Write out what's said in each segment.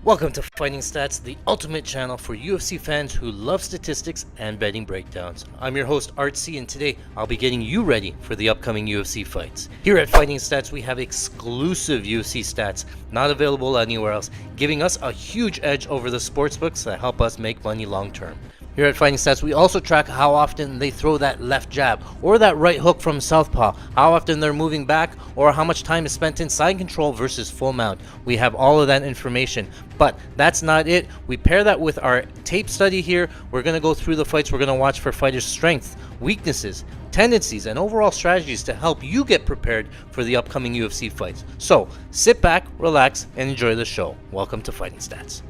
Welcome to Fighting Stats, the ultimate channel for UFC fans who love statistics and betting breakdowns. I'm your host, Art C, and today I'll be getting you ready for the upcoming UFC fights. Here at Fighting Stats, we have exclusive UFC stats not available anywhere else, giving us a huge edge over the sportsbooks that help us make money long term. Here at Fighting Stats, we also track how often they throw that left jab or that right hook from southpaw, how often they're moving back, or how much time is spent in side control versus full mount. We have all of that information, but that's not it. We pair that with our tape study here. We're going to go through the fights. We're going to watch for fighters' strengths, weaknesses, tendencies, and overall strategies to help you get prepared for the upcoming UFC fights. So sit back, relax, and enjoy the show. Welcome to Fighting Stats.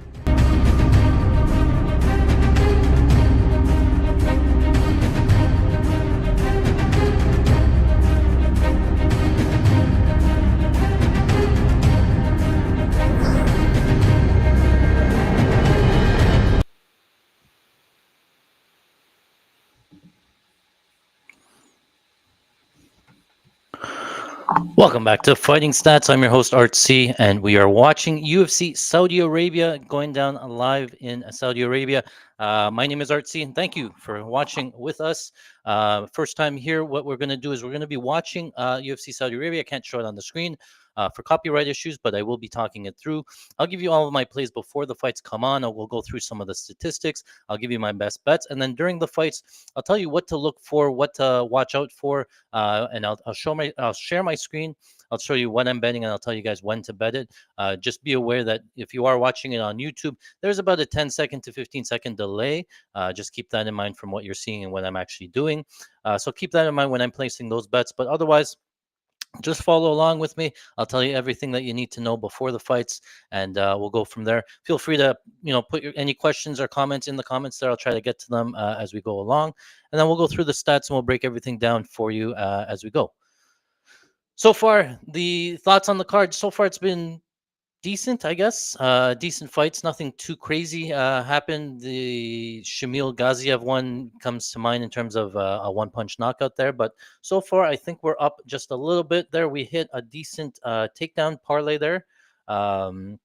Welcome back to Fighting Stats. I'm your host, Art C, and we are watching UFC Saudi Arabia going down live in Saudi Arabia. My name is Art C, and thank you for watching with us. First time here, what we're going to do is we're going to be watching UFC Saudi Arabia. I can't show it on the screen for copyright issues, but I will be talking it through. I'll give you all of my plays before the fights come on. We'll go through some of the statistics. I'll give you my best bets, and then during the fights, I'll tell you what to look for, what to watch out for, and I'll share my screen. I'll show you what I'm betting, and I'll tell you guys when to bet it. Just be aware that if you are watching it on YouTube, there's about a 10-second to 15-second delay. Just keep that in mind from what you're seeing and what I'm actually doing. So keep that in mind when I'm placing those bets. But otherwise, just follow along with me. I'll tell you everything that you need to know before the fights, and we'll go from there. Feel free to put any questions or comments in the comments there. I'll try to get to them as we go along, and then we'll go through the stats and we'll break everything down for you as we go. So far, the thoughts on the card. So far, it's been decent, I guess. Decent fights. Nothing too crazy happened. The Shamil Gaziev one comes to mind in terms of a one-punch knockout there. But so far, I think we're up just a little bit there. We hit a decent takedown parlay there. Um,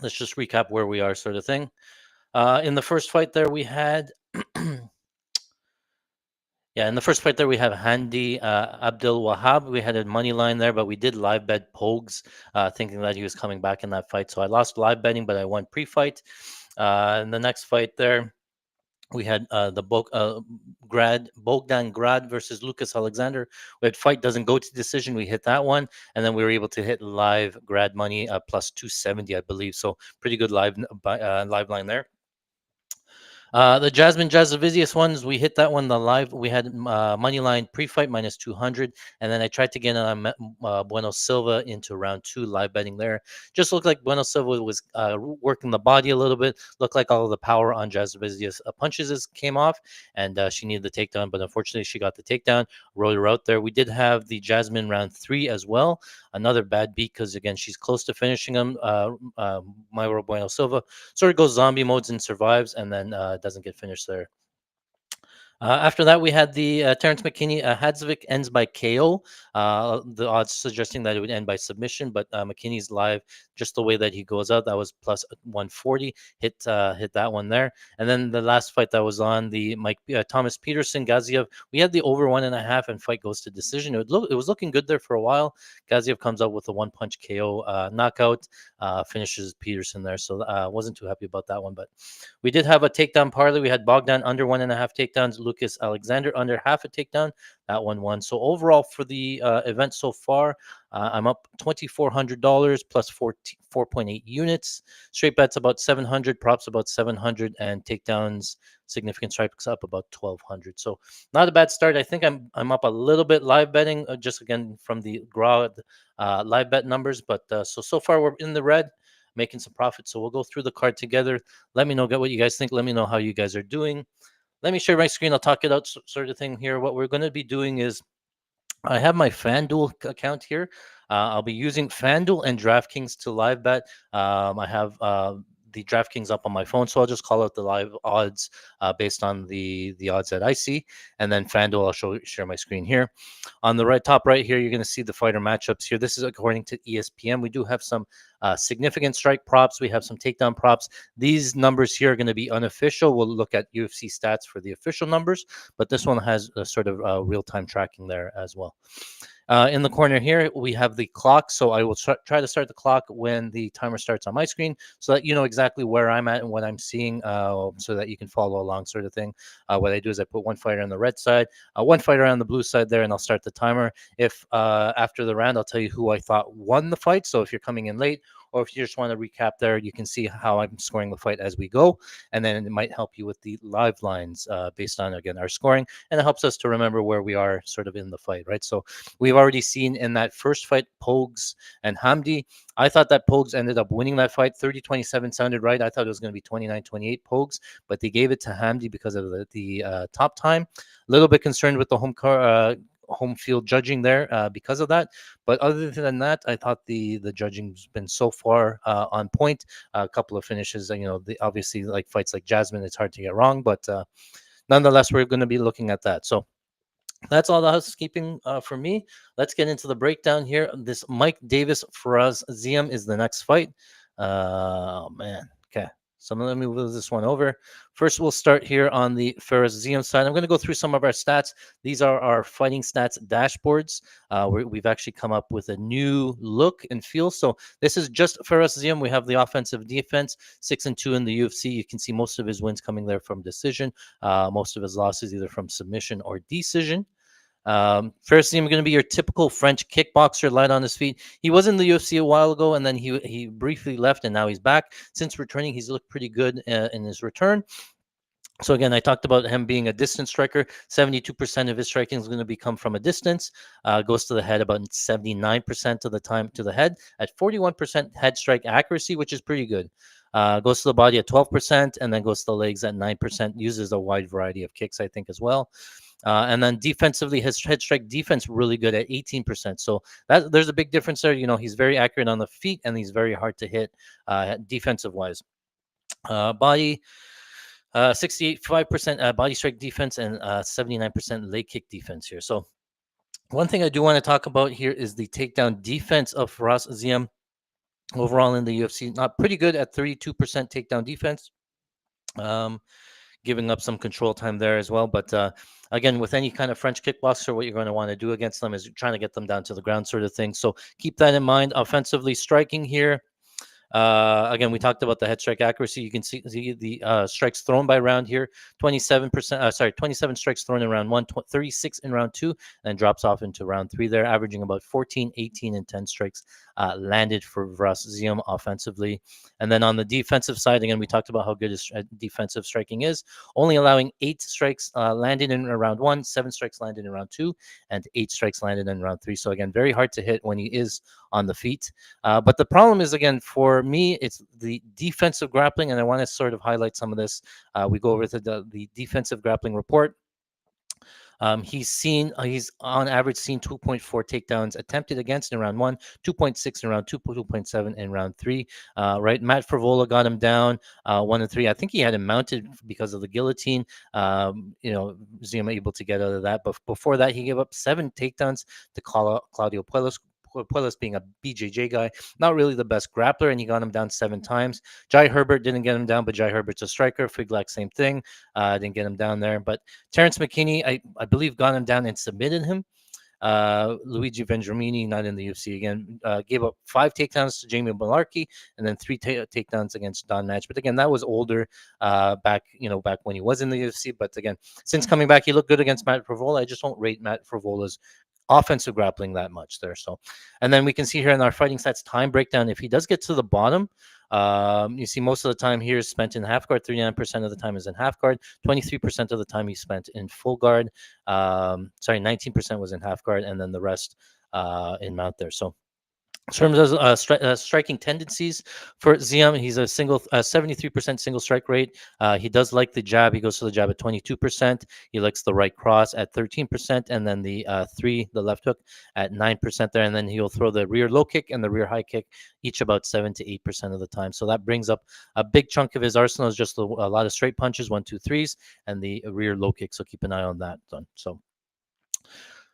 let's just recap where we are, sort of thing. In the first fight there, we had Yeah, in the first fight there, we have Handy Abdul Wahab. We had a money line there, but we did live bet Pogues, thinking that he was coming back in that fight. So I lost live betting, but I won pre-fight. In the next fight there, we had Bogdan Grad versus Lucas Alexander. We had fight doesn't go to decision. We hit that one, and then we were able to hit live Grad money plus 270, I believe. So pretty good live line there. The Jasmine Jazavizius ones, we hit that one the live. We had money line pre-fight minus 200, and then I tried to get on Bueno Silva into round two live betting there. Just looked like Bueno Silva was working the body a little bit. Looked like all of the power on Jazavizius punches came off, and she needed the takedown, but unfortunately she got the takedown. Rode her out there. We did have the Jasmine round three as well. Another bad beat because again she's close to finishing him. Mayra Bueno Silva sort of goes zombie modes and survives, and then doesn't get finished there. After that, we had the Terrence McKinney. Hadzovic ends by KO. The odds suggesting that it would end by submission, but McKinney's live just the way that he goes out. That was plus 140. Hit that one there. And then the last fight that was on the Thomas Peterson Gaziev. We had the over 1.5, and fight goes to decision. It was looking good there for a while. Gaziev comes out with a one-punch KO knockout, finishes Peterson there. So wasn't too happy about that one, but we did have a takedown parlay. We had Bogdan under 1.5 takedowns, Lucas Alexander under half a takedown. That one won. So overall for the event so far, I'm up $2,400 plus 4.8 units. Straight bets about 700, props about 700, and takedowns, significant strikes up about 1,200. So not a bad start. I think I'm up a little bit live betting, just again from the Grad live bet numbers. But so far we're in the red, making some profit. So we'll go through the card together. Let me know what you guys think. Let me know how you guys are doing. Let me share my screen. I'll talk it out, sort of thing here. What we're going to be doing is I have my FanDuel account here. I'll be using FanDuel and DraftKings to live bet. I have the DraftKings up on my phone, so I'll just call out the live odds based on the odds that I see, and then FanDuel. I'll share my screen here. On the top right here, you're going to see the fighter matchups here. This is according to ESPN. We do have some significant strike props. We have some takedown props. These numbers here are going to be unofficial. We'll look at UFC stats for the official numbers, but this one has a sort of real-time tracking there as well. In the corner here, we have the clock. So I will try to start the clock when the timer starts on my screen so that you know exactly where I'm at and what I'm seeing so that you can follow along sort of thing. What I do is I put one fighter on the red side, one fighter on the blue side there, and I'll start the timer. If after the round, I'll tell you who I thought won the fight. So if you're coming in late, or if you just want to recap there, you can see how I'm scoring the fight as we go. And then it might help you with the live lines based on, again, our scoring. And it helps us to remember where we are sort of in the fight, right? So we've already seen in that first fight, Pogues and Hamdi. I thought that Pogues ended up winning that fight. 30-27 sounded right. I thought it was going to be 29-28 Pogues, but they gave it to Hamdi because of the top time. A little bit concerned with the home field judging there because of that. But other than that, I thought the judging's been so far on point. A couple of finishes, obviously like fights like Jasmine, it's hard to get wrong, but nonetheless, we're going to be looking at that. So that's all the housekeeping for me. Let's get into the breakdown here. This Mike Davis Faraz Ziam is the next fight. Oh man. Okay. So let me move this one over. First, we'll start here on the Faraz Ziam side. I'm going to go through some of our stats. These are our fighting stats dashboards. We've actually come up with a new look and feel. So this is just Faraz Ziam. We have the offensive defense, 6-2 in the UFC. You can see most of his wins coming there from decision. Most of his losses either from submission or decision. First, Ziam going to be your typical French kickboxer, light on his feet. He was in the UFC a while ago, and then he briefly left, and now he's back. Since returning, he's looked pretty good in his return. So again, I talked about him being a distance striker. 72% of his striking is going to come from a distance. Goes to the head about 79% of the time to the head at 41% head strike accuracy, which is pretty good. Goes to the body at 12%, and then goes to the legs at 9%. Uses a wide variety of kicks, I think, as well. And then defensively, his head strike defense really good at 18%. So there's a big difference there. He's very accurate on the feet, and he's very hard to hit defensive wise. Body. 68.5% body strike defense and 79% leg kick defense here. So one thing I do want to talk about here is the takedown defense of Faraz Ziam. Overall in the UFC, not pretty good at 32% takedown defense. Giving up some control time there as well. But again, with any kind of French kickboxer, what you're going to want to do against them is trying to get them down to the ground sort of thing. So keep that in mind. Offensively striking here. Again, we talked about the head strike accuracy. You can see the strikes thrown by round here. 27%. 27 strikes thrown in round one, 36 in round two, and drops off into round three. They're averaging about 14, 18, and 10 strikes landed for Faraz Ziam offensively. And then on the defensive side, again, we talked about how good his defensive striking is. Only allowing 8 strikes landed in round one, 7 strikes landed in round two, and 8 strikes landed in round three. So again, very hard to hit when he is on the feet. But the problem is, again, for me, it's the defensive grappling, and I want to sort of highlight some of this. We go over to the defensive grappling report. He's on average seen 2.4 takedowns attempted against in round one, 2.6 in round two, 2.7 in round three. Right, Matt Favola got him down 1 and 3. I think he had him mounted because of the guillotine. Ziam able to get out of that, but before that, he gave up 7 takedowns to Claudio Puelles being a BJJ guy, not really the best grappler, and he got him down 7 times. Jai Herbert didn't get him down, but Jai Herbert's a striker. Figlak, same thing. Didn't get him down there. But Terrence McKinney, I believe, got him down and submitted him. Luigi Vendramini, not in the UFC again, gave up 5 takedowns to Jamie Malarkey, and then 3 takedowns against Don Madge. But again, that was older, back when he was in the UFC. But again, since coming back, he looked good against Matt Favola. I just don't rate Matt Favola's offensive grappling that much there. So, and then we can see here in our fighting stats time breakdown, if he does get to the bottom, you see most of the time here is spent in half guard. 39% of the time is in half guard. 23% of the time he spent in full guard. 19% was in half guard, and then the rest in mount there. So In terms of striking tendencies for Ziam, he's a 73% single strike rate. He does like the jab. He goes to the jab at 22%. He likes the right cross at 13%, and then the left hook at 9% there. And then he'll throw the rear low kick and the rear high kick, each about 7 to 8% of the time. So that brings up a big chunk of his arsenal is just a lot of straight punches, one, two, threes, and the rear low kick. So keep an eye on that.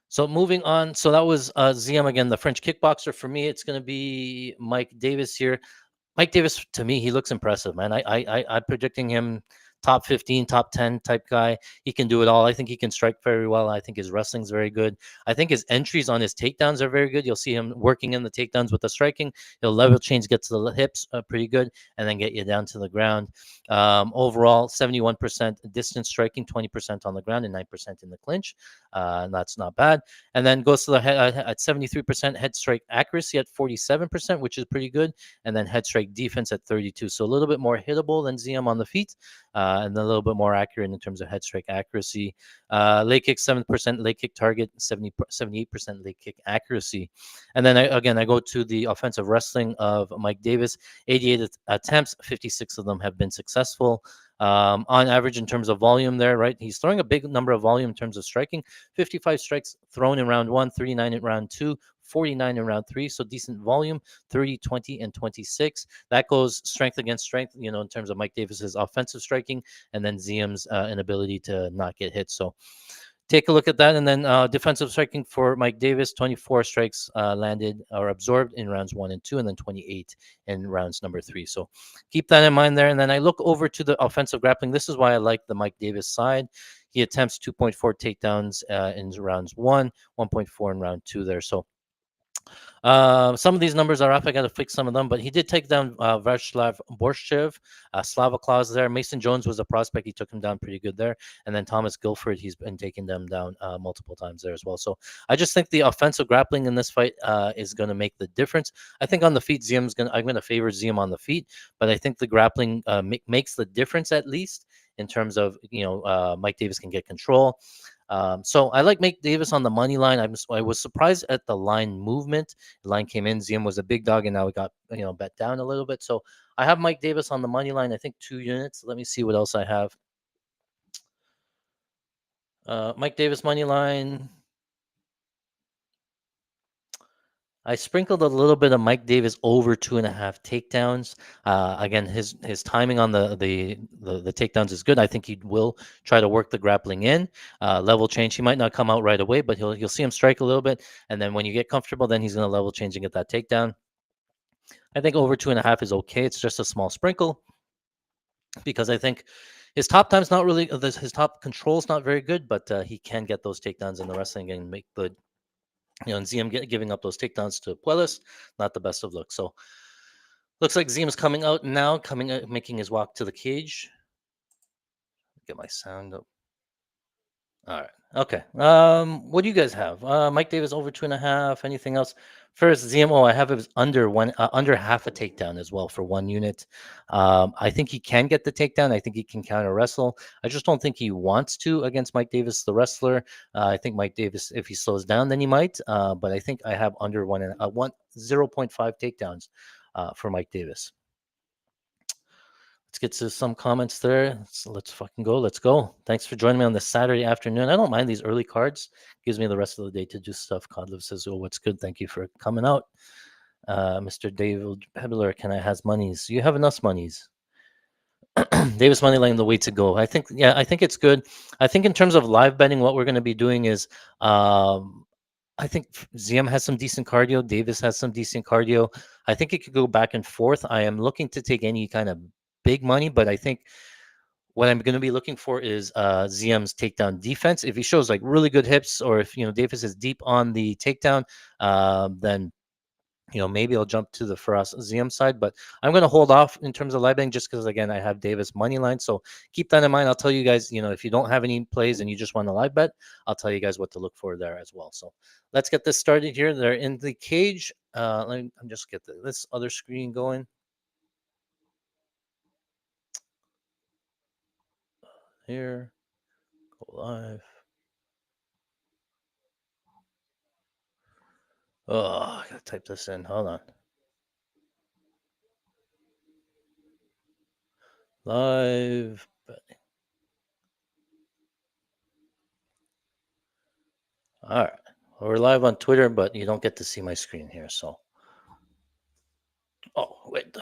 So moving on, so that was Ziam again, the French kickboxer. For me, it's going to be Mike Davis here. Mike Davis, to me, he looks impressive, man. I'm predicting him top 15, top 10 type guy. He can do it all. I think he can strike very well. I think his wrestling's very good. I think his entries on his takedowns are very good. You'll see him working in the takedowns with the striking. He'll level change, get to the hips pretty good, and then get you down to the ground. Overall, 71% distance striking, 20% on the ground, and 9% in the clinch. And that's not bad. And then goes to the head at 73% head strike accuracy at 47%, which is pretty good. And then head strike defense at 32. So a little bit more hittable than Ziam on the feet, and a little bit more accurate in terms of head strike accuracy. Leg kick, 7% leg kick target, 78% leg kick accuracy. And then I go to the offensive wrestling of Mike Davis. 88 attempts, 56 of them have been successful. On average, in terms of volume, there, right? He's throwing a big number of volume in terms of striking. 55 strikes thrown in round one, 39 in round two, 49 in round three. So decent volume, 30, 20, and 26. That goes strength against strength, in terms of Mike Davis's offensive striking, and then Ziam's inability to not get hit. So take a look at that. And then defensive striking for Mike Davis, 24 strikes landed or absorbed in rounds one and two, and then 28 in rounds number three. So keep that in mind there. And then I look over to the offensive grappling. This is why I like the Mike Davis side. He attempts 2.4 takedowns in rounds one, 1.4 in round two there. So some of these numbers are off. I got to fix some of them, but he did take down Vaslav Borshev, Slava Klaus there. Mason Jones was a prospect. He took him down pretty good there. And then Thomas Guilford, he's been taking them down multiple times there as well. So I just think the offensive grappling in this fight is going to make the difference. I think on the feet, I'm going to favor Ziam on the feet, but I think the grappling makes the difference at least in terms of, Mike Davis can get control. So I like Mike Davis on the money line. I was surprised at the line movement. The line came in. Ziam was a big dog, and now it got bet down a little bit. So I have Mike Davis on the money line. I think 2 units. Let me see what else I have. Mike Davis money line. I sprinkled a little bit of Mike Davis over 2.5 takedowns. Again, his timing on the takedowns is good. I think he will try to work the grappling in. Level change. He might not come out right away, but you'll see him strike a little bit, and then when you get comfortable, then he's going to level change and get that takedown. I think over 2.5 is okay. It's just a small sprinkle because I think his top time's not really his top control's not very good, but he can get those takedowns in the wrestling and make good. And Ziam giving up those takedowns to Puelas, not the best of looks. So looks like Ziam's coming out now, making his walk to the cage. Get my sound up. All right. Okay. What do you guys have? Mike Davis over 2.5. Anything else? First, ZMO, I have it under under half a takedown as well for 1 unit. I think he can get the takedown. I think he can counter wrestle. I just don't think he wants to against Mike Davis, the wrestler. I think Mike Davis, if he slows down, then he might. But I think I have under 0.5 takedowns for Mike Davis. Let's get to some comments there. Let's fucking go. Let's go. Thanks for joining me on this Saturday afternoon. I don't mind these early cards. Gives me the rest of the day to do stuff. Codliv says, "Oh, what's good? Thank you for coming out." Mr. David Pebler, can I has monies? You have enough monies. Davis money line the way to go. I think it's good. I think in terms of live betting, what we're going to be doing is I think Ziam has some decent cardio. Davis has some decent cardio. I think it could go back and forth. I am looking to take any kind of big money, but I think what I'm going to be looking for is Ziam's takedown defense. If he shows like really good hips, or if Davis is deep on the takedown, then maybe I'll jump to the Faraz Ziam side. But I'm going to hold off in terms of live betting just because again I have Davis money line. So keep that in mind. I'll tell you guys, if you don't have any plays and you just want to live bet, I'll tell you guys what to look for there as well. So let's get this started here. They're in the cage. I'm just get this other screen going here. Go live. Oh, I gotta type this in. Hold on. Live. All right. We're live on Twitter, but you don't get to see my screen here. So, oh wait,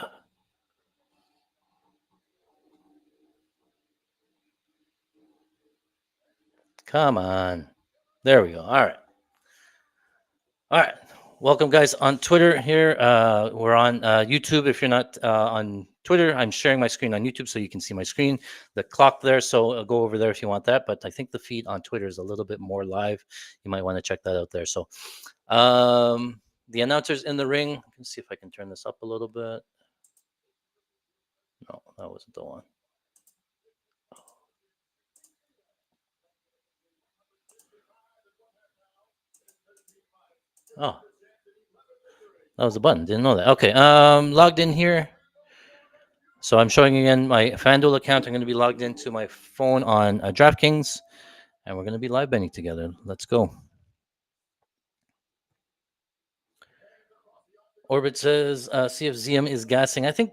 come on. There we go. All right. Welcome, guys, on Twitter here. We're on YouTube. If you're not on Twitter, I'm sharing my screen on YouTube so you can see my screen, the clock there. So go over there if you want that. But I think the feed on Twitter is a little bit more live. You might want to check that out there. So the announcers in the ring. Let's see if I can turn this up a little bit. No, that wasn't the one. Oh, that was the button. Didn't know that. Okay. Logged in here. So I'm showing again my FanDuel account. I'm going to be logged into my phone on DraftKings, and we're going to be live betting together. Let's go. Orbit says, see if Ziam is gassing. I think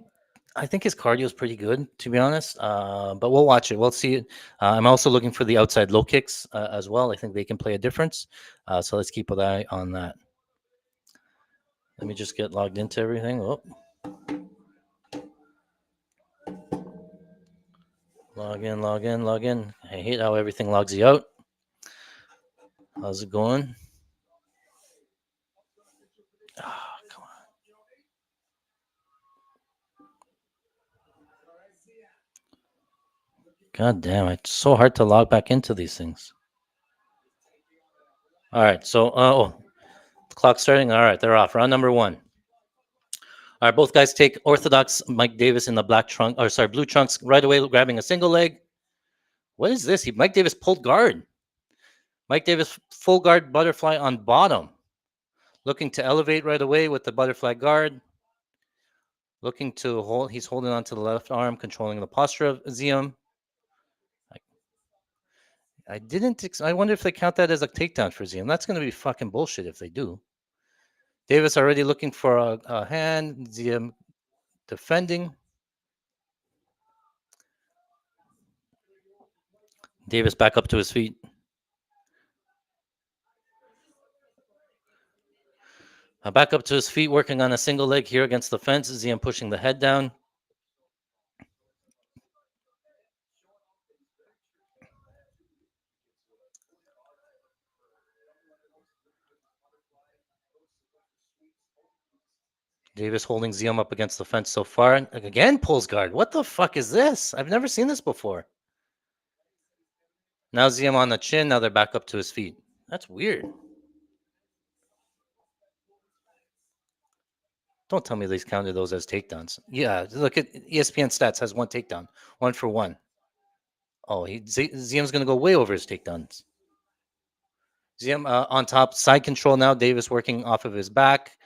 his cardio is pretty good, to be honest. But we'll watch it. We'll see it. I'm also looking for the outside low kicks as well. I think they can play a difference. So let's keep an eye on that. Let me just get logged into everything. Oh. Log in, log in, log in. I hate how everything logs you out. How's it going? Ah, come on. God damn, it's so hard to log back into these things. All right, so the clock's starting. All right, they're off. Round number one. All right, both guys take orthodox Mike Davis in the blue trunks right away, grabbing a single leg. What is this? Mike Davis pulled guard. Mike Davis full guard butterfly on bottom, looking to elevate right away with the butterfly guard. Looking to hold. He's holding on to the left arm, controlling the posture of Ziam. I didn't. I wonder if they count that as a takedown for Ziam. That's going to be fucking bullshit if they do. Davis already looking for a hand. Ziam defending. Davis back up to his feet. Back up to his feet, working on a single leg here against the fence. Ziam pushing the head down. Davis holding Ziam up against the fence so far. Again, pulls guard. What the fuck is this? I've never seen this before. Now Ziam on the chin. Now they're back up to his feet. That's weird. Don't tell me they counted those as takedowns. Yeah, look at ESPN stats has one takedown, 1 for 1. Oh, Ziam's going to go way over his takedowns. Ziam on top, side control now. Davis working off of his back.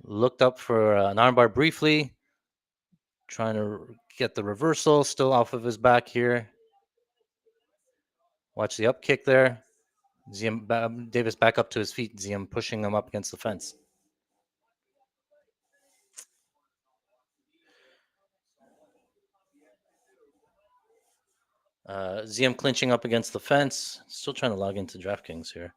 Looked up for an armbar briefly. Trying to get the reversal. Still off of his back here. Watch the up kick there. Davis back up to his feet. Ziam pushing him up against the fence. Ziam clinching up against the fence. Still trying to log into DraftKings here.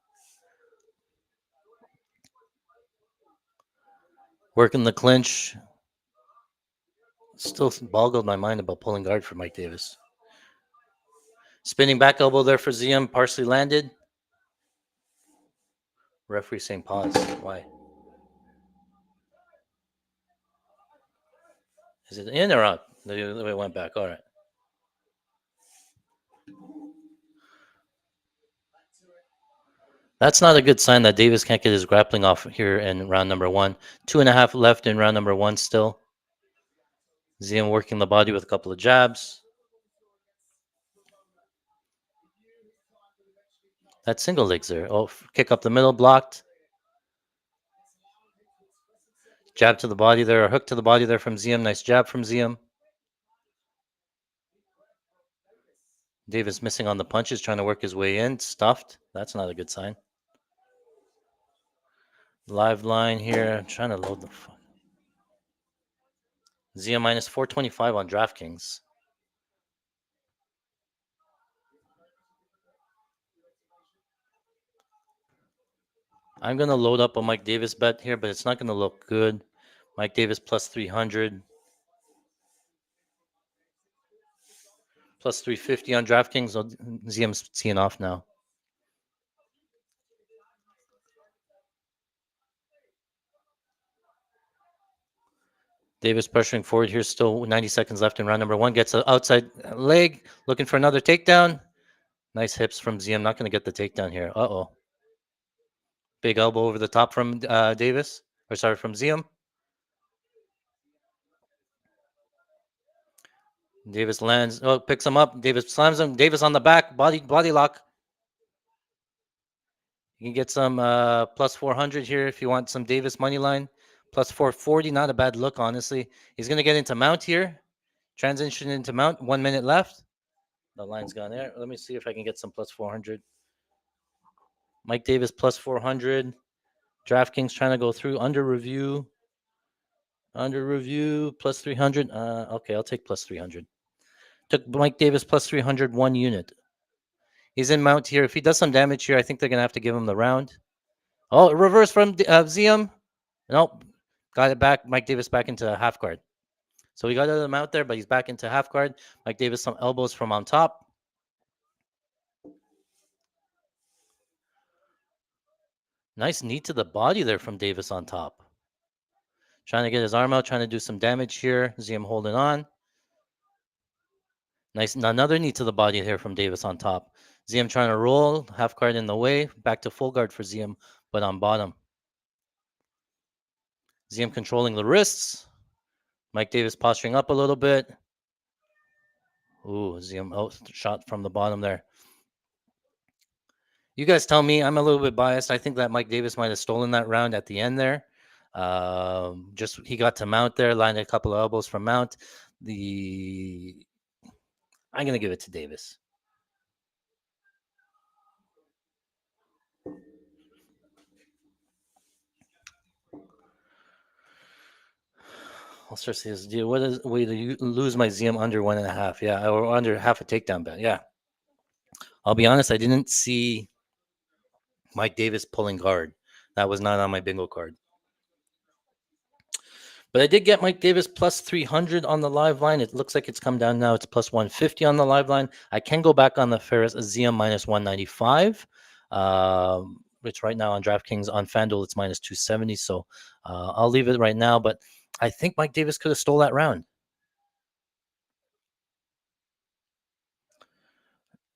Working the clinch. Still boggled my mind about pulling guard for Mike Davis. Spinning back elbow there for Ziam. Partially landed. Referee saying pause. Why? Is it in or out? It went back. All right. That's not a good sign that Davis can't get his grappling off here in round number one. 2.5 left in round number one still. Ziam working the body with a couple of jabs. That single legs there. Oh, kick up the middle, blocked. Jab to the body there, a hook to the body there from Ziam. Nice jab from Ziam. Davis missing on the punches, trying to work his way in. Stuffed. That's not a good sign. Live line here. I'm trying to load the Ziam minus 425 on DraftKings. I'm gonna load up a Mike Davis bet here, but it's not gonna look good. Mike Davis plus 300, plus 350 on DraftKings. So Ziam's teeing off now. Davis pressuring forward here. Still 90 seconds left in round number one. Gets an outside leg, looking for another takedown. Nice hips from Ziam. Not going to get the takedown here. Uh-oh. Big elbow over the top from Davis. Or sorry, from Ziam. Davis lands. Oh, picks him up. Davis slams him. Davis on the back. Body lock. You can get some plus 400 here if you want some Davis money line. Plus 440. Not a bad look, honestly. He's going to get into mount here. Transition into mount. 1 minute left. The line's gone there. Let me see if I can get some plus 400. Mike Davis plus 400. DraftKings trying to go through under review. Under review plus 300. Okay, I'll take plus 300. Took Mike Davis plus 300, 1 unit. He's in mount here. If he does some damage here, I think they're going to have to give him the round. Oh, reverse from Ziam. Nope. Got it back. Mike Davis back into half guard. So we got him out there, but he's back into half guard. Mike Davis some elbows from on top. Nice knee to the body there from Davis on top. Trying to get his arm out, trying to do some damage here. Ziam holding on. Nice. Another knee to the body here from Davis on top. Ziam trying to roll. Half guard in the way. Back to full guard for Ziam, but on bottom. Ziam controlling the wrists. Mike Davis posturing up a little bit. Ooh, Ziam out shot from the bottom there. You guys tell me. I'm a little bit biased. I think that Mike Davis might have stolen that round at the end there. Just he got to mount there, landed a couple of elbows from mount. I'm gonna give it to Davis. I'll start to see this. What is a way to lose my Ziam under 1.5? Yeah, or under half a takedown bet. Yeah. I'll be honest, I didn't see Mike Davis pulling guard. That was not on my bingo card. But I did get Mike Davis plus 300 on the live line. It looks like it's come down now. It's plus 150 on the live line. I can go back on the Ferris Ziam minus 195. Which right now on DraftKings on FanDuel, it's minus 270. So I'll leave it right now. But I think Mike Davis could have stole that round.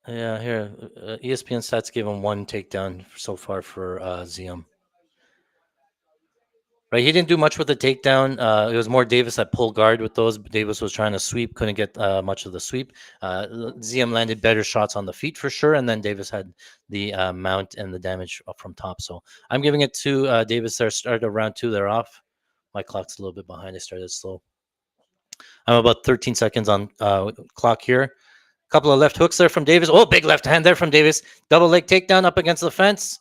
Yeah, here. ESPN stats gave him one takedown so far for Ziam. Right, he didn't do much with the takedown. It was more Davis that pulled guard with those. Davis was trying to sweep, couldn't get much of the sweep. Ziam landed better shots on the feet for sure, and then Davis had the mount and the damage up from top. So I'm giving it to Davis there. Started of round two, they're off. My clock's a little bit behind. I started slow. I'm about 13 seconds on clock here. Couple of left hooks there from Davis. Oh, big left hand there from Davis. Double leg takedown up against the fence.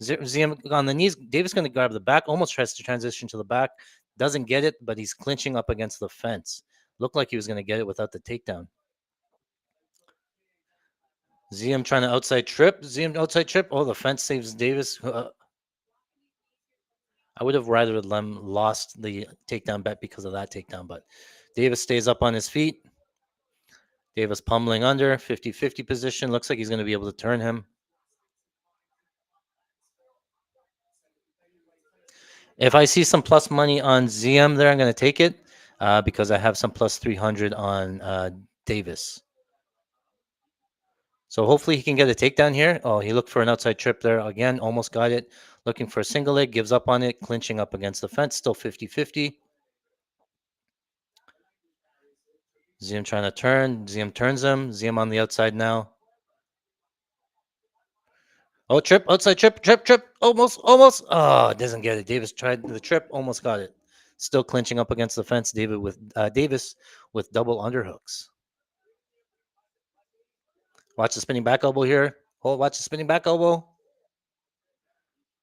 Ziam on the knees. Davis going to grab the back. Almost tries to transition to the back. Doesn't get it, but he's clinching up against the fence. Looked like he was going to get it without the takedown. Ziam trying to outside trip. Ziam outside trip. Oh, the fence saves Davis. I would have rather them lost the takedown bet because of that takedown, but Davis stays up on his feet. Davis pummeling under 50-50 position. Looks like he's going to be able to turn him. If I see some plus money on Ziam there, I'm going to take it because I have some plus 300 on Davis. So hopefully he can get a takedown here. Oh, he looked for an outside trip there. Again, almost got it. Looking for a single leg, gives up on it, clinching up against the fence, still 50-50. Ziam trying to turn. Ziam turns him. Ziam on the outside now. Oh, trip, outside trip, trip. Almost. Oh, doesn't get it. Davis tried the trip, almost got it. Still clinching up against the fence. Davis with double underhooks. Watch the spinning back elbow here. Oh, watch the spinning back elbow.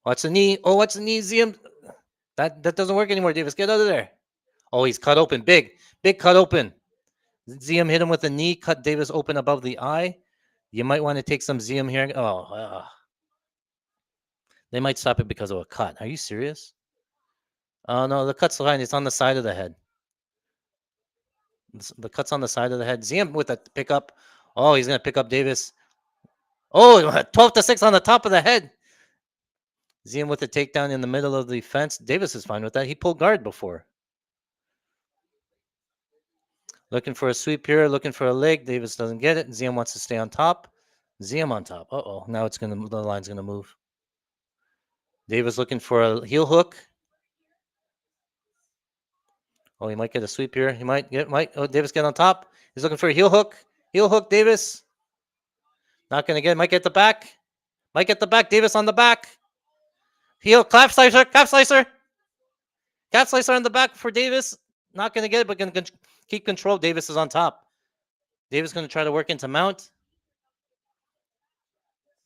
Watch the knee. Oh, watch the knee, Ziam. That doesn't work anymore, Davis. Get out of there. Oh, he's cut open. Big cut open. Ziam hit him with a knee, cut Davis open above the eye. You might want to take some Ziam here. Oh, they might stop it because of a cut. Are you serious? Oh, no, the cut's fine. It's on the side of the head. The cut's on the side of the head. Ziam with a pickup. Oh, he's going to pick up Davis. Oh, 12 to 6 on the top of the head. Ziam with a takedown in the middle of the fence. Davis is fine with that. He pulled guard before. Looking for a sweep here, looking for a leg. Davis doesn't get it. Ziam wants to stay on top. Ziam on top. Uh-oh. Now the line's gonna move. Davis looking for a heel hook. Oh, he might get a sweep here. He might. Oh, Davis get on top. He's looking for a heel hook. Heel hook, Davis. Not gonna get it. Might get the back. Might get the back. Davis on the back. Heel clap slicer. Clap slicer. Clap slicer on the back for Davis. Not gonna get it, but gonna keep control. Davis is on top. Davis gonna try to work into mount.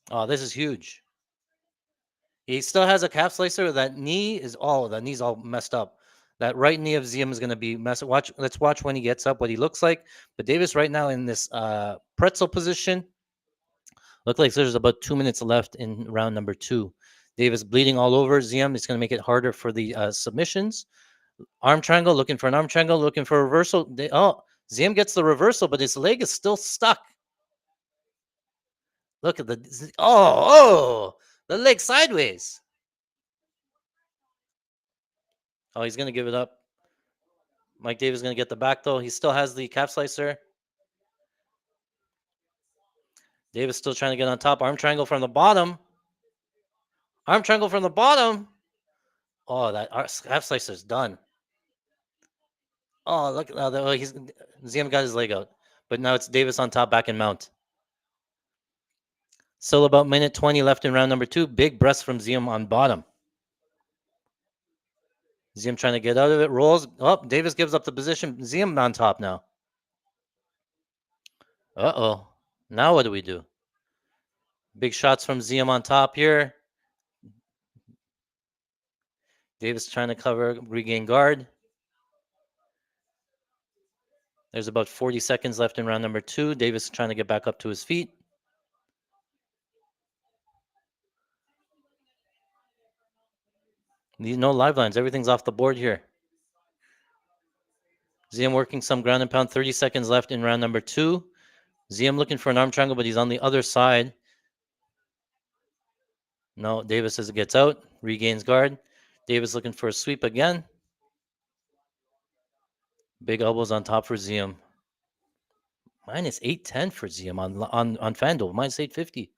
Oh, this is huge. He still has a calf slicer. That knee's all messed up. That right knee of Ziam is going to be messed. Let's watch when he gets up what he looks like. But Davis right now in this pretzel position. Looks like there's about 2 minutes left in round number 2. Davis bleeding all over Ziam. It's going to make it harder for the submissions. Arm triangle, looking for an arm triangle, looking for a reversal. Ziam gets the reversal, but his leg is still stuck. Look at the leg sideways. Oh, he's going to give it up. Mike Davis is going to get the back, though. He still has the calf slicer. Davis still trying to get on top. Arm triangle from the bottom. Arm triangle from the bottom. Oh, that calf slicer is done. Oh, look. Ziam got his leg out. But now it's Davis on top, back in mount. Still about minute 20 left in round number 2. Big breast from Ziam on bottom. Ziam trying to get out of it. Rolls. Oh, Davis gives up the position. Ziam on top now. Uh-oh. Now what do we do? Big shots from Ziam on top here. Davis trying to cover, regain guard. There's about 40 seconds left in round number 2. Davis trying to get back up to his feet. No live lines. Everything's off the board here. Ziam working some ground and pound. 30 seconds left in round number 2. Ziam looking for an arm triangle, but he's on the other side. No, Davis as it gets out. Regains guard. Davis looking for a sweep again. Big elbows on top for Ziam. Minus 810 for Ziam on FanDuel. Minus 850.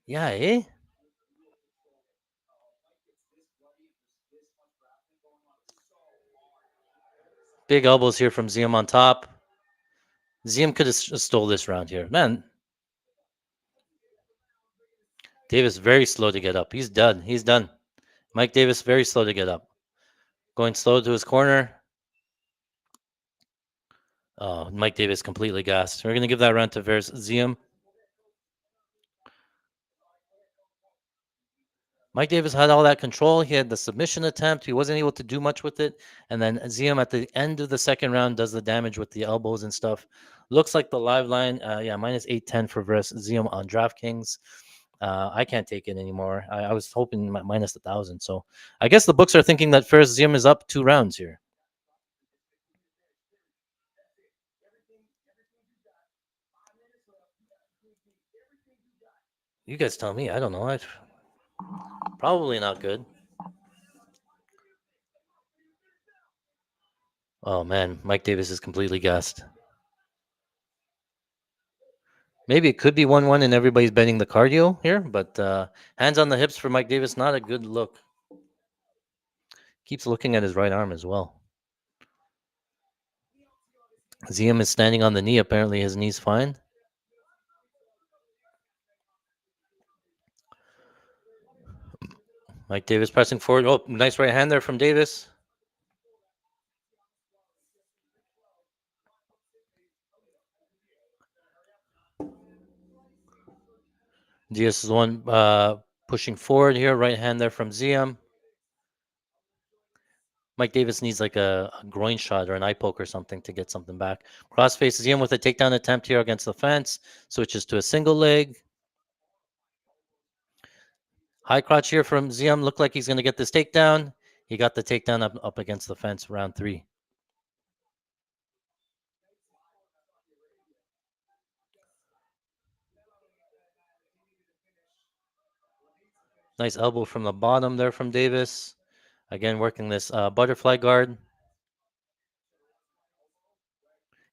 Yeah, eh? Big elbows here from Ziam on top. Ziam could have stole this round here. Man, Davis very slow to get up. He's done. He's done. Mike Davis very slow to get up. Going slow to his corner. Oh, Mike Davis completely gassed. We're going to give that round to Ziam. Mike Davis had all that control. He had the submission attempt. He wasn't able to do much with it. And then Ziam at the end of the second round does the damage with the elbows and stuff. Looks like the live line, minus 810 for Ziam on DraftKings. I can't take it anymore. I was hoping minus 1,000. So I guess the books are thinking that Ziam is up 2 rounds here. You guys tell me. I don't know. Probably not good. Oh, man. Mike Davis is completely gassed. Maybe it could be 1-1 and everybody's betting the cardio here, but hands on the hips for Mike Davis, not a good look. Keeps looking at his right arm as well. Ziam is standing on the knee. Apparently his knee's fine. Mike Davis pressing forward. Oh, nice right hand there from Davis. Diaz is one Pushing forward here, right hand there from Ziam. Mike Davis needs like a groin shot or an eye poke or something to get something back. Crossface Ziam with a takedown attempt here against the fence. Switches to a single leg. High crotch here from Ziam. Looked like he's going to get this takedown. He got the takedown up against the fence, round 3. Nice elbow from the bottom there from Davis. Again, working this butterfly guard.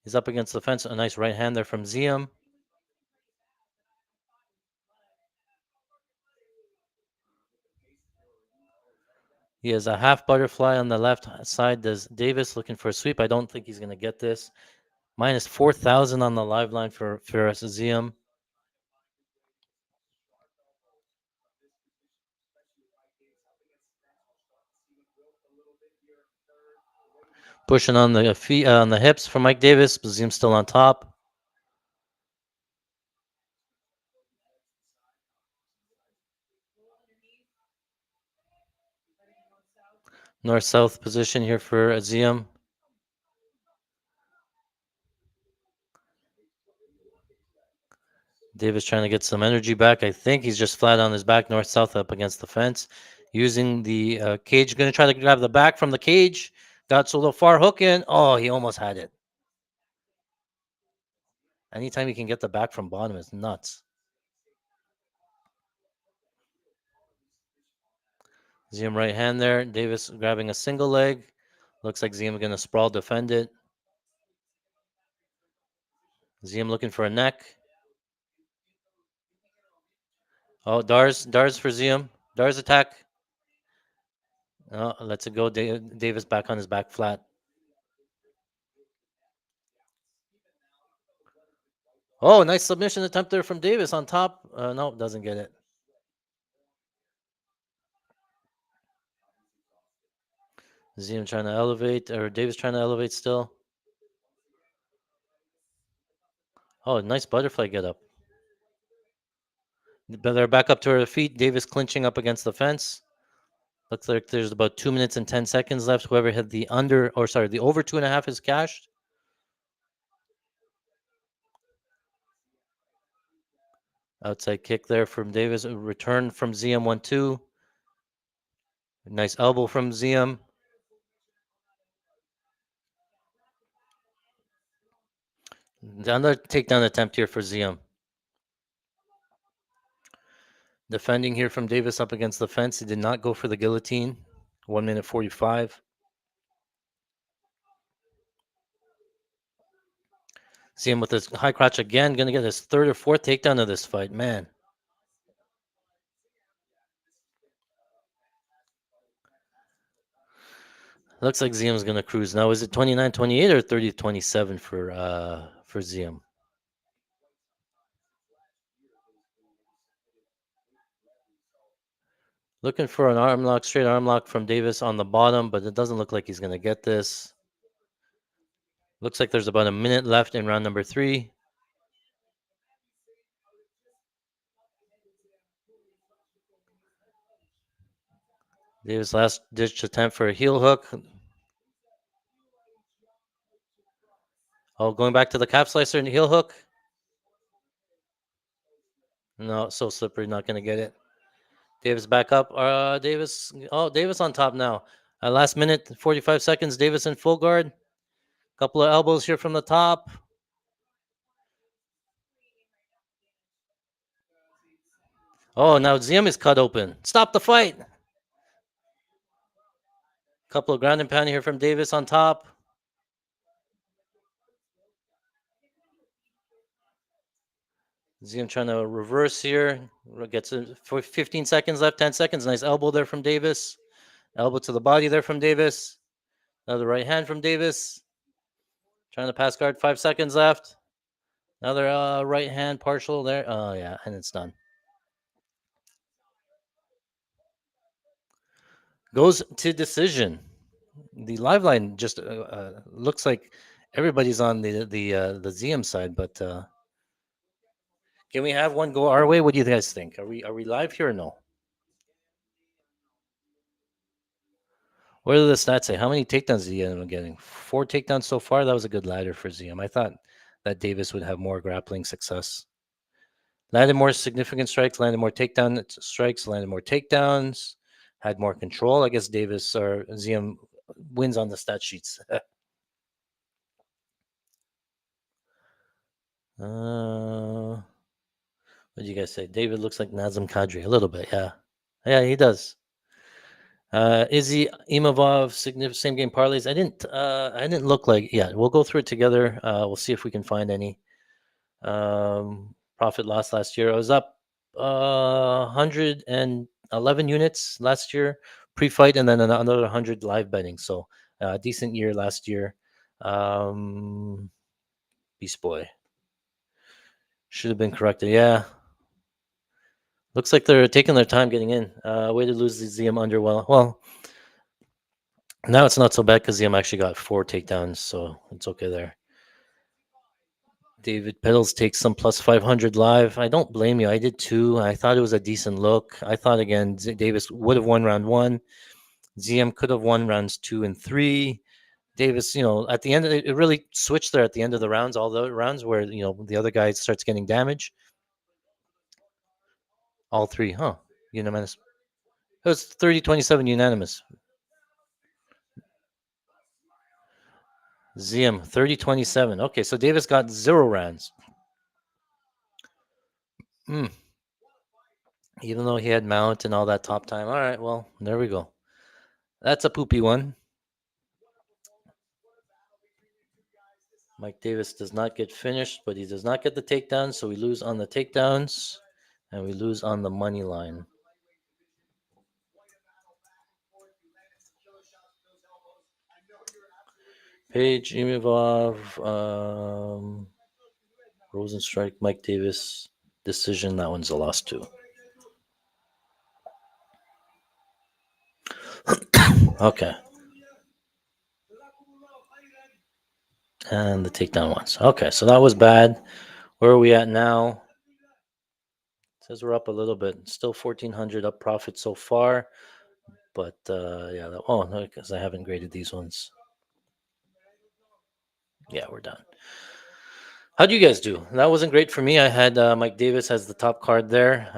He's up against the fence. A nice right hand there from Ziam. He has a half butterfly on the left side. Does Davis looking for a sweep? I don't think he's going to get this. Minus 4,000 on the live line for Ziam. Pushing on the feet, on the hips for Mike Davis. Ziam's still on top. North-south position here for Ziam. Davis trying to get some energy back. I think he's just flat on his back, north-south up against the fence. Using the cage. Going to try to grab the back from the cage. Got so little far hook in. Oh, he almost had it. Anytime you can get the back from bottom, it's nuts. Ziam right hand there. Davis grabbing a single leg. Looks like Ziam going to sprawl defend it. Ziam looking for a neck. Oh, Dars for Ziam. Dars attack. Oh, lets it go. Davis back on his back flat. Oh, nice submission attempt there from Davis on top. No, doesn't get it. Ziam trying to elevate, or Davis trying to elevate still. Oh, nice butterfly get up. But they're back up to her feet. Davis clinching up against the fence. Looks like there's about 2 minutes and 10 seconds left. Whoever had the the over 2.5 is cashed. Outside kick there from Davis. A return from Ziam 1-2. Nice elbow from Ziam. Another takedown attempt here for Ziam. Defending here from Davis up against the fence. He did not go for the guillotine. 1 minute 45. Ziam with his high crotch again. Going to get his third or fourth takedown of this fight. Man. Looks like Ziam's going to cruise. Now, is it 29-28 or 30-27 for Ziam? Looking for an arm lock, straight arm lock from Davis on the bottom, but it doesn't look like he's going to get this. Looks like there's about a minute left in round number 3. Davis last ditch attempt for a heel hook. Oh, going back to the calf slicer and heel hook. No, so slippery, not going to get it. Davis back up. Davis. Oh, Davis on top now. Last minute, 45 seconds. Davis in full guard. Couple of elbows here from the top. Oh, now Ziam is cut open. Stop the fight. Couple of ground and pound here from Davis on top. Ziam trying to reverse here. Gets it for 15 seconds left, 10 seconds. Nice elbow there from Davis. Elbow to the body there from Davis. Another right hand from Davis. Trying to pass guard, 5 seconds left. Another right hand partial there. Oh, yeah, and it's done. Goes to decision. The live line just looks like everybody's on the Ziam side, but can we have one go our way? What do you guys think? Are we live here or no? What do the stats say? How many takedowns did he end up getting? 4 takedowns so far. That was a good ladder for Ziam. I thought that Davis would have more grappling success. Landed more significant strikes, landed more takedown strikes, landed more takedowns, had more control. I guess Davis or Ziam wins on the stat sheets. What do you guys say? David looks like Nazem Kadri a little bit. Yeah, yeah, he does. Izzy Imavov, same game parlays. I didn't look like. Yeah, we'll go through it together. We'll see if we can find any profit loss last year. I was up 111 units last year pre-fight, and then another 100 live betting. So decent year last year. Beast boy should have been corrected. Yeah, looks like they're taking their time getting in. Way to lose the Ziam under. Well, now it's not so bad because Ziam actually got 4 takedowns, so it's okay there. David Pedals takes some plus 500 live. I don't blame you. I did too. I thought it was a decent look. I thought, again, Davis would have won round 1. Ziam could have won rounds 2 and 3. Davis, at the end, it really switched there at the end of the rounds, all the rounds where, the other guy starts getting damage. All 3, huh? Unanimous. It was 30-27 unanimous. Ziam, 30-27. Okay, so Davis got 0 rounds. Hmm. Even though he had mount and all that top time. All right, well, there we go. That's a poopy one. Mike Davis does not get finished, but he does not get the takedown, so we lose on the takedowns, and we lose on the money line. Page, Imavov, Rozenstruik, Mike Davis, decision. That one's a loss too. Okay. And the takedown ones. Okay, so that was bad. Where are we at now? It says we're up a little bit. Still 1,400 up profit so far. But yeah, no, because I haven't graded these ones. Yeah, we're done. How do you guys do? That wasn't great for me. I had Mike Davis as the top card there.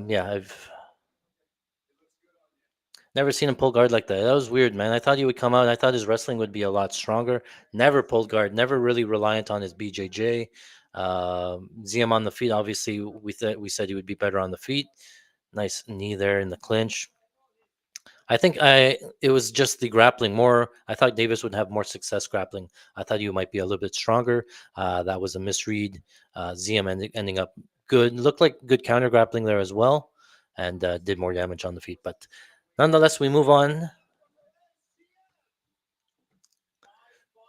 Yeah, I've never seen him pull guard like that. That was weird, man. I thought he would come out. I thought his wrestling would be a lot stronger. Never pulled guard. Never really reliant on his BJJ. Ziam on the feet. Obviously, we said he would be better on the feet. Nice knee there in the clinch. I think it was just the grappling more. I thought Davis would have more success grappling. I thought you might be a little bit stronger. That was a misread. Ziam ending up good. Looked like good counter grappling there as well, and did more damage on the feet. But nonetheless, we move on.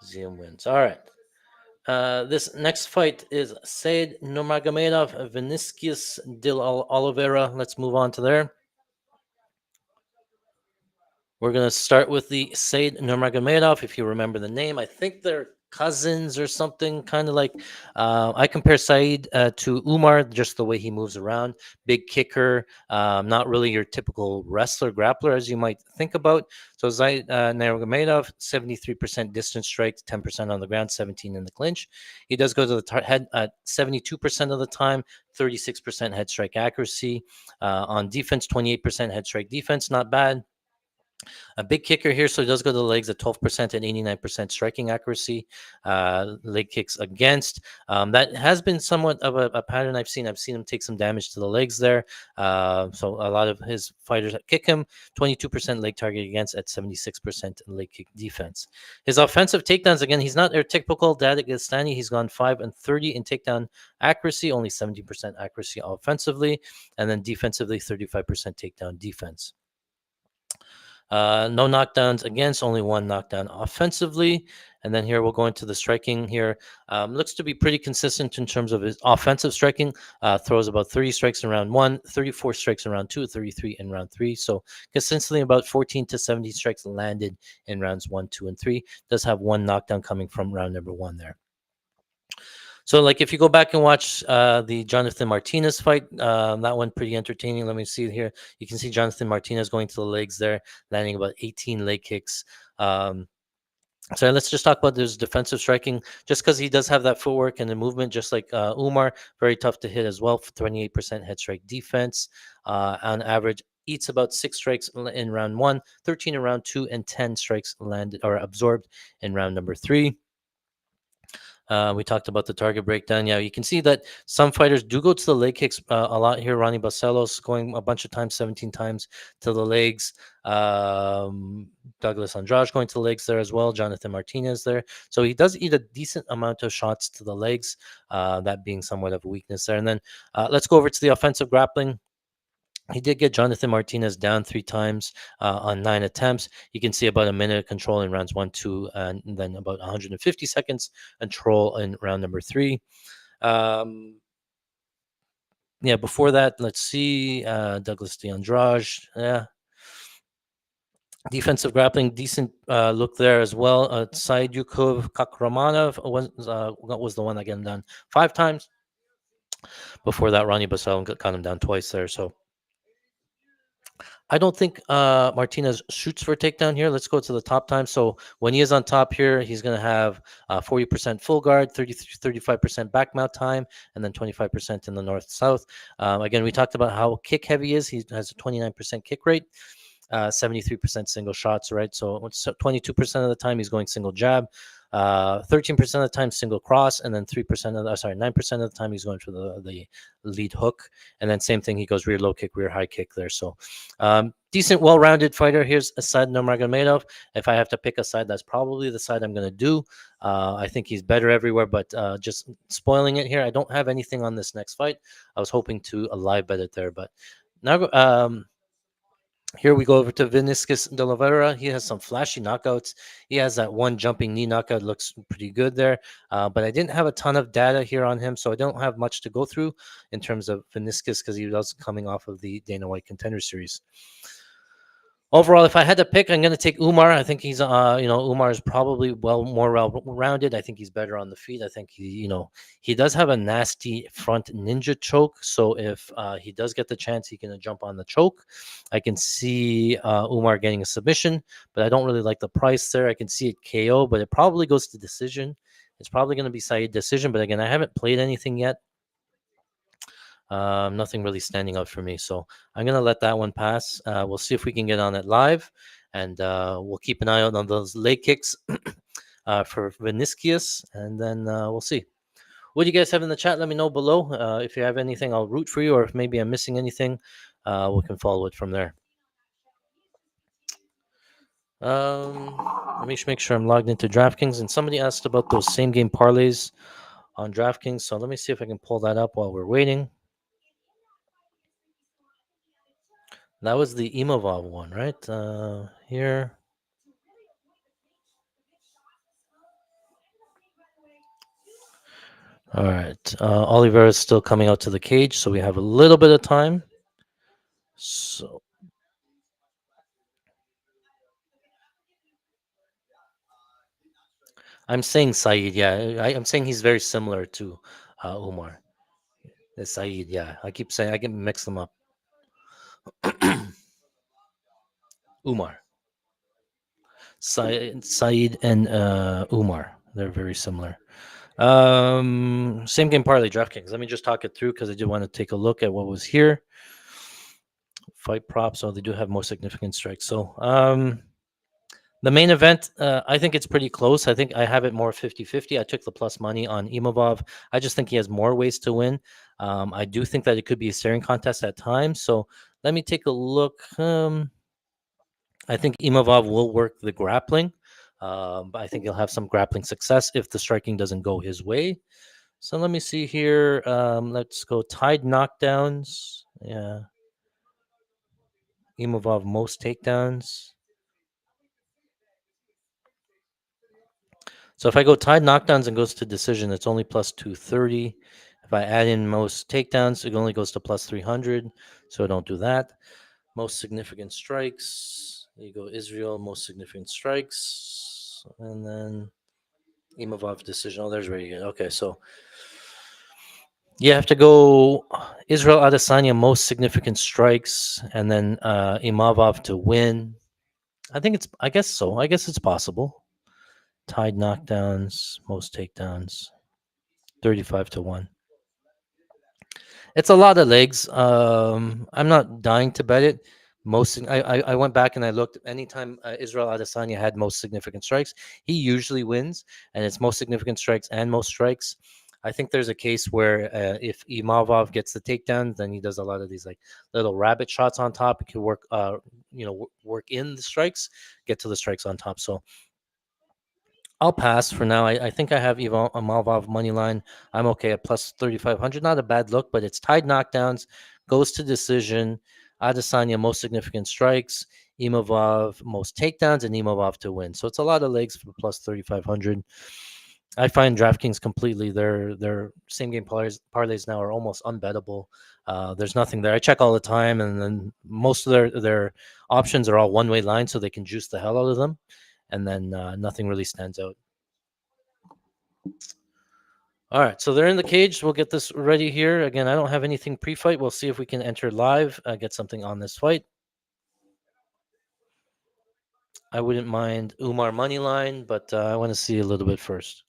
Ziam wins. All right. This next fight is Said Nurmagomedov, Vinicius Dil Oliveira. Let's move on to there. We're going to start with the Said Nurmagomedov. If you remember the name, I think they're cousins or something, kind of like. I compare Said to Umar, just the way he moves around. Big kicker, not really your typical wrestler, grappler, as you might think about. So Said Nurmagomedov, 73% distance strike, 10% on the ground, 17 in the clinch. He does go to the head at 72% of the time, 36% head strike accuracy. On defense, 28% head strike defense, not bad. A big kicker here, so he does go to the legs at 12% and 89% striking accuracy. Leg kicks against. That has been somewhat of a pattern I've seen. I've seen him take some damage to the legs there. So a lot of his fighters kick him. 22% leg target against at 76% leg kick defense. His offensive takedowns, again, he's not your typical Adesanya. He's gone 5 and 30 in takedown accuracy, only 70% accuracy offensively, and then defensively, 35% takedown defense. No knockdowns against, only 1 knockdown offensively. And then here we'll go into the striking here. Looks to be pretty consistent in terms of his offensive striking. Throws about 30 strikes in round 1, 34 strikes in round 2, 33 in round 3. So consistently about 14 to 17 strikes landed in rounds 1, 2, and 3. Does have 1 knockdown coming from round number 1 there. So, like, if you go back and watch the Jonathan Martinez fight, that one pretty entertaining. Let me see here. You can see Jonathan Martinez going to the legs there, landing about 18 leg kicks. So let's just talk about his defensive striking, just because he does have that footwork and the movement, just like Umar. Very tough to hit as well. 28% head strike defense. On average, eats about 6 strikes in round one, 13 in round two, and 10 strikes landed or absorbed in round number three. We talked about the target breakdown. Yeah, you can see that some fighters do go to the leg kicks a lot here. Ronnie Barcelos going a bunch of times, 17 times to the legs. Um, Douglas Andrade going to the legs there as well. Jonathan Martinez there. So he does eat a decent amount of shots to the legs, that being somewhat of a weakness there. And then let's go over to the offensive grappling. He did get Jonathan Martinez down 3 times on 9 attempts. You can see about a minute of control in rounds one, two, and then about 150 seconds control in round number three. Um, yeah, before that, let's see. Douglas DeAndrade. Yeah. Defensive grappling, decent look there as well. Said Yukov Kakramanov was the one that got him down 5 times. Before that, Ronnie Basel got him down twice there. So I don't think Martinez shoots for a takedown here. Let's go to the top time. So when he is on top here, he's going to have 40% full guard, 35% back mount time, and then 25% in the north-south. Again, we talked about how kick heavy he is. He has a 29% kick rate. 73% single shots, right? So 22% of the time he's going single jab, 13% of the time single cross, and then 9% of the time he's going for the lead hook, and then same thing, he goes rear low kick, rear high kick there. So decent, well-rounded fighter. Here's Asad Nurmagomedov. If I have to pick a side, that's probably the side I'm going to do. I think he's better everywhere, but just spoiling it here. I don't have anything on this next fight. I was hoping to live bet it there, but now here we go over to Vinicius de Oliveira. He has some flashy knockouts. He has that one jumping knee knockout, looks pretty good there. But I didn't have a ton of data here on him, so I don't have much to go through in terms of Vinicius because he was coming off of the Dana White Contender Series. Overall, if I had to pick, I'm going to take Umar. I think he's, Umar is probably more well-rounded. I think he's better on the feet. I think he does have a nasty front ninja choke. So if he does get the chance, he can jump on the choke. I can see Umar getting a submission, but I don't really like the price there. I can see it KO, but it probably goes to decision. It's probably going to be Saeed decision, but again, I haven't played anything yet. Nothing really standing out for me. So I'm going to let that one pass. We'll see if we can get on it live. And we'll keep an eye out on those leg kicks for Vinicius. And then we'll see. What do you guys have in the chat? Let me know below. If you have anything, I'll root for you. Or if maybe I'm missing anything, we can follow it from there. Let me make sure I'm logged into DraftKings. And somebody asked about those same game parlays on DraftKings. So let me see if I can pull that up while we're waiting. That was the Imavov one, right? Here. All right. Oliveira is still coming out to the cage, so we have a little bit of time. So I'm saying Saeed. Yeah, I'm saying he's very similar to Umar. It's Saeed. Yeah, I keep saying I can mix them up. Umar, Saeed, and Umar. They're very similar. Same game parlay DraftKings. Let me just talk it through because I did want to take a look at what was here. Fight props. So they do have more significant strikes. So the main event, I think it's pretty close. I think I have it more 50-50. I took the plus money on Imavov. I just think he has more ways to win. I do think that it could be a staring contest at times. So let me take a look. I think Imavov will work the grappling. But I think he'll have some grappling success if the striking doesn't go his way. So let me see here. Let's go tied knockdowns. Yeah. Imavov most takedowns. So if I go tied knockdowns and goes to decision, it's only plus 230. If I add in most takedowns, it only goes to plus 300. So I don't do that. Most significant strikes. There you go, Israel, most significant strikes. And then Imavov decision. Oh, there's where you get. Okay, so You have to go Israel Adesanya most significant strikes, and then Imavov to win. I think it's. I guess so. I guess it's possible. Tied knockdowns, most takedowns, 35 to 1. It's a lot of legs. I'm not dying to bet it. I went back and I looked. Anytime Israel Adesanya had most significant strikes, he usually wins, and it's most significant strikes and most strikes. I think there's a case where if Imavov gets the takedown, then he does a lot of these like little rabbit shots on top. He can work, work in the strikes, get to the strikes on top. So I'll pass for now. I think I have Malvov money line. I'm okay at plus 3,500. Not a bad look, but it's tied knockdowns, goes to decision. Adesanya most significant strikes, Imavov most takedowns, and Imavov to win. So it's a lot of legs for plus 3,500. I find DraftKings completely their same game parlays now are almost unbettable. There's nothing there. I check all the time, and then most of their options are all one way lines, so they can juice the hell out of them, and then nothing really stands out. All right, so they're in the cage. We'll get this ready here. Again, I don't have anything pre-fight. We'll see if we can enter live, get something on this fight. I wouldn't mind Umar money line, but I want to see a little bit first.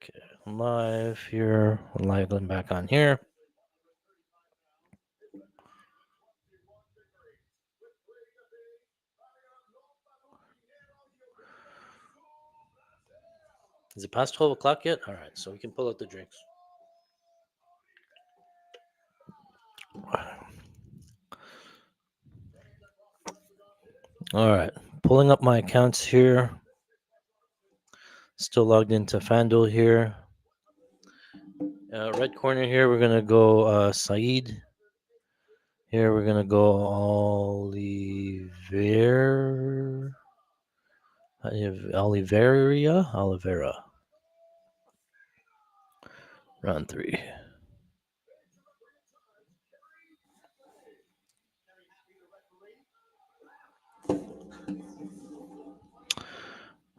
Okay, live here. Live them back on here. Is it past 12 o'clock yet? All right, so we can pull out the drinks. All right, pulling up my accounts here. Still logged into FanDuel here. Red corner here, we're going to go Saeed. Here we're going to go Oliveira. Round 3.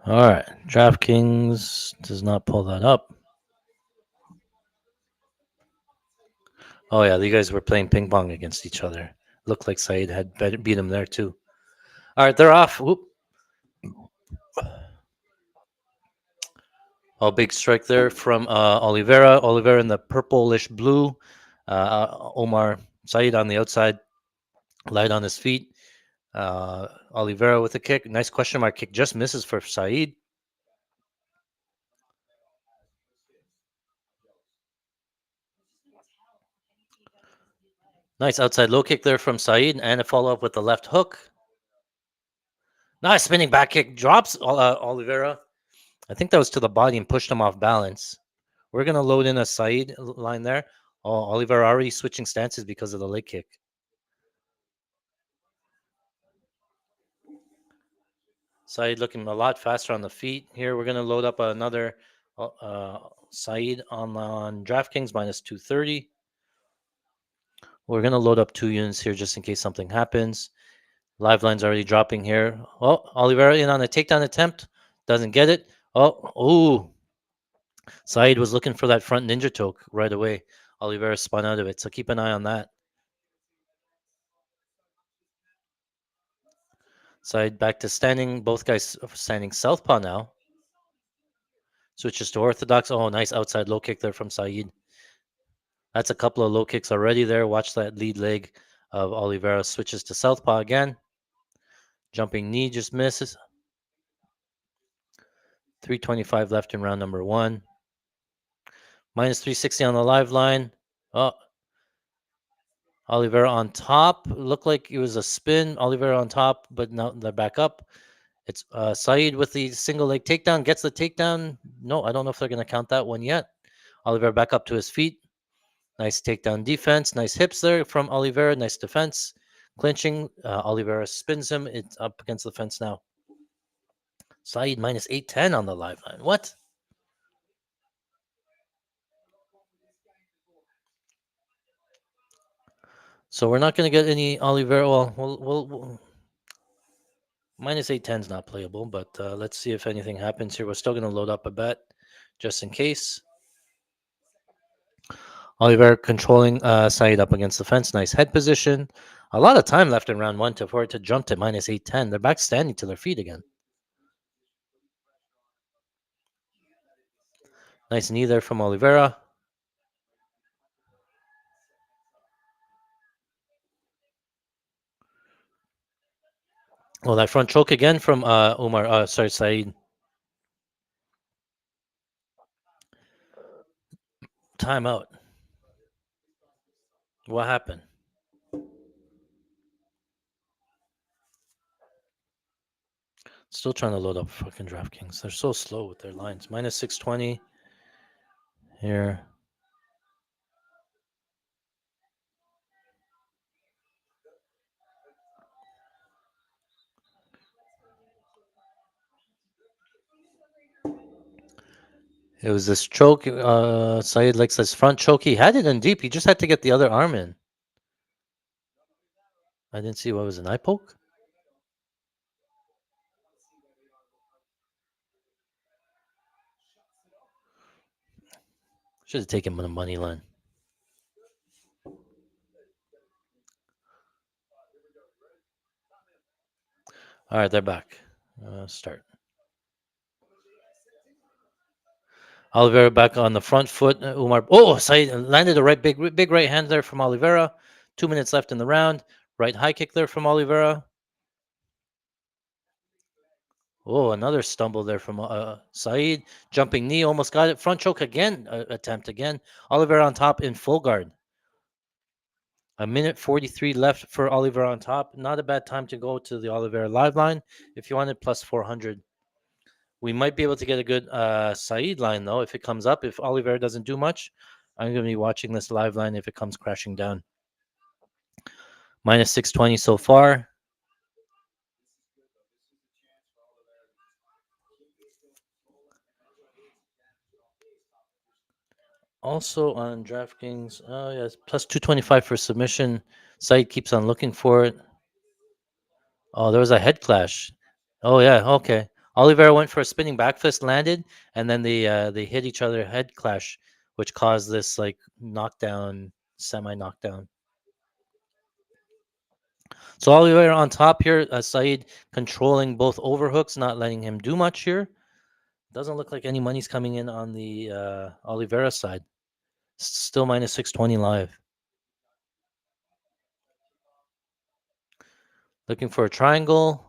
All right. DraftKings does not pull that up. Oh, yeah. You guys were playing ping pong against each other. Looked like Saeed had beat him there, too. All right. They're off. Whoop. Oh, big strike there from Oliveira. Oliveira in the purplish blue. Omar Saeed on the outside, light on his feet. Oliveira with a kick. Nice question mark kick. Just misses for Saeed. Nice outside low kick there from Saeed, and a follow up with the left hook. Nice spinning back kick. Drops Oliveira. I think that was to the body and pushed him off balance. We're going to load in a Saeed line there. Oh, Oliveira already switching stances because of the leg kick. Saeed looking a lot faster on the feet. Here, we're going to load up another Saeed on DraftKings minus 230. We're going to load up 2 units here just in case something happens. Live line's already dropping here. Oh, Oliveira in on a takedown attempt. Doesn't get it. Oh. Saeed was looking for that front ninja choke right away. Oliveira spun out of it. So keep an eye on that. Saeed back to standing. Both guys standing southpaw now. Switches to orthodox. Oh, nice outside low kick there from Saeed. That's a couple of low kicks already there. Watch that lead leg of Oliveira. Switches to southpaw again. Jumping knee just misses. 325 left in round number 1. Minus 360 on the live line. Oh, Oliveira on top. Looked like it was a spin. Oliveira on top, but now they're back up. It's Saeed with the single leg takedown. Gets the takedown. No, I don't know if they're going to count that one yet. Oliveira back up to his feet. Nice takedown defense. Nice hips there from Oliveira. Nice defense. Clinching. Oliveira spins him. It's up against the fence now. Saeed minus 810 on the live line. What? So we're not going to get any Oliveira. Well, we'll minus 810 is not playable, but let's see if anything happens here. We're still going to load up a bet just in case. Oliveira controlling side up against the fence. Nice head position. A lot of time left in round one for it to jump to minus 810. They're back standing to their feet again. Nice knee there from Oliveira. Oh, that front choke again from Saeed. Timeout. What happened? Still trying to load up fucking DraftKings. They're so slow with their lines. Minus 620 here. It was this choke. Saeed likes this front choke. He had it in deep. He just had to get the other arm in. I didn't see what was an eye poke. Should have taken him on the money line. All right, they're back. Start. Oliveira back on the front foot. Umar. Oh, Saeed landed a big right hand there from Oliveira. 2 minutes left in the round. Right high kick there from Oliveira. Oh, another stumble there from Saeed. Jumping knee, almost got it. Front choke again. Attempt again. Oliveira on top in full guard. A minute 43 left for Oliveira on top. Not a bad time to go to the Oliveira live line if you wanted plus 400. We might be able to get a good Saeed line, though, if it comes up. If Oliveira doesn't do much, I'm going to be watching this live line if it comes crashing down. Minus 620 so far. Also on DraftKings, oh yes, plus 225 for submission. Saeed keeps on looking for it. Oh, there was a head clash. Oh yeah, okay. Oliveira went for a spinning back fist, landed, and then they hit each other head clash, which caused this like knockdown, semi knockdown. So Oliveira on top here. Saeed controlling both overhooks, not letting him do much here. Doesn't look like any money's coming in on the Oliveira side. Still minus 620 live. Looking for a triangle.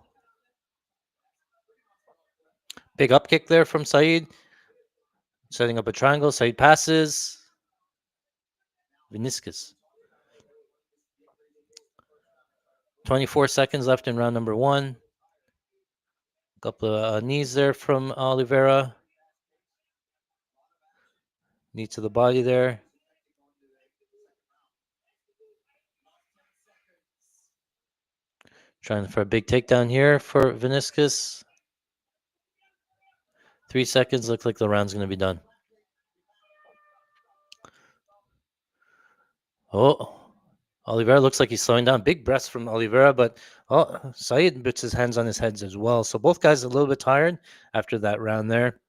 Big up kick there from Saeed. Setting up a triangle. Saeed passes. Viniscus. 24 seconds left in round number one. Couple of knees there from Oliveira. Knee to the body there. Trying for a big takedown here for Viniscus. 3 seconds. Looks like the round's going to be done. Oh, Oliveira looks like he's slowing down. Big breaths from Oliveira, but Saeed puts his hands on his heads as well. So both guys a little bit tired after that round there.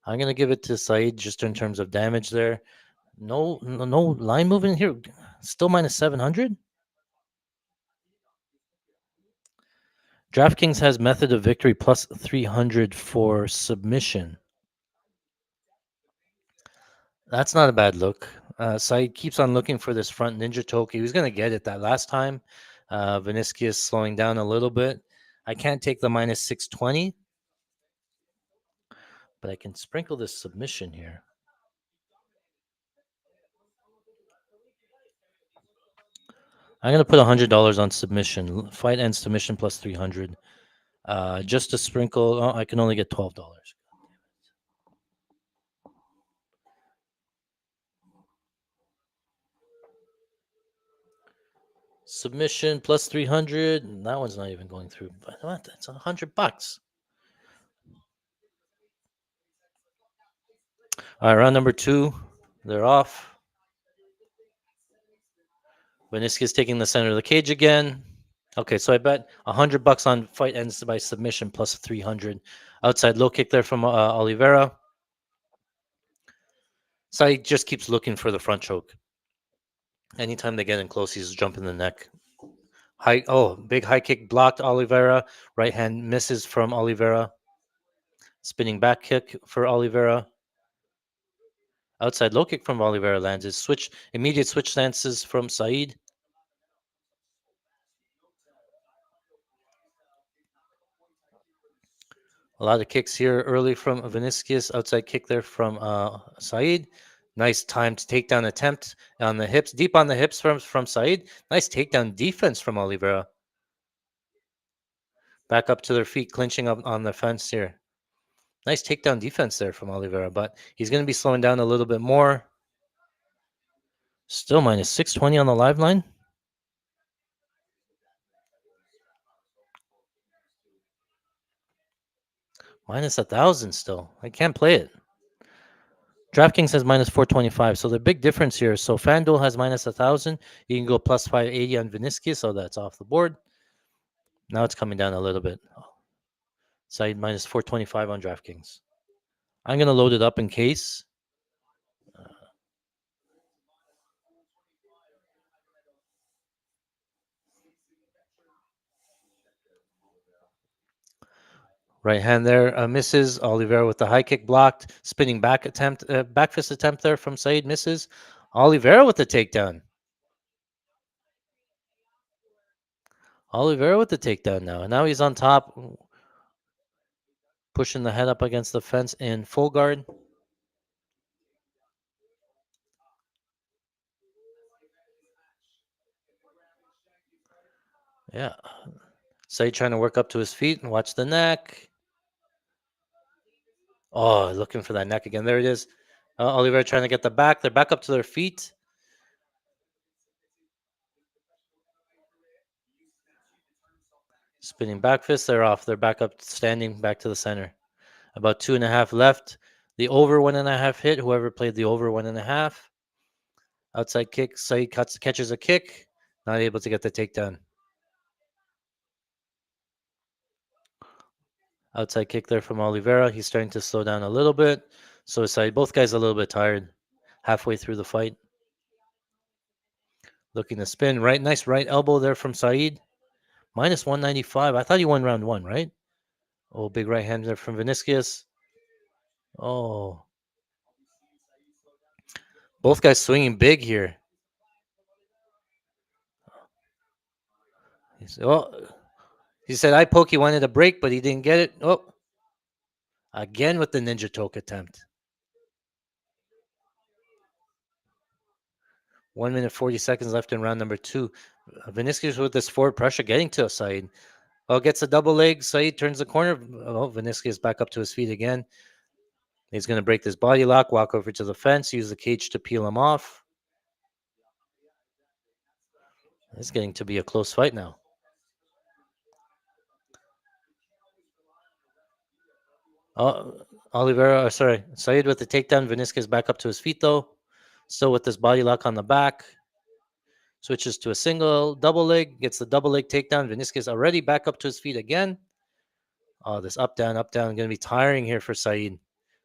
I'm going to give it to Saeed just in terms of damage there. No line movement here. Still minus 700. DraftKings has method of victory plus 300 for submission. That's not a bad look. Saeed keeps on looking for this front ninja choke. He was going to get it that last time. Viniscus slowing down a little bit. I can't take the minus 620, but I can sprinkle this submission here. I'm going to put $100 on submission. Fight and submission plus 300. Just to sprinkle, I can only get $12. Submission plus 300. That one's not even going through. But what? It's $100. All right, round number two. They're off. Viniscus taking the center of the cage again. Okay, so I bet $100 on fight ends by submission plus 300. Outside low kick there from Oliveira. So he just keeps looking for the front choke. Anytime they get in close, he's jumping the neck. Big high kick blocked Oliveira. Right hand misses from Oliveira. Spinning back kick for Oliveira. Outside low kick from Oliveira lands. His immediate switch stances from Said. A lot of kicks here early from Vinicius. Outside kick there from Said. Nice timed takedown attempt on the hips, deep on the hips from Said. Nice takedown defense from Oliveira. Back up to their feet, clinching up on the fence here. Nice takedown defense there from Oliveira, but he's going to be slowing down a little bit more. Still minus 620 on the live line. Minus 1,000 still. I can't play it. DraftKings has minus 425. So the big difference here. So FanDuel has minus 1,000. You can go plus 580 on Vinicius, so that's off the board. Now it's coming down a little bit. Side minus 425 on DraftKings. I'm going to load it up in case. Right hand there misses. Oliveira with the high kick blocked. Spinning back attempt, back fist attempt there from Said misses. Oliveira with the takedown. Oliveira with the takedown now. And now he's on top, pushing the head up against the fence in full guard. Yeah. Said trying to work up to his feet and watch the neck. Oh, looking for that neck again. There it is. Oliveira trying to get the back. They're back up to their feet. Spinning back fist. They're off. They're back up, standing back to the center. About 2.5 left. The over 1.5 hit. Whoever played the over 1.5. Outside kick. Said catches a kick. Not able to get the takedown. Outside kick there from Oliveira. He's starting to slow down a little bit. So Said, both guys a little bit tired. Halfway through the fight. Looking to spin. Right, nice right elbow there from Said. Minus 195. I thought he won round one, right? Oh, big right hand there from Vinicius. Oh, both guys swinging big here. He said I poke. He wanted a break, but he didn't get it. Oh, again with the ninja choke attempt. 1 minute 40 seconds left in round number two. Vinicius with this forward pressure getting to Said. Oh, gets a double leg. Said turns the corner. Oh, Vinicius back up to his feet again. He's going to break this body lock, walk over to the fence, use the cage to peel him off. It's getting to be a close fight now. Oliveira, Said with the takedown. Vinicius back up to his feet though. Still with this body lock on the back. Switches to a single, double leg, gets the double leg takedown. Vinicius already back up to his feet again. Oh, this up, down, going to be tiring here for Said.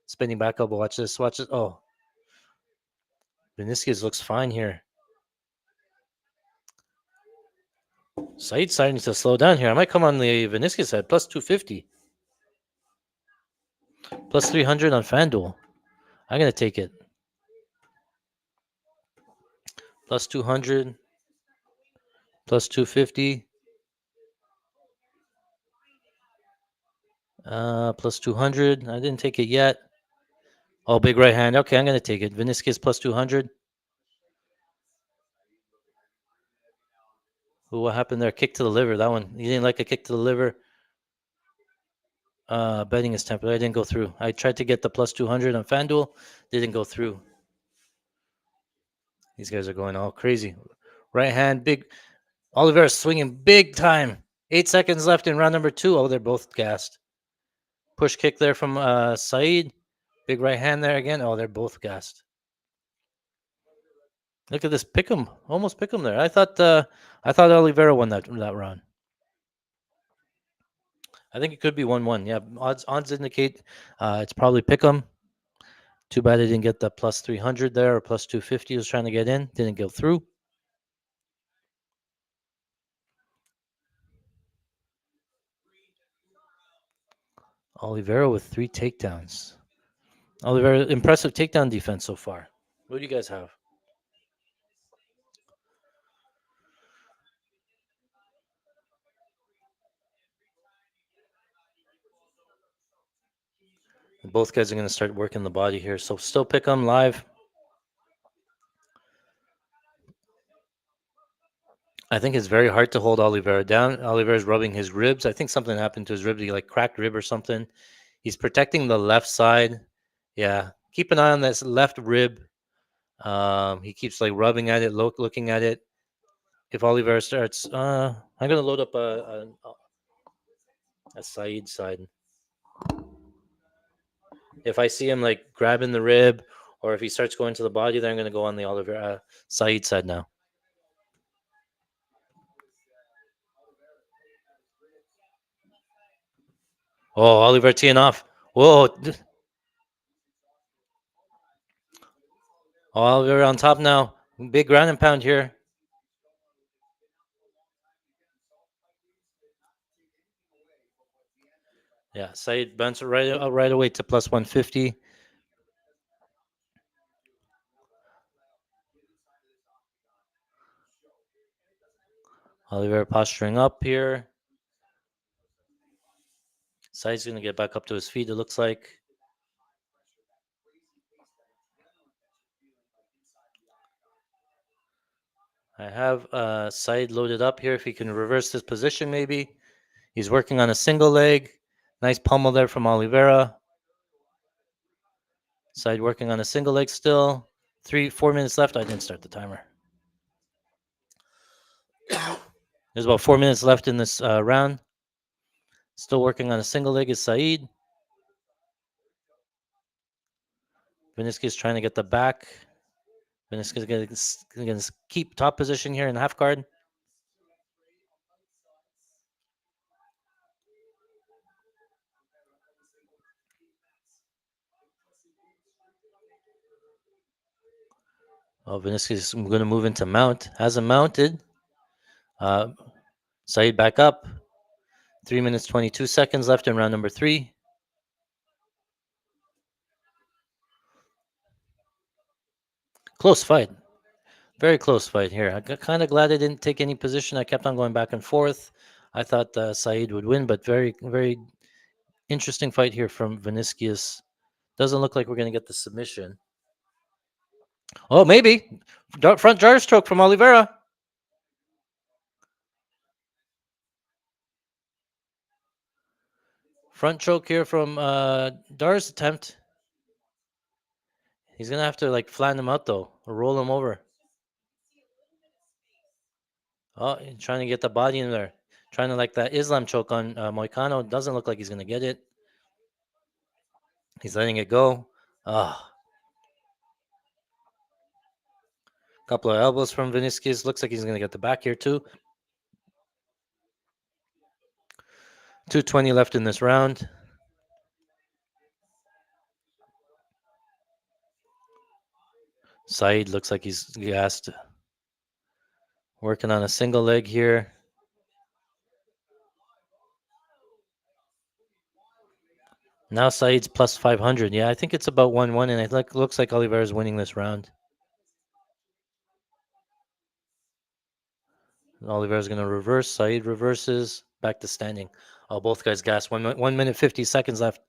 Spinning back elbow. Watch this. Oh, Vinicius looks fine here. Said's starting to slow down here. I might come on the Vinicius side. Plus 250. Plus 300 on FanDuel. I'm going to take it. Plus 200. Plus 250. Plus 200. I didn't take it yet. Oh, big right hand. Okay, I'm going to take it. Vinicius plus 200. Ooh, what happened there? Kick to the liver. That one. You didn't like a kick to the liver. Betting is temporary. I didn't go through. I tried to get the plus 200 on FanDuel. Didn't go through. These guys are going all crazy. Right hand, big. Oliveira swinging big time. 8 seconds left in round number two. Oh, they're both gassed. Push kick there from Said. Big right hand there again. Oh, they're both gassed. Look at this pick 'em. Almost pick 'em there. I thought Oliveira won that round. I think it could be 1-1. Yeah, odds indicate it's probably pick 'em. Too bad I didn't get the plus 300 there or plus 250. Was trying to get in, didn't go through. Oliveira with 3 takedowns. Oliveira, impressive takedown defense so far. What do you guys have? Both guys are going to start working the body here. So still pick 'em live. I think it's very hard to hold Oliveira down. Oliveira's rubbing his ribs. I think something happened to his ribs. He like cracked rib or something. He's protecting the left side. Yeah. Keep an eye on this left rib. He keeps like rubbing at it, looking at it. If Oliveira starts, I'm gonna load up a Saeed side. If I see him like grabbing the rib, or if he starts going to the body, then I'm gonna go on the Oliveira Saeed side now. Oh, Oliveira teeing off. Whoa, Oliveira on top now. Big ground and pound here. Yeah, Saeed bounce right away to plus 150. Oliveira posturing up here. Saeed's gonna get back up to his feet. It looks like. I have Saeed loaded up here. If he can reverse this position, maybe. He's working on a single leg. Nice pummel there from Oliveira. Saeed working on a single leg still. 4 minutes left. I didn't start the timer. There's about 4 minutes left in this round. Still working on a single leg is Saeed. Viniski is trying to get the back. Viniski is going to keep top position here in half guard. Oh, Viniski is going to move into mount. Hasn't mounted. Uh, Saeed back up. 3 minutes, 22 seconds left in round number 3. Close fight. Very close fight here. I got kind of glad I didn't take any position. I kept on going back and forth. I thought Saeed would win, but very, very interesting fight here from Vinicius. Doesn't look like we're going to get the submission. Oh, maybe. Front jar stroke from Oliveira. Front choke here from Dar's attempt. He's going to have to like flatten him out though, or roll him over. Oh, he's trying to get the body in there. Trying to like that Islam choke on Moicano. Doesn't look like he's going to get it. He's letting it go. Ah, couple of elbows from Vinicius. Looks like he's going to get the back here too. 2:20 left in this round. Saeed looks like he's gassed. Working on a single leg here. Now Saeed's plus 500. Yeah, I think it's about 1-1, and it looks like Oliveira's winning this round. Oliveira's going to reverse. Saeed reverses. Back to standing. Oh, both guys gas. 1 minute, 50 seconds left.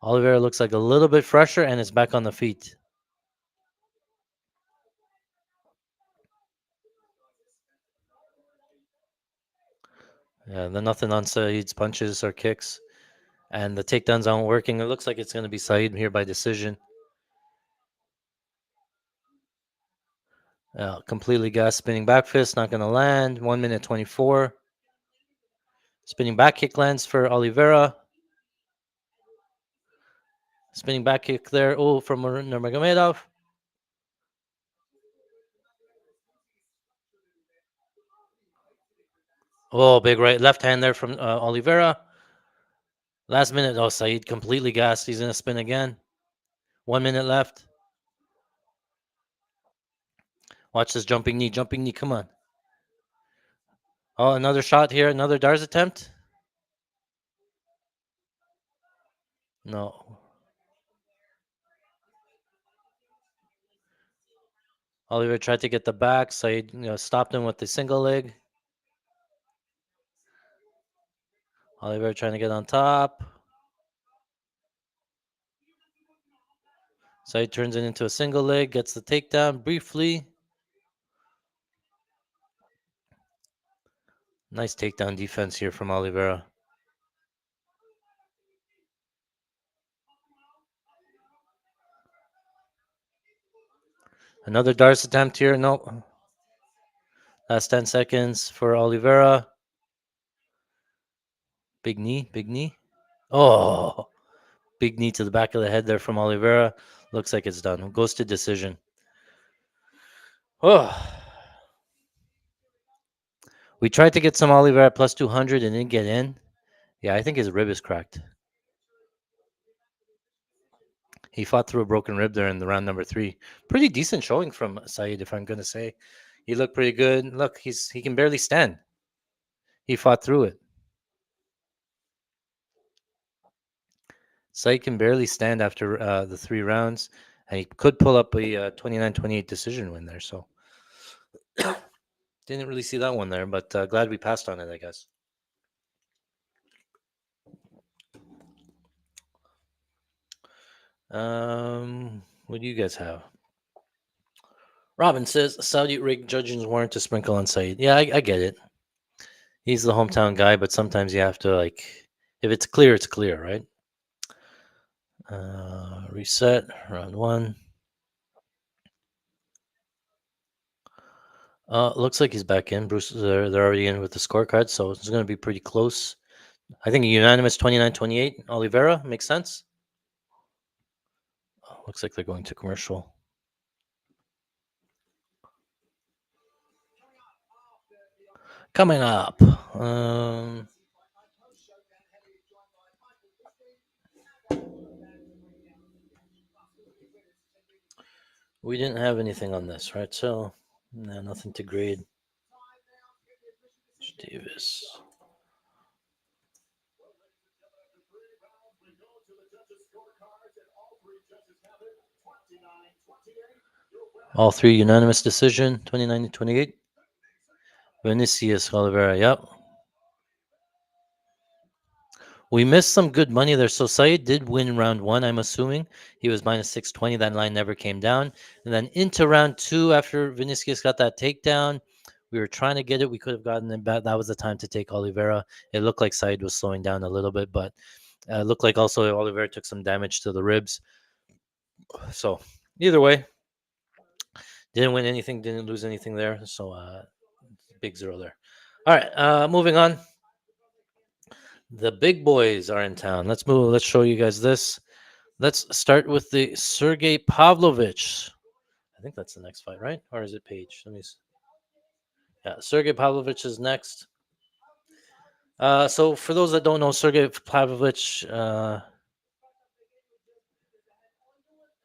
Oliveira looks like a little bit fresher and is back on the feet. Yeah, then nothing on Saeed's punches or kicks. And the takedowns aren't working. It looks like it's going to be Saeed here by decision. Completely gas. Spinning back fist. Not going to land. 1 minute, 24. Spinning back kick lands for Oliveira. Spinning back kick there. Oh, from Nurmagomedov. Oh, big right left hand there from Oliveira. Last minute. Oh, Saeed completely gassed. He's going to spin again. 1 minute left. Watch this jumping knee. Jumping knee. Come on. Oh, another shot here. Another Dar's attempt. No. Oliver tried to get the back. Saeed stopped him with the single leg. Oliver trying to get on top. Saeed turns it into a single leg. Gets the takedown briefly. Nice takedown defense here from Oliveira. Another Darce attempt here. No. Last 10 seconds for Oliveira. Big knee. Big knee. Oh, big knee to the back of the head there from Oliveira. Looks like it's done. Goes to decision. Oh. We tried to get some Oliveira plus 200 and didn't get in. Yeah, I think his rib is cracked. He fought through a broken rib there in the round number 3. Pretty decent showing from Saeed, if I'm going to say. He looked pretty good. Look, he can barely stand. He fought through it. Saeed can barely stand after the 3 rounds, and he could pull up a 29-28 decision win there. So didn't really see that one there, but glad we passed on it, I guess. What do you guys have? Robin says Saudi rig judging's warrant to sprinkle on Saeed. Yeah, I get it. He's the hometown guy, but sometimes you have to if it's clear, it's clear, right? Reset round 1. Looks like he's back in. Bruce, they're already in with the scorecard, so it's going to be pretty close. I think a unanimous 29-28. Oliveira makes sense. Looks like they're going to commercial. Coming up. We didn't have anything on this, right? So, no, nothing to grade. Davis. All 3 unanimous decision, 29-28. Vinicius Oliveira, yep. We missed some good money there. So Saeed did win round 1, I'm assuming. He was minus 620. That line never came down. And then into round 2, after Vinicius got that takedown, we were trying to get it. We could have gotten it back. That was the time to take Oliveira. It looked like Saeed was slowing down a little bit, but it looked like also Oliveira took some damage to the ribs. So either way, didn't win anything, didn't lose anything there. So big 0 there. All right, moving on. The big boys are in town. Let's move. Let's show you guys this. Let's start with the Sergey Pavlovich. I think that's the next fight, right? Or is it Page? Let me see. Yeah, Sergey Pavlovich is next. So for those that don't know, Sergey Pavlovich, yeah,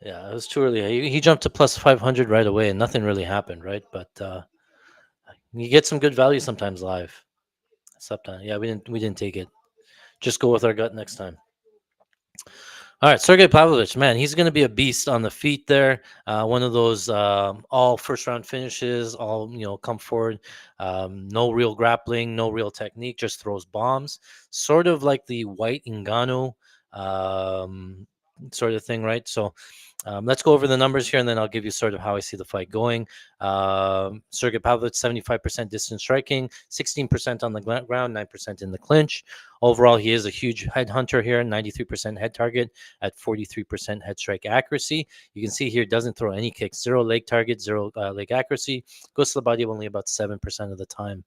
it was too early. He jumped to plus 500 right away, and nothing really happened, right? But you get some good value sometimes live. Sometimes, yeah, we didn't take it. Just go with our gut next time. All right, Sergey Pavlovich, man, he's going to be a beast on the feet there. One of those all first round finishes, all come forward, no real grappling, no real technique, just throws bombs, sort of like the White Ngannou sort of thing, right? So let's go over the numbers here, and then I'll give you sort of how I see the fight going. Sergey Pavlovich, 75% distance striking, 16% on the ground, 9% in the clinch. Overall, he is a huge head hunter here, 93% head target at 43% head strike accuracy. You can see here, doesn't throw any kicks, 0 leg target, 0 leg accuracy. Goes to the body only about 7% of the time.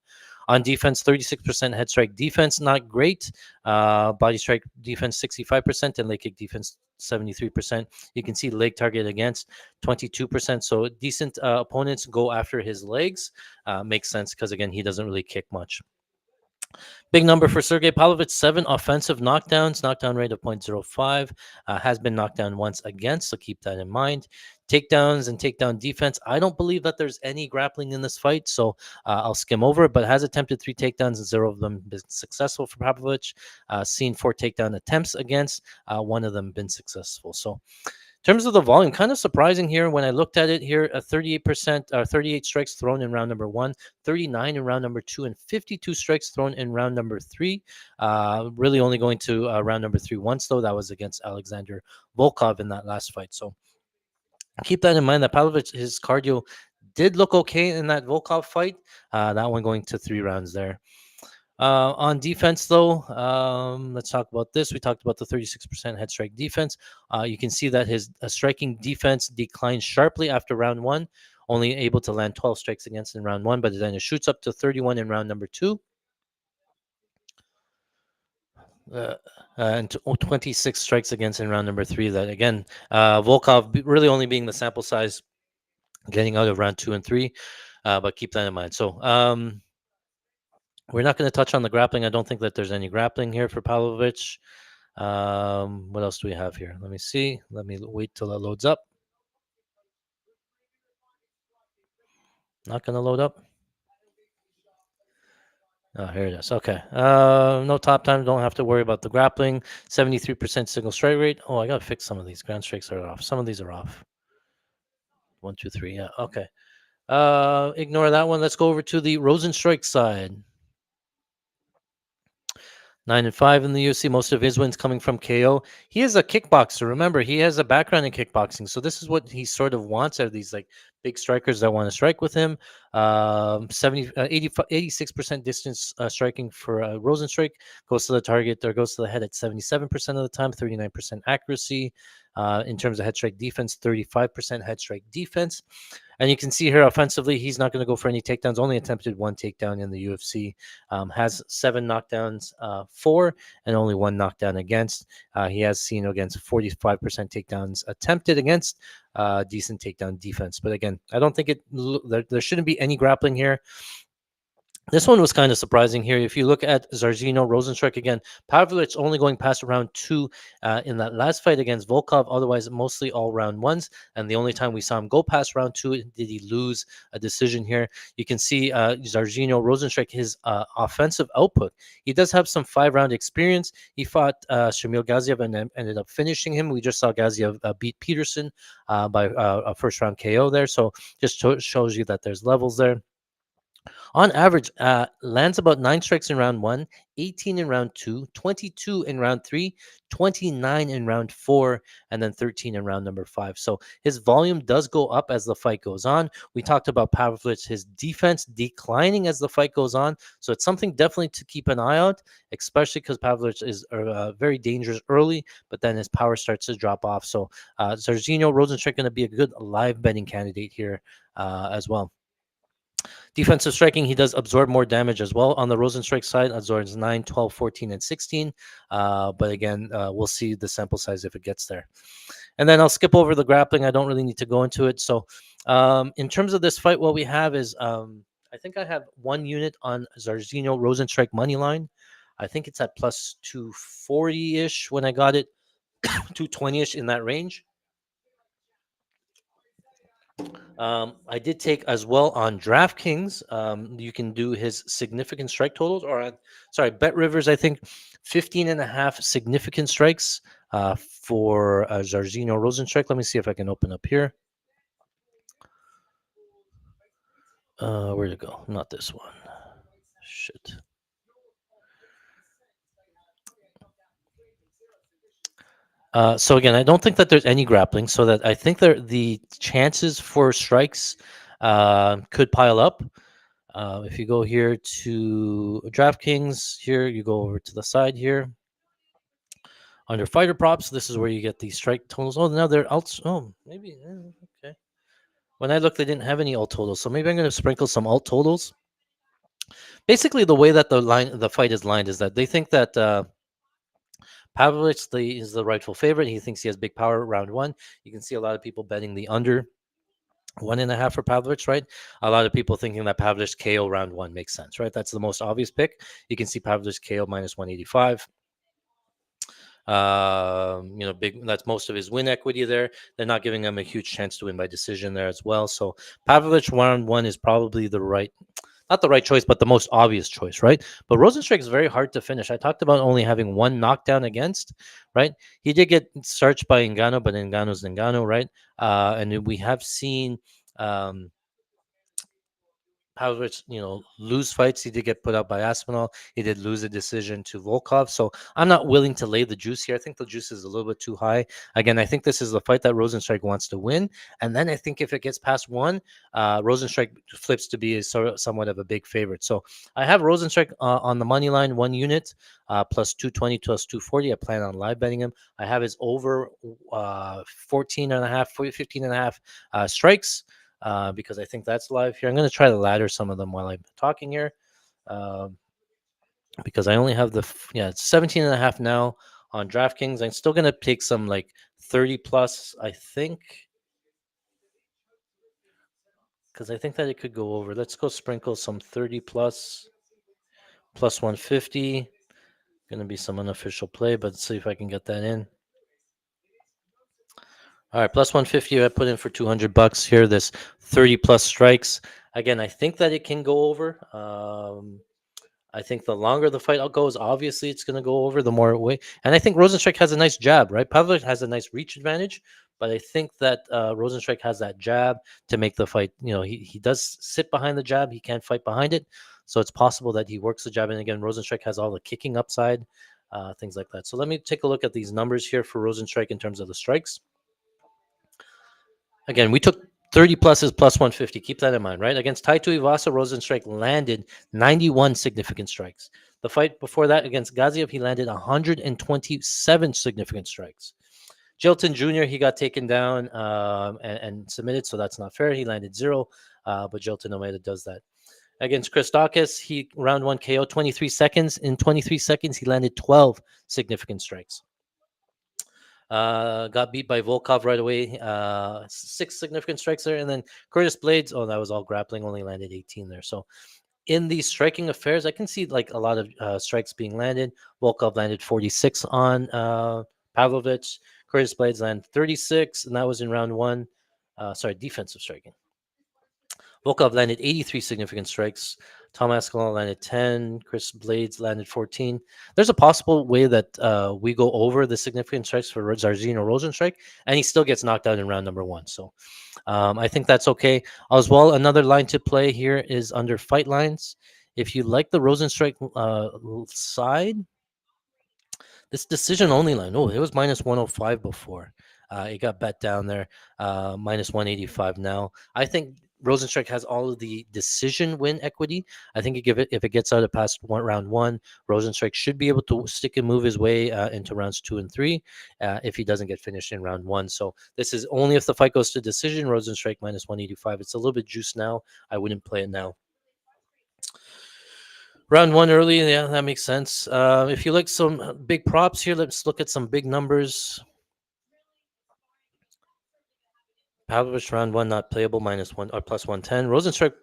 On defense, 36% head strike defense, not great. Body strike defense, 65%, and leg kick defense, 73%. You can see leg target against 22%. So decent opponents go after his legs. Makes sense because, again, he doesn't really kick much. Big number for Sergey Pavlovich, 7 offensive knockdowns, knockdown rate of 0.05. Has been knocked down once against, so keep that in mind. Takedowns and takedown defense. I don't believe that there's any grappling in this fight, so I'll skim over it, but has attempted 3 takedowns and 0 of them been successful for Pavlovich. Seen 4 takedown attempts against, one of them been successful. So terms of the volume, kind of surprising here when I looked at it here. 38%, 38 strikes thrown in round number one, 39 in round number two, and 52 strikes thrown in round number three. Really only going to round number three once, though. That was against Alexander Volkov in that last fight. So keep that in mind that Pavlovich, his cardio did look okay in that Volkov fight. That one going to 3 rounds there. On defense, though, let's talk about this. We talked about the 36% head strike defense. You can see that his striking defense declined sharply after round one, only able to land 12 strikes against in round one, but then it shoots up to 31 in round number two. Uh, and 26 strikes against in round number three. That again, Volkov really only being the sample size getting out of round two and three, but keep that in mind. So, we're not going to touch on the grappling. I don't think that there's any grappling here for Pavlovich. What else do we have here? Let me see. Let me wait till it loads up. Not going to load up. Oh, here it is. Okay. No top time. Don't have to worry about the grappling. 73% single strike rate. Oh, I got to fix some of these. Ground strikes are off. Some of these are off. 1, 2, 3. Yeah. Okay. Ignore that one. Let's go over to the Rozenstruik side. 9-5 in the UFC. Most of his wins coming from KO. He is a kickboxer. Remember, he has a background in kickboxing, so this is what he sort of wants out of these like big strikers that want to strike with him. 86% distance striking for Rozenstruik, goes to the target or goes to the head at 77% of the time, 39% accuracy. In terms of head strike defense, 35% head strike defense. And you can see here offensively, he's not going to go for any takedowns. Only attempted 1 takedown in the UFC. Has 7 knockdowns, 4, and only 1 knockdown against. He has seen against 45% takedowns attempted against. Decent takedown defense. But again, I don't think there shouldn't be any grappling here. This one was kind of surprising here. If you look at Zarzino, Rozenstruik again, Pavlovich only going past round 2 in that last fight against Volkov. Otherwise, mostly all round ones. And the only time we saw him go past round 2, did he lose a decision here? You can see Zarzino, Rozenstruik, his offensive output. He does have some 5-round experience. He fought Shamil Gaziev and ended up finishing him. We just saw Gaziev beat Peterson by a first-round KO there. So just shows you that there's levels there. On average, lands about 9 strikes in round 1, 18 in round 2, 22 in round 3, 29 in round 4, and then 13 in round number 5. So his volume does go up as the fight goes on. We talked about Pavlovich, his defense declining as the fight goes on. So it's something definitely to keep an eye out, especially because Pavlovich is very dangerous early, but then his power starts to drop off. So Zarzino, Rozenstruik going to be a good live betting candidate here as well. Defensive striking, he does absorb more damage as well. On the Rozenstruik side, absorbs 9, 12, 14, and 16. But again, we'll see the sample size if it gets there. And then I'll skip over the grappling. I don't really need to go into it. So in terms of this fight, what we have is I think I have 1 unit on Zarzino Rozenstruik money line. I think it's at plus 240-ish when I got it, 220-ish in that range. I did take as well on DraftKings. You can do his significant strike totals, or Bet Rivers. I think 15.5 significant strikes for Zarzino Rozenstruik. Let me see if I can open up here. Where'd it go? Not this one. Shit. So again, I don't think that there's any grappling, so that I think the chances for strikes could pile up. If you go here to DraftKings, here you go over to the side here under fighter props. This is where you get the strike totals. Oh, now they're alt. Oh, maybe okay. When I looked, they didn't have any alt totals, so maybe I'm going to sprinkle some alt totals. Basically, the way that the fight is lined is that they think that Pavlovich is the rightful favorite. He thinks he has big power round 1. You can see a lot of people betting the under. 1.5 for Pavlovich, right? A lot of people thinking that Pavlovich KO round one makes sense, right? That's the most obvious pick. You can see Pavlovich KO minus 185. Big. That's most of his win equity there. They're not giving him a huge chance to win by decision there as well. So Pavlovich round one is probably the right, not the right choice, but the most obvious choice, right? But Rozenstruik is very hard to finish. I talked about only having one knockdown against, right? He did get searched by Ngannou, but Ngannou's Ngannou, right? And we have seen. Um, Pavlovich, lose fights. He did get put out by Aspinall. He did lose a decision to Volkov. So I'm not willing to lay the juice here. I think the juice is a little bit too high. Again, I think this is the fight that Rozenstruik wants to win. And then I think if it gets past one, Rozenstruik flips to be somewhat of a big favorite. So I have Rozenstruik on the money line, 1 unit, plus 220, plus 240. I plan on live betting him. I have his over 14 and a half, 15 and a half strikes. Because I think that's live here. I'm going to try to ladder some of them while I'm talking here, um, because I only have it's 17 and a half now on DraftKings. I'm still going to take some like 30 plus, I think, because I think that it could go over. Let's go sprinkle some 30 plus 150. Going to be some unofficial play, but let's see if I can get that in. All right, plus 150 I put in for $200 here. This 30 plus strikes. Again, I think that it can go over. I think the longer the fight goes, obviously it's going to go over the more it weighs. And I think Rozenstruik has a nice jab, right? Pavlovich has a nice reach advantage, but I think that Rozenstruik has that jab to make the fight. He does sit behind the jab. He can't fight behind it. So it's possible that he works the jab. And again, Rozenstruik has all the kicking upside, things like that. So let me take a look at these numbers here for Rozenstruik in terms of the strikes. Again, we took 30 pluses plus 150. Keep that in mind, right? Against Tai Tuivasa, Rozenstruik landed 91 significant strikes. The fight before that against Gaziev, he landed 127 significant strikes. Jilton Jr., he got taken down and submitted, so that's not fair. He landed 0, but Jilton Almeida does that. Against Christakis, he round 1 KO, 23 seconds. In 23 seconds, he landed 12 significant strikes. Got beat by Volkov right away. 6 significant strikes there. And then Curtis Blades, that was all grappling, only landed 18 there. So in these striking affairs, I can see like a lot of strikes being landed. Volkov landed 46 on Pavlovich. Curtis Blades landed 36, and that was in round 1. Defensive striking. Volkov landed 83 significant strikes. Tom Askell landed 10. Chris Blades landed 14. There's a possible way that we go over the significant strikes for Jairzinho Rozenstruik, and he still gets knocked out in round number 1. So I think that's okay. As well, another line to play here is under fight lines. If you like the Rozenstruik side, this decision only line, it was minus 105 before. It got bet down there, minus 185 now. I think Rozenstruik has all of the decision win equity. I think if it gets out of past round 1, Rozenstruik should be able to stick and move his way into rounds 2 and 3 if he doesn't get finished in round 1. So this is only if the fight goes to decision. Rozenstruik minus 185. It's a little bit juiced now. I wouldn't play it now. Round 1 early, yeah, that makes sense. If you like some big props here, let's look at some big numbers. Pavlovich round 1 not playable, -1 or plus 110. Rozenstruik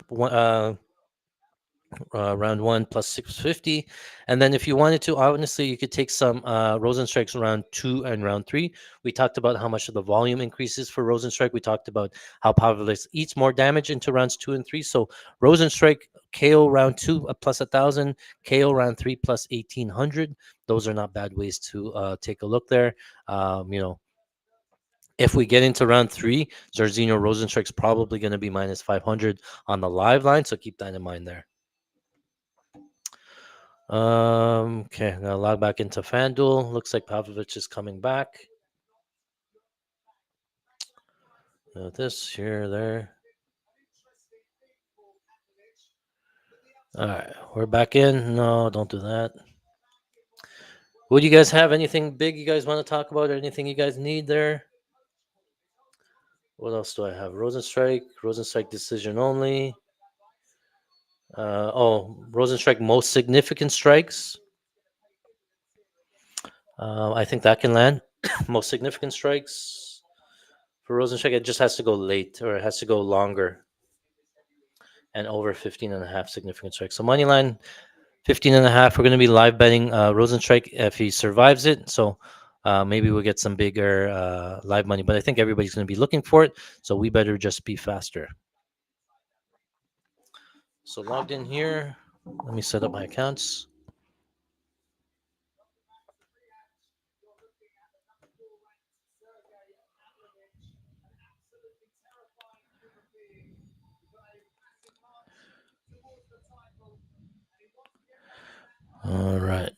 round 1 plus 650. And then if you wanted to, honestly, you could take some Rozenstruik's round 2 and round 3. We talked about how much of the volume increases for Rozenstruik. We talked about how Pavlovich eats more damage into rounds 2 and 3. So Rozenstruik KO round 2 plus 1,000, KO round 3 plus 1,800. Those are not bad ways to take a look there. If we get into round 3, Jairzinho Rozenstruik's probably going to be minus 500 on the live line. So keep that in mind there. Okay, now log back into FanDuel. Looks like Pavlovich is coming back. This here, there. All right, we're back in. No, don't do that. What do you guys have? Anything big you guys want to talk about, or anything you guys need there? What else do I have? Rozenstruik decision only. Rozenstruik most significant strikes. I think that can land. Most significant strikes. For Rozenstruik, it just has to go late, or it has to go longer and over 15.5 significant strikes. So money line 15.5. We're going to be live betting Rozenstruik if he survives it. So maybe we'll get some bigger live money. But I think everybody's going to be looking for it. So we better just be faster. So logged in here. Let me set up my accounts. All right.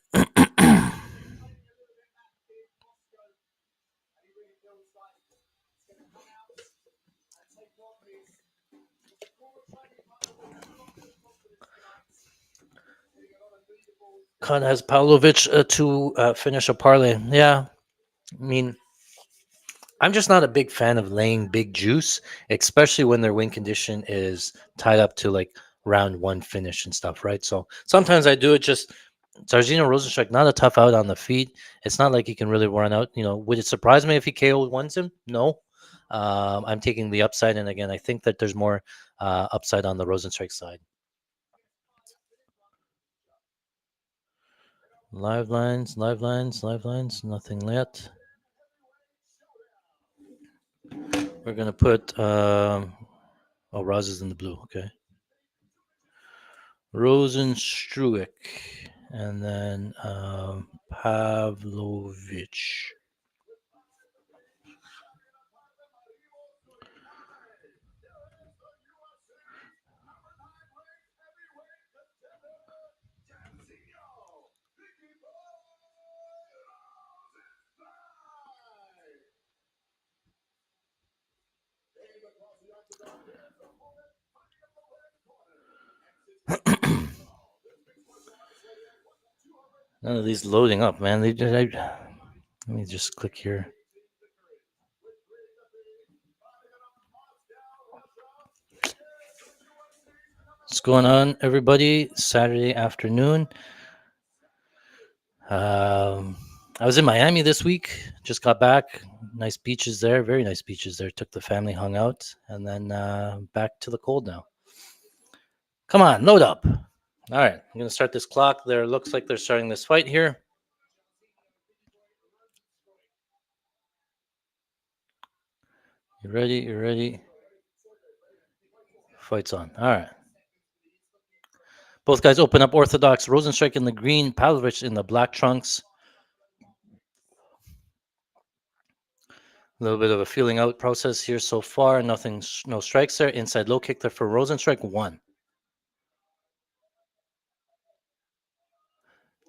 Khan has Pavlovich to finish a parlay. Yeah, I mean, I'm just not a big fan of laying big juice, especially when their win condition is tied up to like round one finish and stuff, right? So sometimes I do it just Zarzino Rozenstruik, not a tough out on the feet. It's not like he can really run out. Would it surprise me if he KO ones him? No. I'm taking the upside, and again, I think that there's more upside on the Rozenstruik side. Live lines, live lines, live lines. Nothing yet. We're gonna put. Oh, Roz is in the blue. Okay. Rozenstruik, and then Pavlovich. None of these loading up, man. Let me just click here. What's going on, everybody? Saturday afternoon. I was in Miami this week. Just got back. Nice beaches there. Very nice beaches there. Took the family, hung out, and then back to the cold now. Come on, load up. All right, I'm gonna start this clock. There looks like they're starting this fight here. You ready? You ready? Fight's on. All right. Both guys open up orthodox. Rozenstruik in the green, Pavlovich in the black trunks. A little bit of a feeling out process here so far. Nothing, no strikes there. Inside low kick there for Rozenstruik, 1.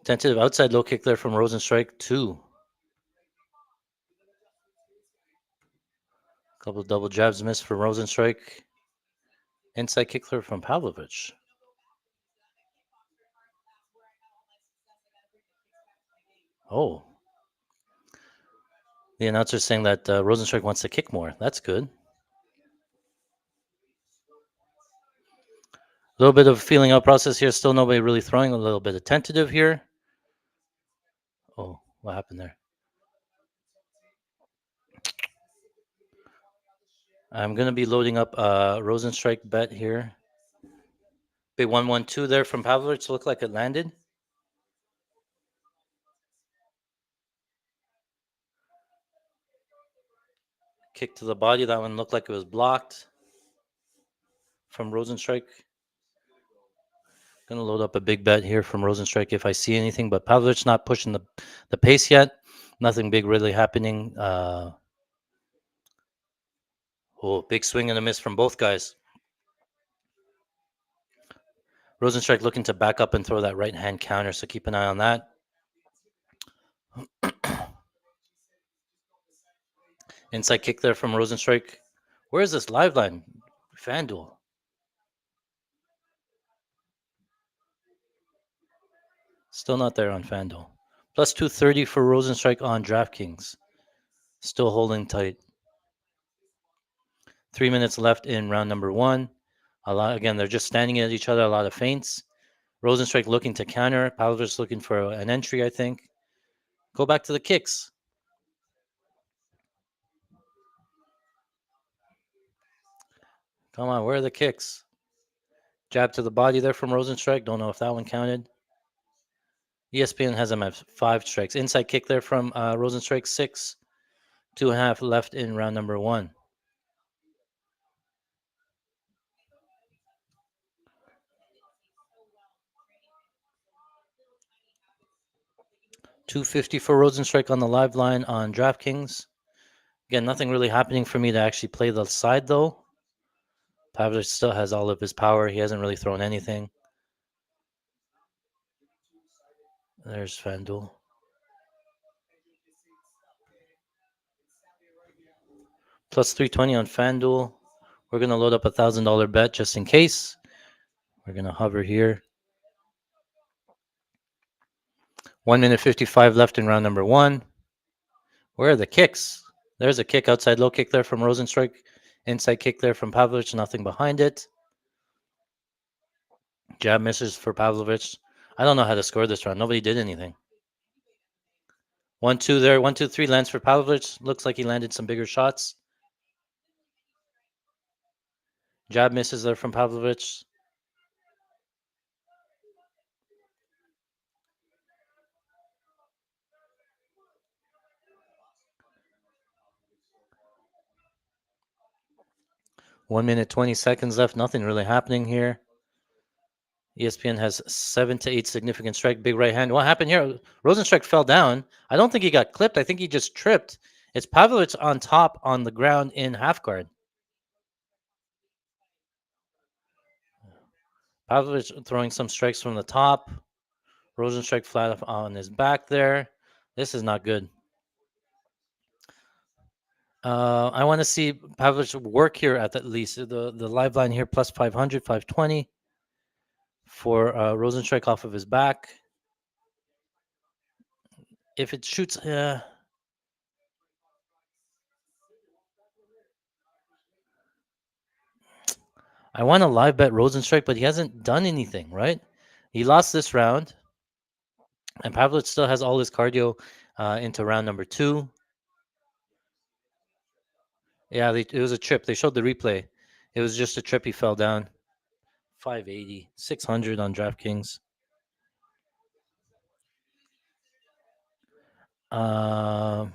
Tentative outside low kick there from Rozenstruik, 2. Couple of double jabs missed for Rozenstruik. Inside kick there from Pavlovich. Oh. The announcer saying that Rozenstruik wants to kick more. That's good. A little bit of feeling out process here. Still nobody really throwing. A little bit of tentative here. Oh, what happened there? I'm going to be loading up Rozenstruik bet here. Big 1-1-2 there from Pavlovich. Looked like it landed. Kick to the body. That one looked like it was blocked from Rozenstruik. Going to load up a big bet here from Rozenstruik if I see anything. But Pavlovich not pushing the pace yet. Nothing big really happening. Big swing and a miss from both guys. Rozenstruik looking to back up and throw that right hand counter. So keep an eye on that. Inside kick there from Rozenstruik. Where is this live line? FanDuel. Still not there on FanDuel. Plus 230 for Rozenstruik on DraftKings. Still holding tight. 3 minutes left in round number 1. Again, they're just standing at each other. A lot of feints. Rozenstruik looking to counter. Pavlovich looking for an entry, I think. Go back to the kicks. Come on, where are the kicks? Jab to the body there from Rozenstruik. Don't know if that one counted. ESPN has him at 5 strikes. Inside kick there from Rozenstruik, 6. 2.5 left in round number 1. $250 for Rozenstruik on the live line on DraftKings. Again, nothing really happening for me to actually play the side though. Pavlovich still has all of his power. He hasn't really thrown anything. There's FanDuel. Plus 320 on FanDuel. We're going to load up a $1,000 bet just in case. We're going to hover here. 1 minute 55 left in round number 1. Where are the kicks? There's a kick, outside low kick there from Rozenstruik. Inside kick there from Pavlovich, nothing behind it. Jab misses for Pavlovich. I don't know how to score this round. Nobody did anything. 1-2 there. 1-2-3 lands for Pavlovich. Looks like he landed some bigger shots. Jab misses there from Pavlovich. One minute 20 seconds left. Nothing really happening here. ESPN has 7 to 8 significant strike. Big right hand. What happened here? Rozenstruik fell down. I don't think he got clipped. I think he just tripped. It's Pavlovich on top on the ground in half guard. Pavlovich throwing some strikes from the top. Rozenstruik flat on his back there. This is not good. I want to see Pavlovich work here at least. The live line here plus 500, 520 for Rozenstruik off of his back. If it shoots, I want to live bet Rozenstruik, but he hasn't done anything, right? He lost this round, and Pavlovich still has all his cardio into round number 2. Yeah, it was a trip. They showed the replay. It was just a trip. He fell down. 580, 600 on DraftKings. I'm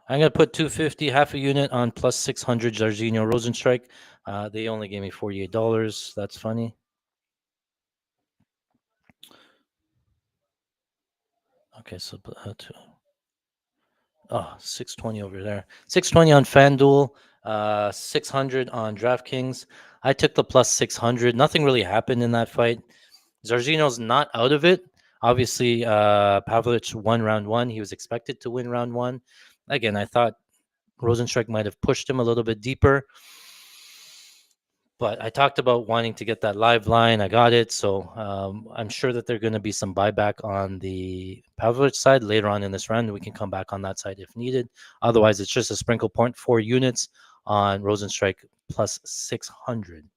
gonna put 250, half a unit on plus 600 Jairzinho Rozenstruik. They only gave me $48. That's funny. Okay, so 620 over there. 620 on FanDuel. 600 on DraftKings. I took the plus 600. Nothing really happened in that fight. Jairzinho's not out of it. Obviously, Pavlovich won round 1. He was expected to win round 1. Again, I thought Rozenstruik might have pushed him a little bit deeper. But I talked about wanting to get that live line. I got it. So I'm sure that there's going to be some buyback on the Pavlovich side later on in this round. We can come back on that side if needed. Otherwise, it's just a sprinkle point, 4 units on Rozenstruik plus 600.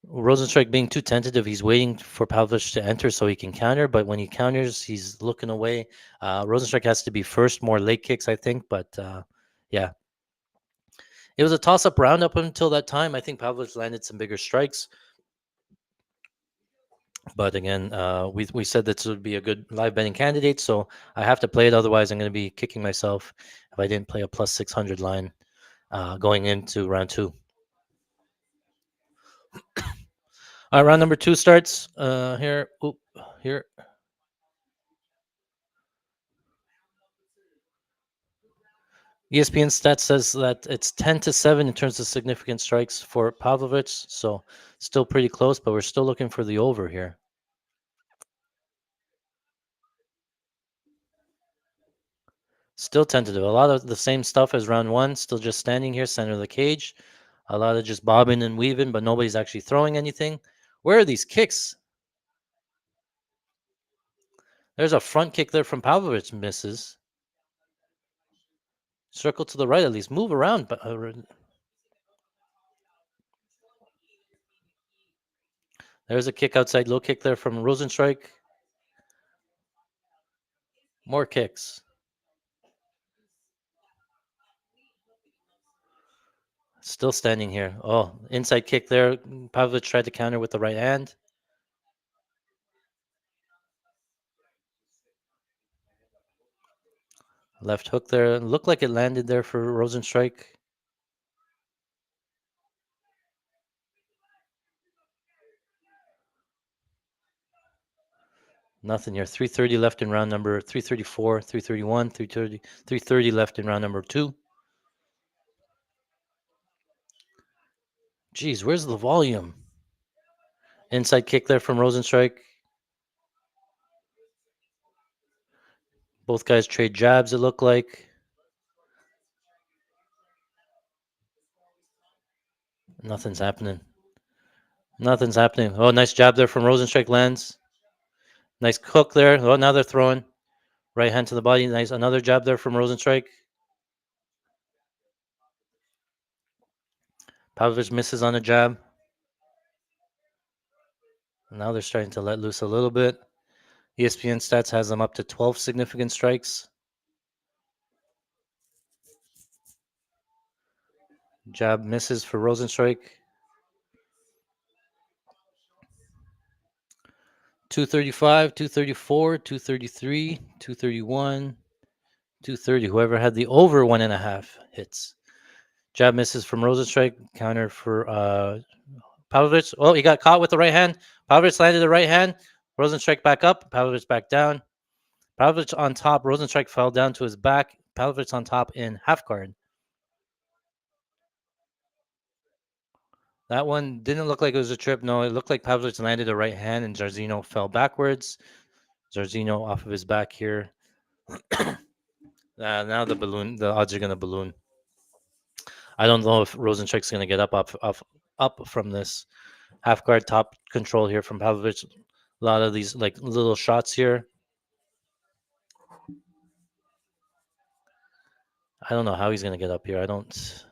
Rozenstruik being too tentative. He's waiting for Pavlovich to enter so he can counter. But when he counters, he's looking away. Rozenstruik has to be first, more leg kicks, I think. But yeah, it was a toss-up round up until that time. I think Pavlovich landed some bigger strikes. But again, we said this would be a good live betting candidate, so I have to play it. Otherwise, I'm going to be kicking myself if I didn't play a plus 600 line going into round 2. All right, round number 2 starts here. Here. ESPN stats says that it's 10-7 in terms of significant strikes for Pavlovich, so still pretty close, but we're still looking for the over here. Still tentative. A lot of the same stuff as round 1, still just standing here, center of the cage. A lot of just bobbing and weaving, but nobody's actually throwing anything. Where are these kicks? There's a front kick there from Pavlovich, misses. Circle to the right at least. Move around. But there's a kick outside, low kick there from Rozenstruik. More kicks. Still standing here. Oh, inside kick there. Pavlovich tried to counter with the right hand. Left hook there. Looked like it landed there for Rozenstruik. Nothing here. 3:30 left in round number 334, 331, 330, 330 left in round number 2. Geez, where's the volume? Inside kick there from Rozenstruik. Both guys trade jabs, it looked like. Nothing's happening. Nothing's happening. Oh, nice jab there from Rozenstruik lands. Nice hook there. Oh, now they're throwing. Right hand to the body. Nice. Another jab there from Rozenstruik. Pavlovich misses on a jab. Now they're starting to let loose a little bit. ESPN stats has them up to 12 significant strikes. Jab misses for Rozenstruik. 235, 234, 233, 231, 230. Whoever had the over 1.5 hits. Jab misses from Rozenstruik. Counter for Pavlovich. Oh, he got caught with the right hand. Pavlovich landed the right hand. Rozenstruik back up. Pavlovich back down. Pavlovich on top. Rozenstruik fell down to his back. Pavlovich on top in half guard. That one didn't look like it was a trip. No, it looked like Pavlovich landed a right hand and Jairzinho fell backwards. Jairzinho off of his back here. Now the odds are going to balloon. I don't know if Rozenstruik's going to get up from this half guard top control here from Pavlovich. A lot of these like little shots here. I don't know how he's going to get up here. I don't.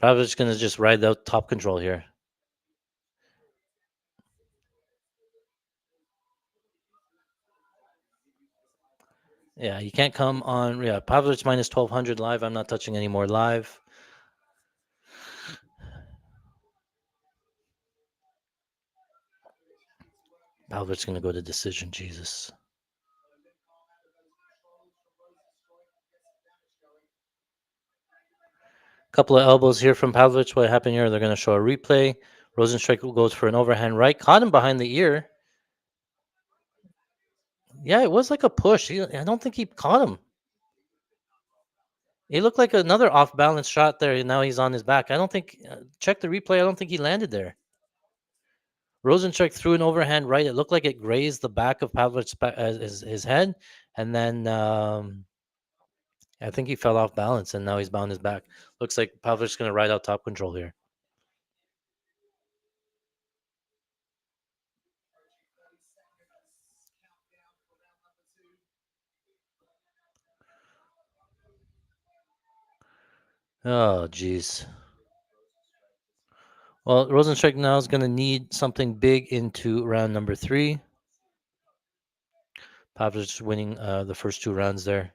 Pavlovich's going to just ride the top control here. Yeah, you can't come on. Yeah, Pavlovich minus 1200 live. I'm not touching any more live. Pavlovich's going to go to decision. Jesus. Couple of elbows here from Pavlovich. What happened here? They're going to show a replay. Rozenstruik goes for an overhand right. Caught him behind the ear. Yeah, it was like a push. I don't think he caught him. It looked like another off balance shot there. And now he's on his back. I don't think. Check the replay. I don't think he landed there. Rozenstruik threw an overhand right. It looked like it grazed the back of Pavlovich's his head, and then I think he fell off balance, and now he's bound his back. Looks like Pavlovich's going to ride out top control here. Oh, geez. Well, Rozenstruik now is going to need something big into round number 3. Pavlovich winning the first 2 rounds there.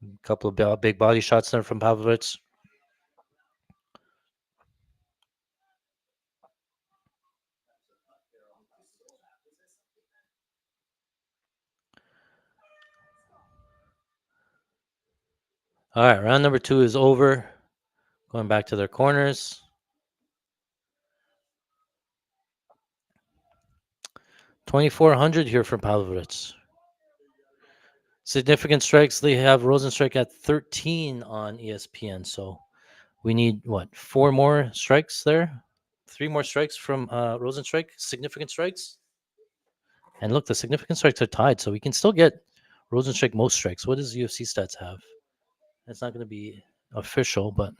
A couple of big body shots there from Pavlovich. All right, round number 2 is over. Going back to their corners. 2,400 here for Pavlovich. Significant strikes. They have Rozenstruik at 13 on ESPN. So we need, 4 more strikes there? 3 more strikes from Rozenstruik. Significant strikes. And look, the significant strikes are tied. So we can still get Rozenstruik most strikes. What does UFC stats have? It's not going to be official, but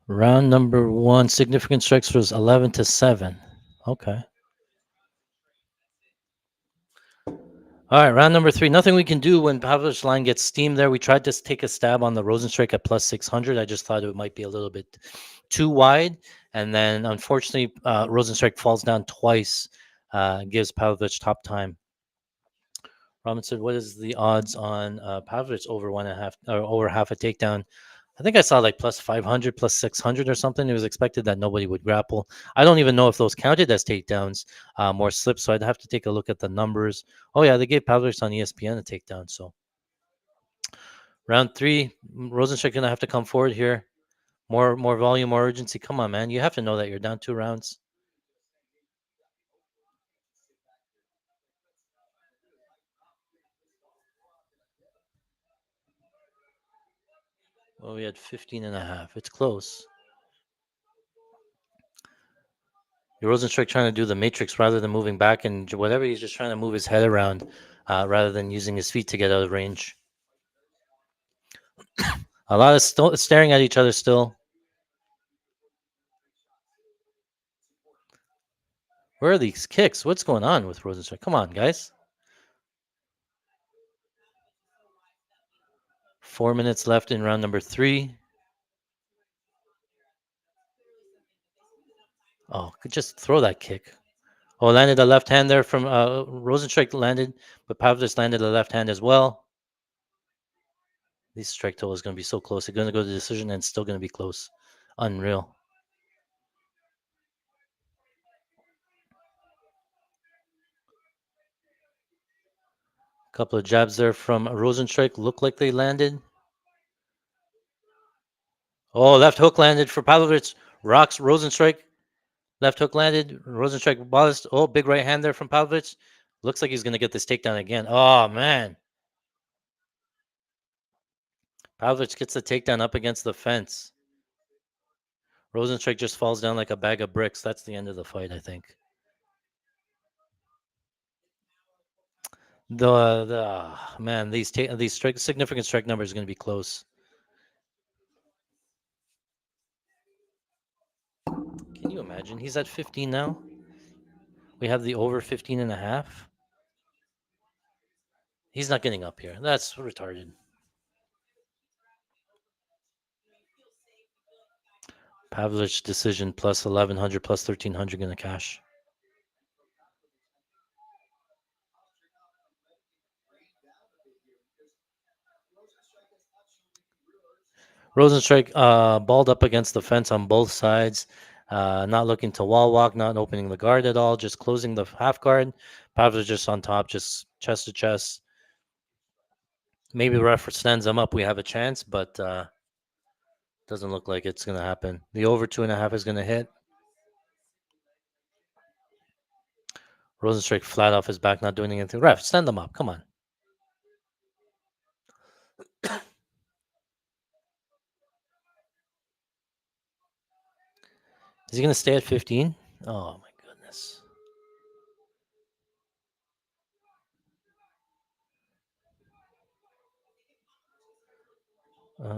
round number 1, significant strikes was 11-7. Okay. All right, round number 3. Nothing we can do when Pavlovich's line gets steamed there. We tried to take a stab on the Rozenstruik at plus 600. I just thought it might be a little bit too wide. And then unfortunately, Rozenstruik falls down twice, gives Pavlovich top time. Robin said, "What is the odds on Pavlovich over 1.5 or over half a takedown?" I think I saw like plus 500, plus 600 or something. It was expected that nobody would grapple. I don't even know if those counted as takedowns, or slips. So I'd have to take a look at the numbers. Oh yeah, they gave Pavlovich on ESPN a takedown. So round three, Rozenstruik gonna have to come forward here. More volume, more urgency. Come on, man. You have to know that you're down 2 rounds. Well, we had 15 and a half. It's close. Rozenstruik trying to do the matrix rather than moving back and whatever. He's just trying to move his head around rather than using his feet to get out of range. A lot of staring at each other still. Where are these kicks? What's going on with Rozenstruik? Come on, guys. 4 minutes left in round number 3. Oh, could just throw that kick. Oh, landed a left hand there from Rozenstruik landed, but Pavlovich landed a left hand as well. This strike total is going to be so close. They're going to go to the decision and it's still going to be close. Unreal. Couple of jabs there from Rozenstruik. Look like they landed. Oh, left hook landed for Pavlovich. Rocks Rozenstruik. Left hook landed. Rozenstruik ballast. Oh, big right hand there from Pavlovich. Looks like he's going to get this takedown again. Oh, man. Pavlovich gets the takedown up against the fence. Rozenstruik just falls down like a bag of bricks. That's the end of the fight, I think. Man, these significant strike numbers are going to be close. Can you imagine? He's at 15 now. We have the over 15 and a half. He's not getting up here. That's retarded. Pavlovich decision plus 1100 plus 1300 going to cash. Rozenstruik balled up against the fence on both sides, not looking to wall walk, not opening the guard at all, just closing the half guard. Pavlovich just on top, just chest to chest. Maybe the ref stands him up. We have a chance, but doesn't look like it's going to happen. The over 2.5 is going to hit. Rozenstruik flat off his back, not doing anything. Ref, stand them up. Come on. Is he going to stay at 15? Oh, my goodness.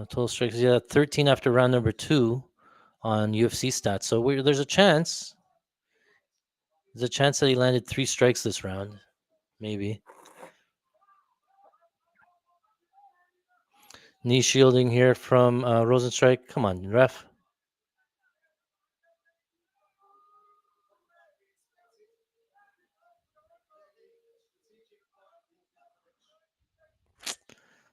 Total strikes, yeah, 13 after round number 2 on UFC stats. So there's a chance. There's a chance that he landed 3 strikes this round. Maybe. Knee shielding here from Rozenstruik. Come on, ref.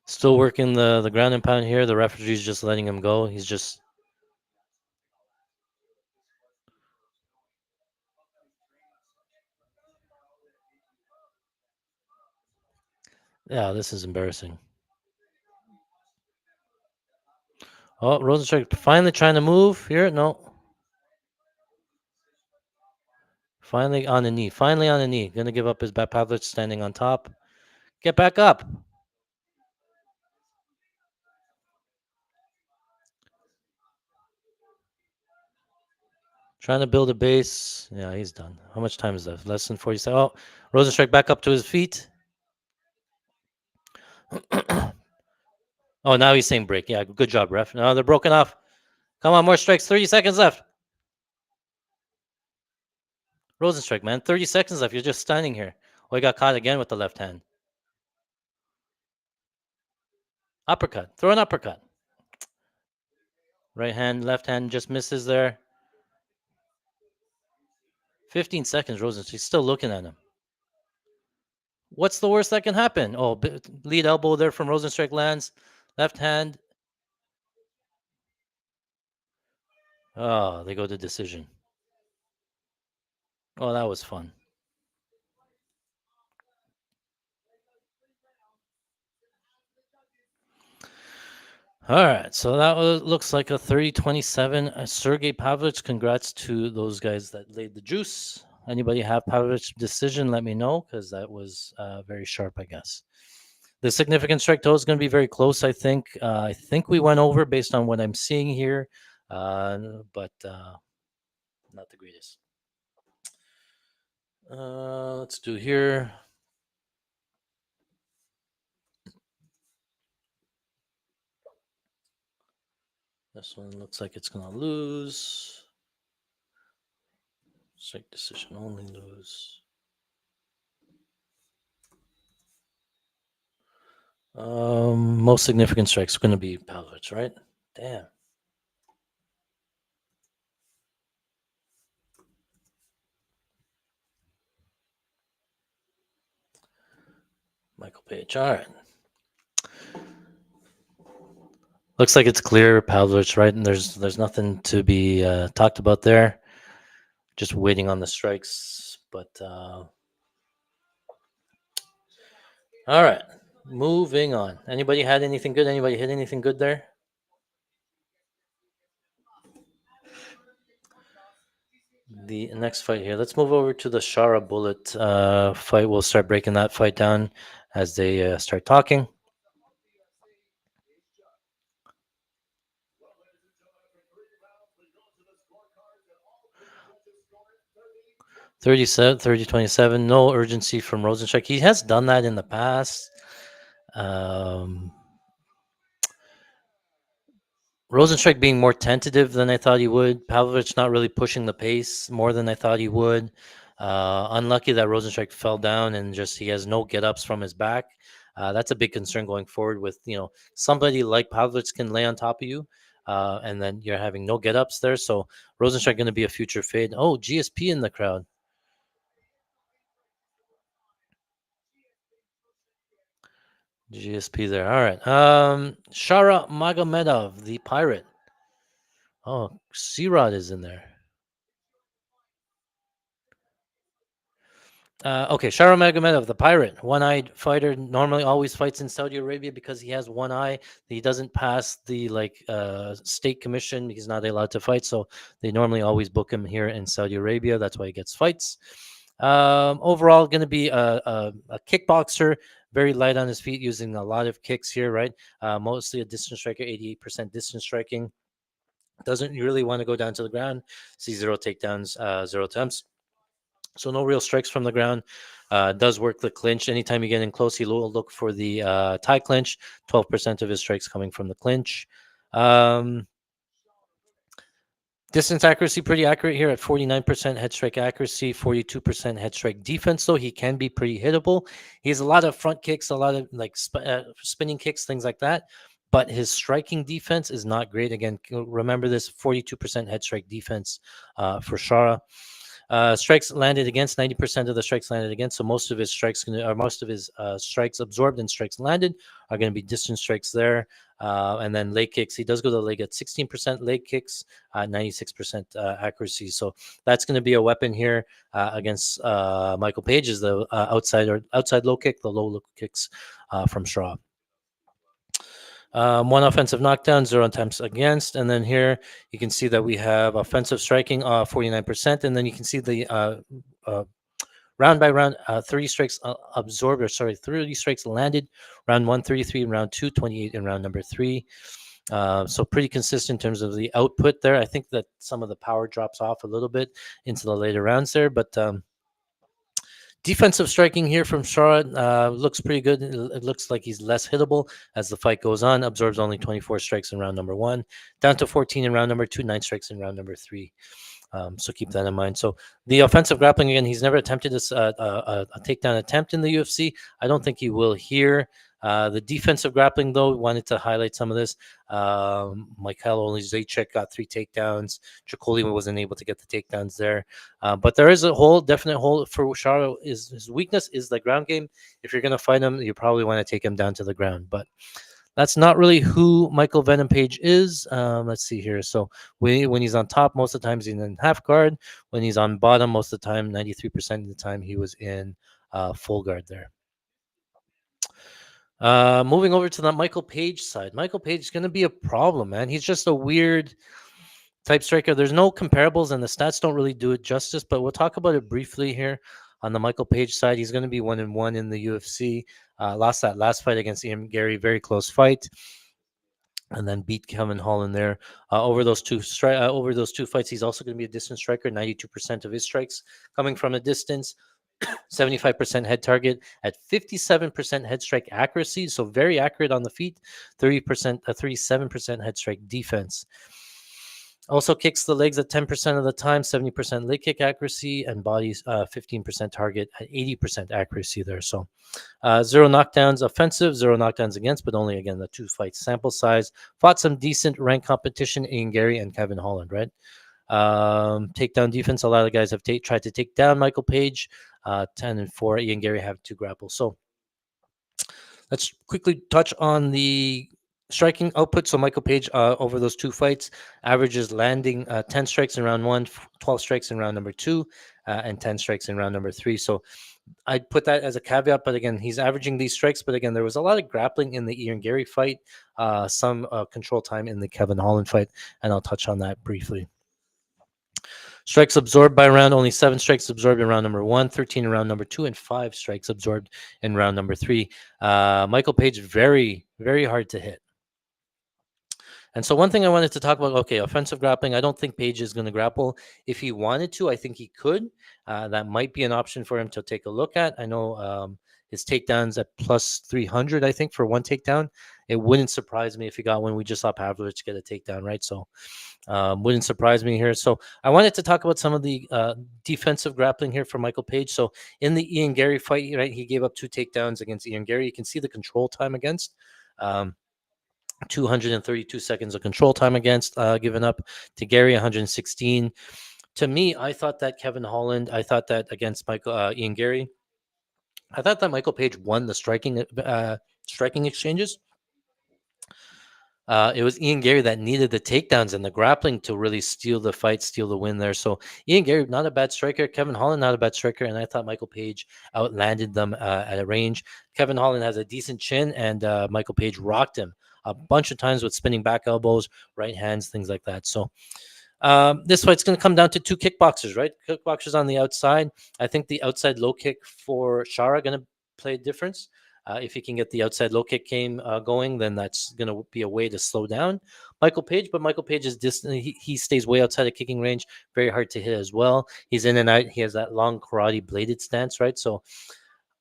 Still working the ground and pound here. The referee's just letting him go. He's just. Yeah, this is embarrassing. Oh, Rozenstruik finally trying to move here. No. Finally on a knee. Finally on a knee. Going to give up his back. Pavlovich standing on top. Get back up. Trying to build a base. Yeah, he's done. How much time is left? Less than 40 seconds. Oh, Rozenstruik back up to his feet. Oh, now he's saying break. Yeah, good job, ref. No, they're broken off. Come on, more strikes. 30 seconds left. Rozenstruik, man. 30 seconds left. You're just standing here. Oh, he got caught again with the left hand. Uppercut. Throw an uppercut. Right hand, left hand just misses there. 15 seconds, Rozenstruik still looking at him. What's the worst that can happen? Oh, lead elbow there from Rozenstruik lands. Left hand. Oh, they go to decision. Oh, that was fun. All right, so that looks like a 30-27. Sergey Pavlovich, congrats to those guys that laid the juice. Anybody have Pavlovich decision, let me know, because that was very sharp, I guess. The significant strike total is going to be very close, I think. I think we went over based on what I'm seeing here, but not the greatest. Let's do here. This one looks like it's going to lose. Strike decision only lose. Most significant strikes are going to be Pavlovich, right? Damn. Michael Page. All right. Looks like it's clear, Pavlovich, right? And there's nothing to be talked about there. Just waiting on the strikes, but all right. Moving on. Anybody had anything good? Anybody hit anything good there? The next fight here. Let's move over to the Shara Bullet fight. We'll start breaking that fight down as they start talking. 37, 30-27. No urgency from Rozenstruik. He has done that in the past. Rozenstruik being more tentative than I thought he would. Pavlovich not really pushing the pace more than I thought he would. Unlucky that Rozenstruik fell down and just he has no get ups from his back. That's a big concern going forward with somebody like Pavlovich can lay on top of you, and then you're having no get ups there. So Rozenstruik going to be a future fade. Oh, GSP in the crowd. GSP there. All right. Shara Magomedov, the pirate. Oh, C-Rod is in there. Okay, Shara Magomedov, the pirate, one-eyed fighter, normally always fights in Saudi Arabia because he has one eye. He doesn't pass the state commission. He's not allowed to fight, so they normally always book him here in Saudi Arabia. That's why he gets fights. Overall, going to be a kickboxer, very light on his feet, using a lot of kicks here, right? Mostly a distance striker, 88% distance striking. Doesn't really want to go down to the ground. See 0 takedowns, 0 attempts. So no real strikes from the ground. Does work the clinch. Anytime you get in close, he'll look for the tie clinch. 12% of his strikes coming from the clinch. Distance accuracy pretty accurate here at 49% head strike accuracy, 42% head strike defense. Though he can be pretty hittable. He has a lot of front kicks, a lot of spinning kicks, things like that. But his striking defense is not great. Again, remember this: 42% head strike defense for Shara. Strikes landed against 90% of the strikes landed against. So most of his strikes, most of his strikes absorbed and strikes landed are going to be distance strikes there. And then leg kicks, he does go to the leg at 16% leg kicks, 96% accuracy. So that's going to be a weapon here against Michael Page, is the outside low kick, the low kicks from Shaw. One offensive knockdown, 0 attempts against. And then here you can see that we have offensive striking, 49%. And then you can see the round by round, 30 strikes absorbed, 30 strikes landed. Round 1, 33, in round 2, 28 in round number 3. So pretty consistent in terms of the output there. I think that some of the power drops off a little bit into the later rounds there, but defensive striking here from Charlotte looks pretty good. It looks like he's less hittable as the fight goes on. Absorbs only 24 strikes in round number 1, down to 14 in round number 2, 9 strikes in round number 3. So keep that in mind. So the offensive grappling, again, he's never attempted a takedown attempt in the UFC. I don't think he will here. The defensive grappling, though, wanted to highlight some of this. Michael Olejniczak got 3 takedowns. Chikoli wasn't able to get the takedowns there. But there is a definite hole for Chara. His weakness is the ground game. If you're going to fight him, you probably want to take him down to the ground. But that's not really who Michael Venom Page is. Let's see here. So when he's on top, most of the times he's in half guard. When he's on bottom, most of the time, 93% of the time, he was in full guard there. Moving over to the Michael Page side. Michael Page is going to be a problem, man. He's just a weird type striker. There's no comparables, and the stats don't really do it justice, but we'll talk about it briefly here. On the Michael Page side, he's going to be 1-1 in the UFC. Lost that last fight against Ian Gary, very close fight, and then beat Kevin Holland there. Over those two fights, he's also going to be a distance striker. 92% of his strikes coming from a distance. 75% head target at 57% head strike accuracy, so very accurate on the feet. 37% head strike defense. Also kicks the legs at 10% of the time, 70% leg kick accuracy, and bodies 15% target at 80% accuracy there. So 0 knockdowns offensive, 0 knockdowns against, but only, again, the 2 fight sample size. Fought some decent rank competition, Ian Gary and Kevin Holland, right? Takedown defense, a lot of guys have tried to take down Michael Page. 10-4, Ian Gary have 2 grapples. So let's quickly touch on the striking output. So Michael Page, over those 2 fights, averages landing 10 strikes in round 1, 12 strikes in round number 2, and 10 strikes in round number 3. So I'd put that as a caveat, but again, he's averaging these strikes. But again, there was a lot of grappling in the Ian Gary fight, some control time in the Kevin Holland fight, and I'll touch on that briefly. Strikes absorbed by round, only 7 strikes absorbed in round number 1, 13 in round number 2, and 5 strikes absorbed in round number 3. Michael Page, very, very hard to hit. And so one thing I wanted to talk about, okay, offensive grappling. I don't think Page is going to grapple. If he wanted to, I think he could. That might be an option for him to take a look at. I know his takedowns at plus 300, I think, for 1 takedown. It wouldn't surprise me if he got one. We just saw Pavlovich get a takedown, right? So wouldn't surprise me here. So I wanted to talk about some of the defensive grappling here for Michael Page. So in the Ian Gary fight, right, he gave up 2 takedowns against Ian Gary. You can see the control time against. 232 seconds of control time against, given up to Gary, 116. To me, I thought that Kevin Holland, I thought that against Ian Gary, I thought that Michael Page won the striking exchanges. It was Ian Gary that needed the takedowns and the grappling to really steal the fight, steal the win there. So Ian Gary, not a bad striker. Kevin Holland, not a bad striker. And I thought Michael Page outlanded them at a range. Kevin Holland has a decent chin, and Michael Page rocked him a bunch of times with spinning back elbows, right hands, things like that. So this fight's going to come down to 2 kickboxers, right? Kickboxers on the outside. I think the outside low kick for Chara going to play a difference. If he can get the outside low kick game going, then that's going to be a way to slow down Michael Page. But Michael Page is distant. He stays way outside of kicking range. Very hard to hit as well. He's in and out. He has that long karate bladed stance, right? So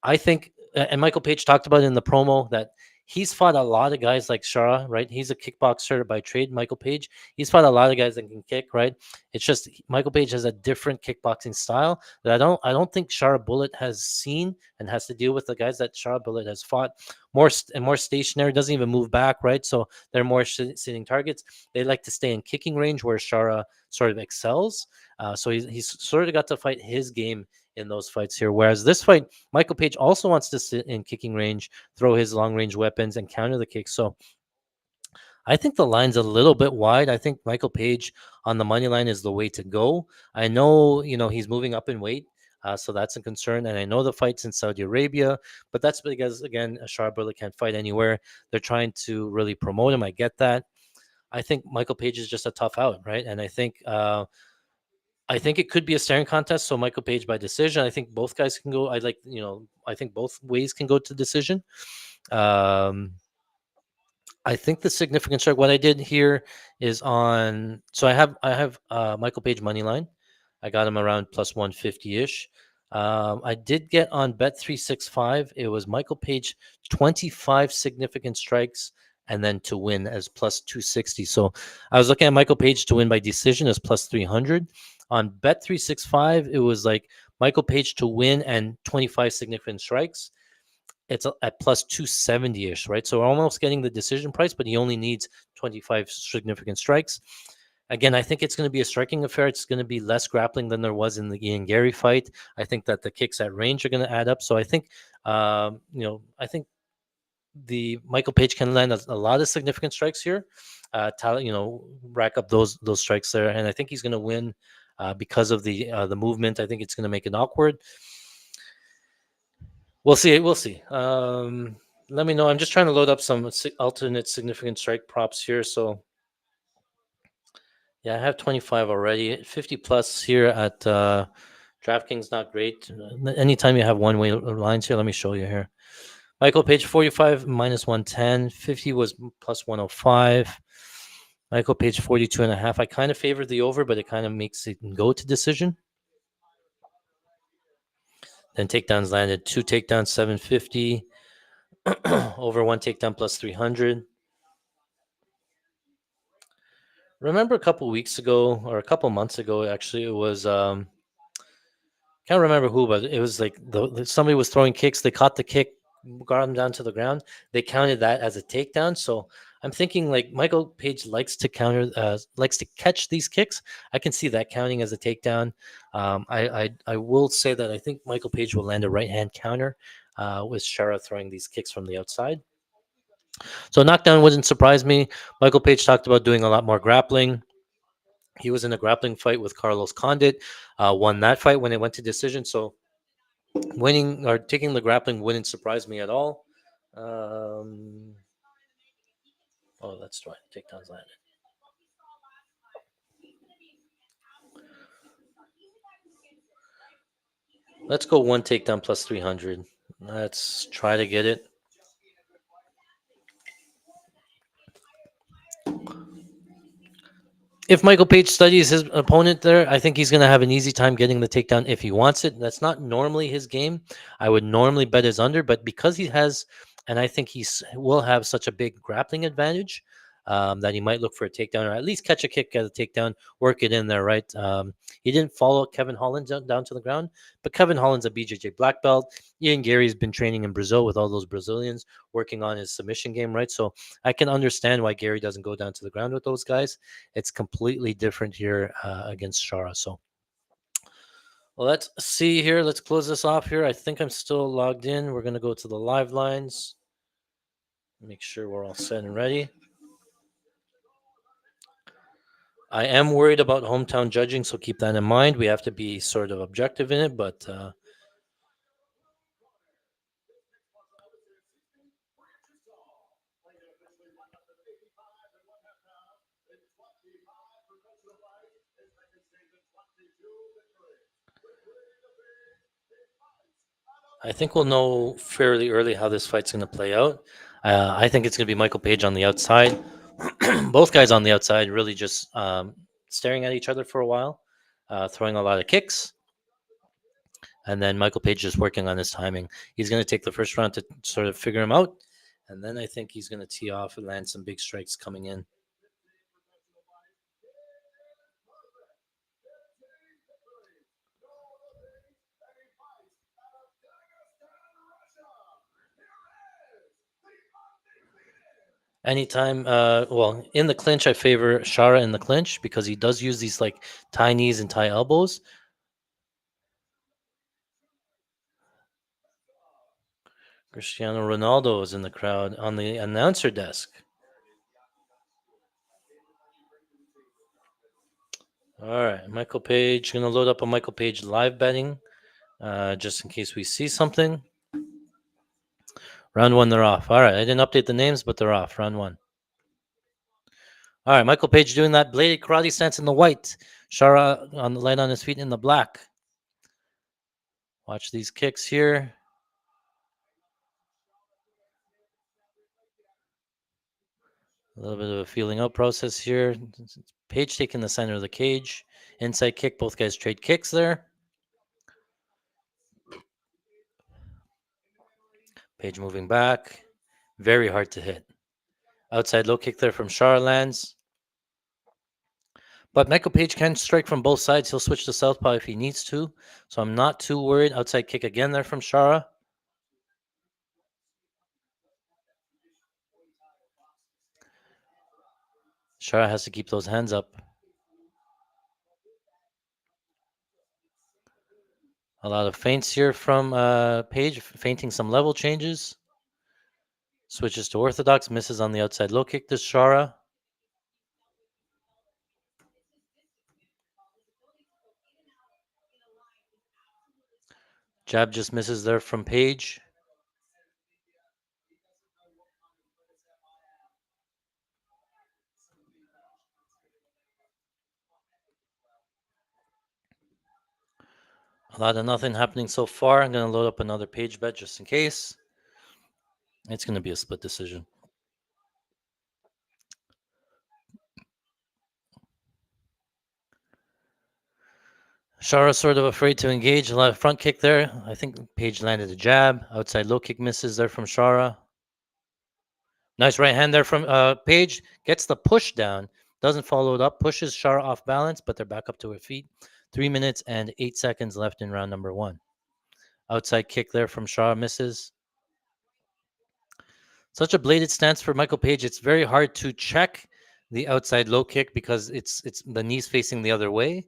I think, and Michael Page talked about it in the promo, that he's fought a lot of guys like Chara, right? He's a kickboxer by trade, Michael Page. He's fought a lot of guys that can kick, right? It's just Michael Page has a different kickboxing style that I don't think Chara Bullet has seen and has to deal with. The guys that Chara Bullet has fought more stationary, doesn't even move back, right? So they're more sitting targets. They like to stay in kicking range, where Chara sort of excels. So he's sort of got to fight his game in those fights here. Whereas this fight, Michael Page also wants to sit in kicking range, throw his long range weapons, and counter the kicks. So I think the line's a little bit wide. I think Michael Page on the money line is the way to go. I know, he's moving up in weight. So that's a concern. And I know the fight's in Saudi Arabia, but that's because, again, Chara Bullet can't fight anywhere. They're trying to really promote him. I get that. I think Michael Page is just a tough out, right? And I think it could be a staring contest. So Michael Page by decision. I think both guys can go. I think both ways can go to decision. I think the significant strike. What I did here is on. So I have Michael Page money line. I got him around plus 150-ish. I did get on Bet365. It was Michael Page 25 significant strikes and then to win as plus 260. So I was looking at Michael Page to win by decision as plus 300. On Bet365, it was like Michael Page to win and 25 significant strikes. it's at plus 270-ish, right? So we're almost getting the decision price, but he only needs 25 significant strikes. Again, I think it's going to be a striking affair. It's going to be less grappling than there was in the Ian Gary fight. I think that the kicks at range are going to add up. So I think, I think the Michael Page can land a lot of significant strikes here. Rack up those strikes there, and I think he's going to win because of the movement. I think it's going to make it awkward. We'll see. We'll see. Let me know. I'm just trying to load up some alternate significant strike props here. So yeah, I have 25 already. 50 plus here at DraftKings, not great. Anytime you have one way lines here, let me show you here. Michael Page 45 minus 110. 50 was plus 105. Michael Page 42 and a half. I kind of favored the over, but it kind of makes it go to decision. Then takedowns landed 2 takedowns, 750. Over 1 takedown plus 300. Remember a couple weeks ago, or a couple months ago, actually, it was can't remember who, but it was like somebody was throwing kicks. They caught the kick, got him down to the ground. They counted that as a takedown. So I'm thinking like Michael Page likes to catch these kicks. I can see that counting as a takedown. I will say that I think Michael Page will land a right hand counter with Shara throwing these kicks from the outside. So knockdown wouldn't surprise me. Michael Page talked about doing a lot more grappling. He was in a grappling fight with Carlos Condit, won that fight when it went to decision. So winning or taking the grappling wouldn't surprise me at all. That's right. Takedowns landed. Let's go 1 takedown plus 300. Let's try to get it. If Michael Page studies his opponent there, I think he's going to have an easy time getting the takedown if he wants it. That's not normally his game. I would normally bet his under, but because he has, and I think he will have such a big grappling advantage that he might look for a takedown or at least catch a kick at a takedown, work it in there, right? He didn't follow Kevin Holland down to the ground, but Kevin Holland's a BJJ black belt. Ian Gary's been training in Brazil with all those Brazilians, working on his submission game, right? So I can understand why Gary doesn't go down to the ground with those guys. It's completely different here against Shara. So let's see here. Let's close this off here. I think I'm still logged in. We're going to go to the live lines. Make sure we're all set and ready. I am worried about hometown judging, so keep that in mind. We have to be sort of objective in it, but I think we'll know fairly early how this fight's going to play out. I think it's going to be Michael Page on the outside. Both guys on the outside really just staring at each other for a while, throwing a lot of kicks. And then Michael Page just working on his timing. He's going to take the first round to sort of figure him out. And then I think he's going to tee off and land some big strikes coming in. Anytime, in the clinch, I favor Shara in the clinch because he does use these like tie knees and tie elbows. Cristiano Ronaldo is in the crowd on the announcer desk. All right, Michael Page. Going to load up a Michael Page live betting just in case we see something. Round 1, they're off. All right, I didn't update the names, but they're off. Round 1. All right, Michael Page doing that bladed karate stance in the white. Shara on the light on his feet in the black. Watch these kicks here. A little bit of a feeling out process here. Page taking the center of the cage. Inside kick. Both guys trade kicks there. Page moving back. Very hard to hit. Outside low kick there from Shara lands. But Michael Page can strike from both sides. He'll switch to southpaw if he needs to. So I'm not too worried. Outside kick again there from Shara. Shara has to keep those hands up. A lot of feints here from Page, feinting some level changes. Switches to orthodox, misses on the outside low kick to Shara. Jab just misses there from Page. A lot of nothing happening so far. I'm going to load up another Page bet just in case. It's going to be a split decision. Shara sort of afraid to engage. A lot of front kick there. I think Page landed a jab. Outside low kick misses there from Shara. Nice right hand there from Page. Gets the push down. Doesn't follow it up. Pushes Shara off balance, but they're back up to her feet. 3 minutes and 8 seconds left in round number 1. Outside kick there from Shara misses. Such a bladed stance for Michael Page. It's very hard to check the outside low kick because it's the knees facing the other way.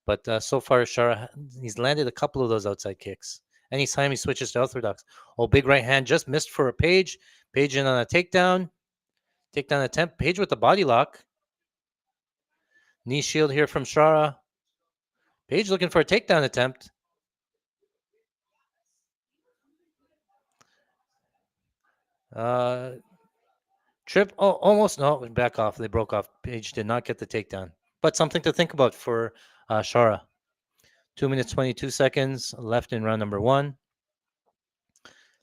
But so far, Shara, he's landed a couple of those outside kicks. Anytime he switches to orthodox. Oh, big right hand just missed for a Page. Page in on a takedown. Takedown attempt. Page with the body lock. Knee shield here from Shara. Page looking for a takedown attempt. Trip. Oh, almost. No, back off. They broke off. Page did not get the takedown. But something to think about for Shara. 2 minutes, 22 seconds left in round number 1.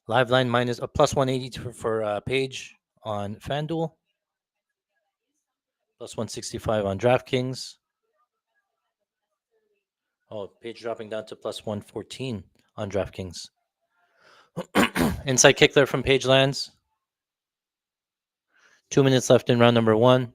Live line minus a plus 180 for Page on FanDuel. Plus 165 on DraftKings. Oh, Page dropping down to plus 114 on DraftKings. Inside kick there from Page lands. 2 minutes left in round number 1.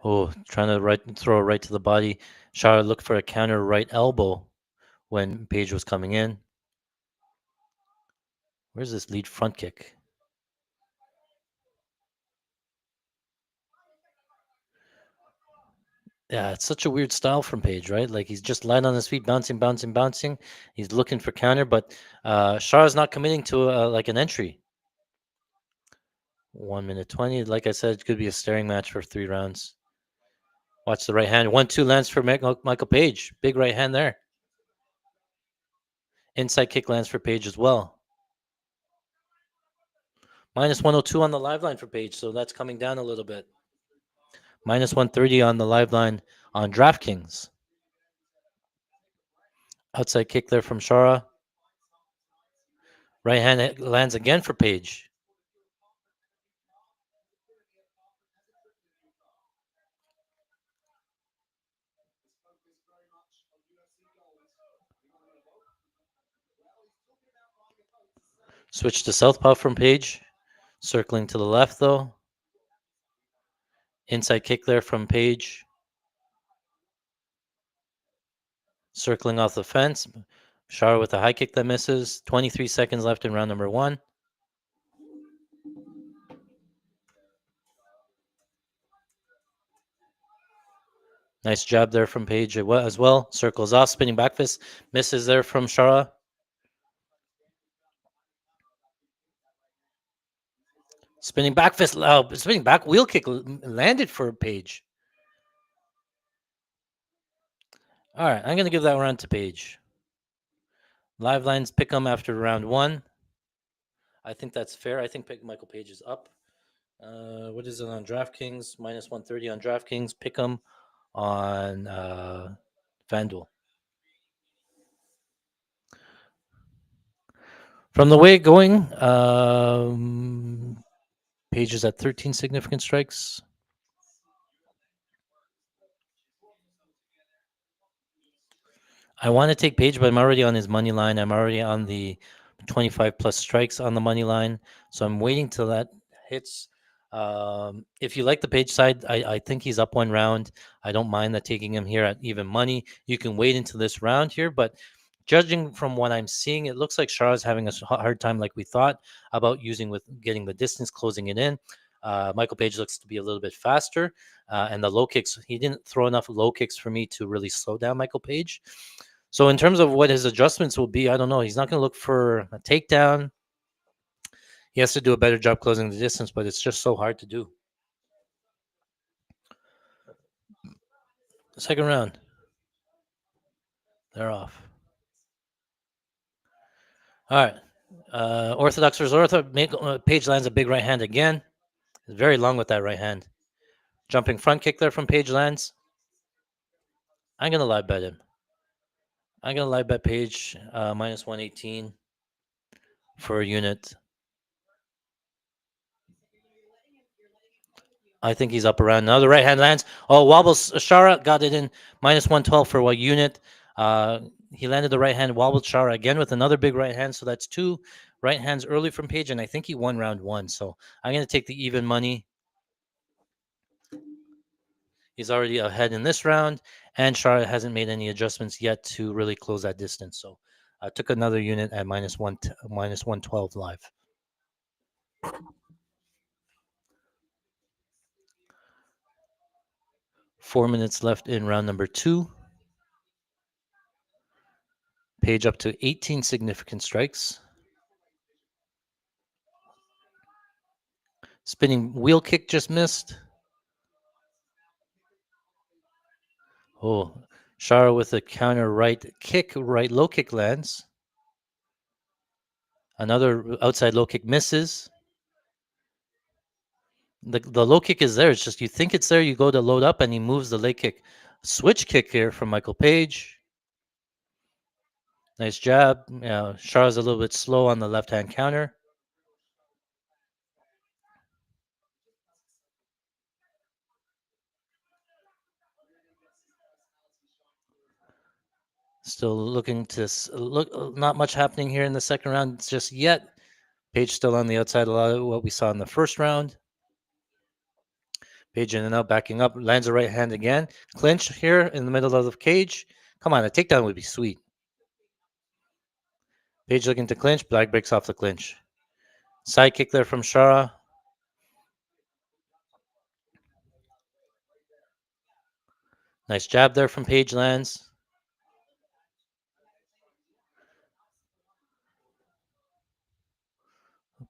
Oh, trying to throw right to the body. Shara looked for a counter right elbow when Page was coming in. Where's this lead front kick? Yeah, it's such a weird style from Page, right? Like he's just light on his feet, bouncing, bouncing, bouncing. He's looking for counter, but Shara's not committing to like an entry. 1 minute 20. Like I said, it could be a staring match for 3 rounds. Watch the right hand. 1-2 lands for Michael Page. Big right hand there. Inside kick lands for Page as well. Minus 102 on the live line for Page, so that's coming down a little bit. Minus 130 on the live line on DraftKings. Outside kick there from Shara. Right hand lands again for Page. Switch to southpaw from Page. Circling to the left, though. Inside kick there from Page. Circling off the fence. Shara with a high kick that misses. 23 seconds left in round number 1. Nice jab there from Page as well. Circles off. Spinning back fist. Misses there from Shara. Spinning back fist. Spinning back wheel kick landed for Page. All right, I'm going to give that round to Page. Live lines pick him after round 1. I think that's fair. I think Michael Page is up. What is it on DraftKings? Minus 130 on DraftKings. Pick him on FanDuel. From the way going, Page is at 13 significant strikes. I want to take Page, but I'm already on his money line. I'm already on the 25 plus strikes on the money line. So I'm waiting till that hits. If you like the Page side, I think he's up one round. I don't mind that taking him here at even money. You can wait into this round here, but judging from what I'm seeing, it looks like Shara's having a hard time, like we thought, about using with getting the distance, closing it in. Michael Page looks to be a little bit faster, and the low kicks, he didn't throw enough low kicks for me to really slow down Michael Page. So in terms of what his adjustments will be, I don't know. He's not going to look for a takedown. He has to do a better job closing the distance, but it's just so hard to do. Second round, they're off. All right. Orthodox versus Orthodox. Page lands a big right hand again. It's very long with that right hand. Jumping front kick there from Page lands. I'm going to live bet him. I'm going to live bet Page minus 118 for a unit. I think he's up around now. The right hand lands. Oh, wobbles. Shara got it in minus 112 for a unit. He landed the right hand, wobbled Shara again with another big right hand. So that's two right hands early from Page, and I think he won round one. So I'm going to take the even money. He's already ahead in this round, and Shara hasn't made any adjustments yet to really close that distance. So I took another unit at minus 112 live. 4 minutes left in round number 2. Page up to 18 significant strikes. Spinning wheel kick just missed. Oh, Shara with a counter right kick, right low kick lands. Another outside low kick misses. The low kick is there. It's just you think it's there, you go to load up, and he moves the leg kick. Switch kick here from Michael Page. Nice jab. Shara's a little bit slow on the left-hand counter. Still looking to look. Not much happening here in the second round just yet. Page still on the outside. A lot of what we saw in the first round. Page in and out, backing up. Lands a right hand again. Clinch here in the middle of the cage. Come on, a takedown would be sweet. Page looking to clinch. Black breaks off the clinch. Side kick there from Shara. Nice jab there from Page lands.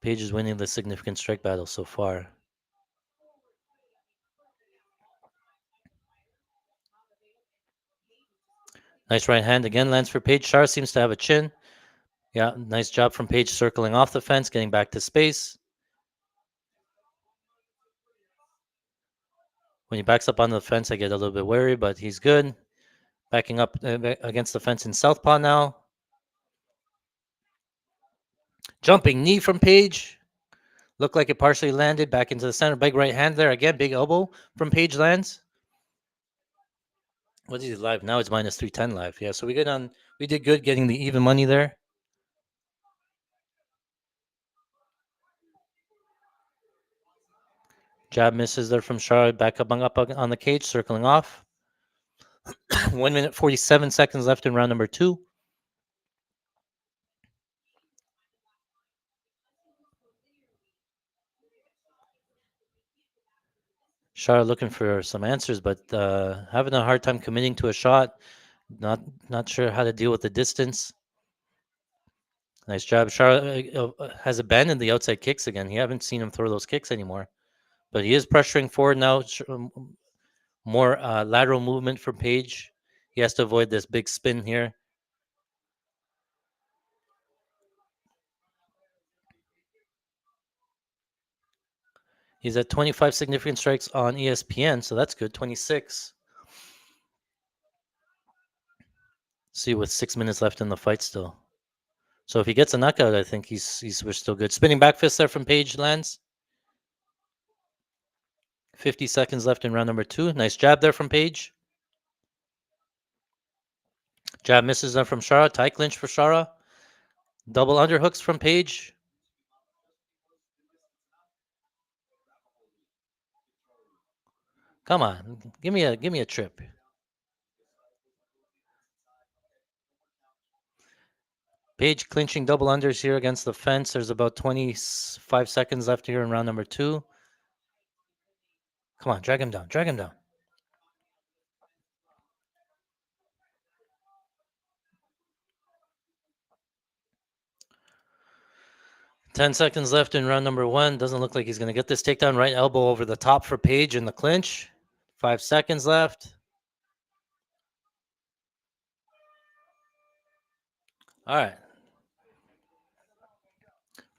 Page is winning the significant strike battle so far. Nice right hand again lands for Page. Shara seems to have a chin. Yeah, nice job from Page circling off the fence, getting back to space. When he backs up on the fence, I get a little bit wary, but he's good. Backing up against the fence in southpaw now. Jumping knee from Page. Looked like it partially landed back into the center. Big right hand there. Again, big elbow from Page lands. What is he live? Now it's minus 310 live. Yeah, so we did good getting the even money there. Jab misses there from Shara. Back up on the cage, circling off. 1 minute 47 seconds left in round number 2. Shara looking for some answers, but having a hard time committing to a shot. Not sure how to deal with the distance. Nice job. Shara has abandoned the outside kicks again. You haven't seen him throw those kicks anymore, but he is pressuring forward now. More lateral movement from Page. He has to avoid this big spin here. He's at 25 significant strikes on ESPN, so that's good. 26. See, with 6 minutes left in the fight still. So if he gets a knockout, I think we're still good. Spinning back fist there from Page lands. 50 seconds left in round number 2. Nice jab there from Page. Jab misses there from Shara. Tie clinch for Shara. Double underhooks from Page. Come on, give me a trip. Page clinching double unders here against the fence. There's about 25 seconds left here in round number 2. Come on, drag him down. Drag him down. 10 seconds left in round number 1. Doesn't look like he's going to get this takedown. Right elbow over the top for Page in the clinch. 5 seconds left. All right.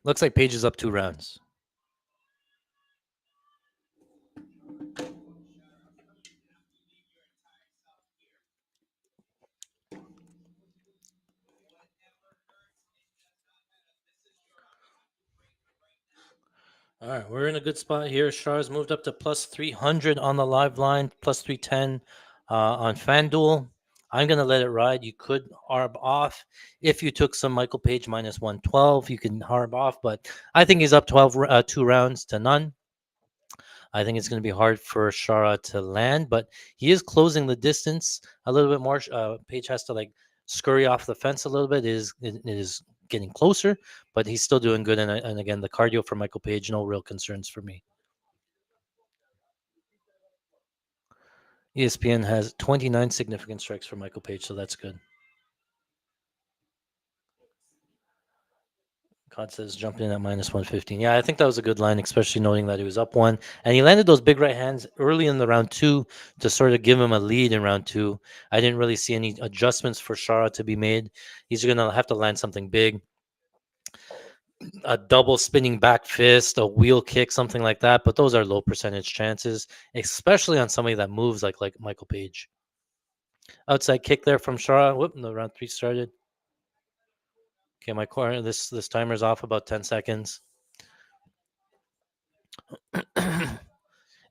Looks like Page is up 2 rounds. All right, we're in a good spot here. Char's moved up to plus 300 on the live line, plus 310 on FanDuel. I'm going to let it ride. You could harb off. If you took some Michael Page minus 112, you can harb off, but I think he's up 2 rounds to none. I think it's going to be hard for Shara to land, but he is closing the distance a little bit more. Page has to like scurry off the fence a little bit. It is getting closer, but he's still doing good. And again, the cardio for Michael Page, no real concerns for me. ESPN has 29 significant strikes for Michael Page, so that's good. God says jump in at minus 115. Yeah, I think that was a good line, especially noting that he was up 1. And he landed those big right hands early in the round 2 to sort of give him a lead in round 2. I didn't really see any adjustments for Shara to be made. He's going to have to land something big, a double spinning back fist, a wheel kick, something like that. But those are low percentage chances, especially on somebody that moves like Michael Page. Outside kick there from Shara. Whoop, the round 3 started. Okay, my corner. This timer's off about 10 seconds.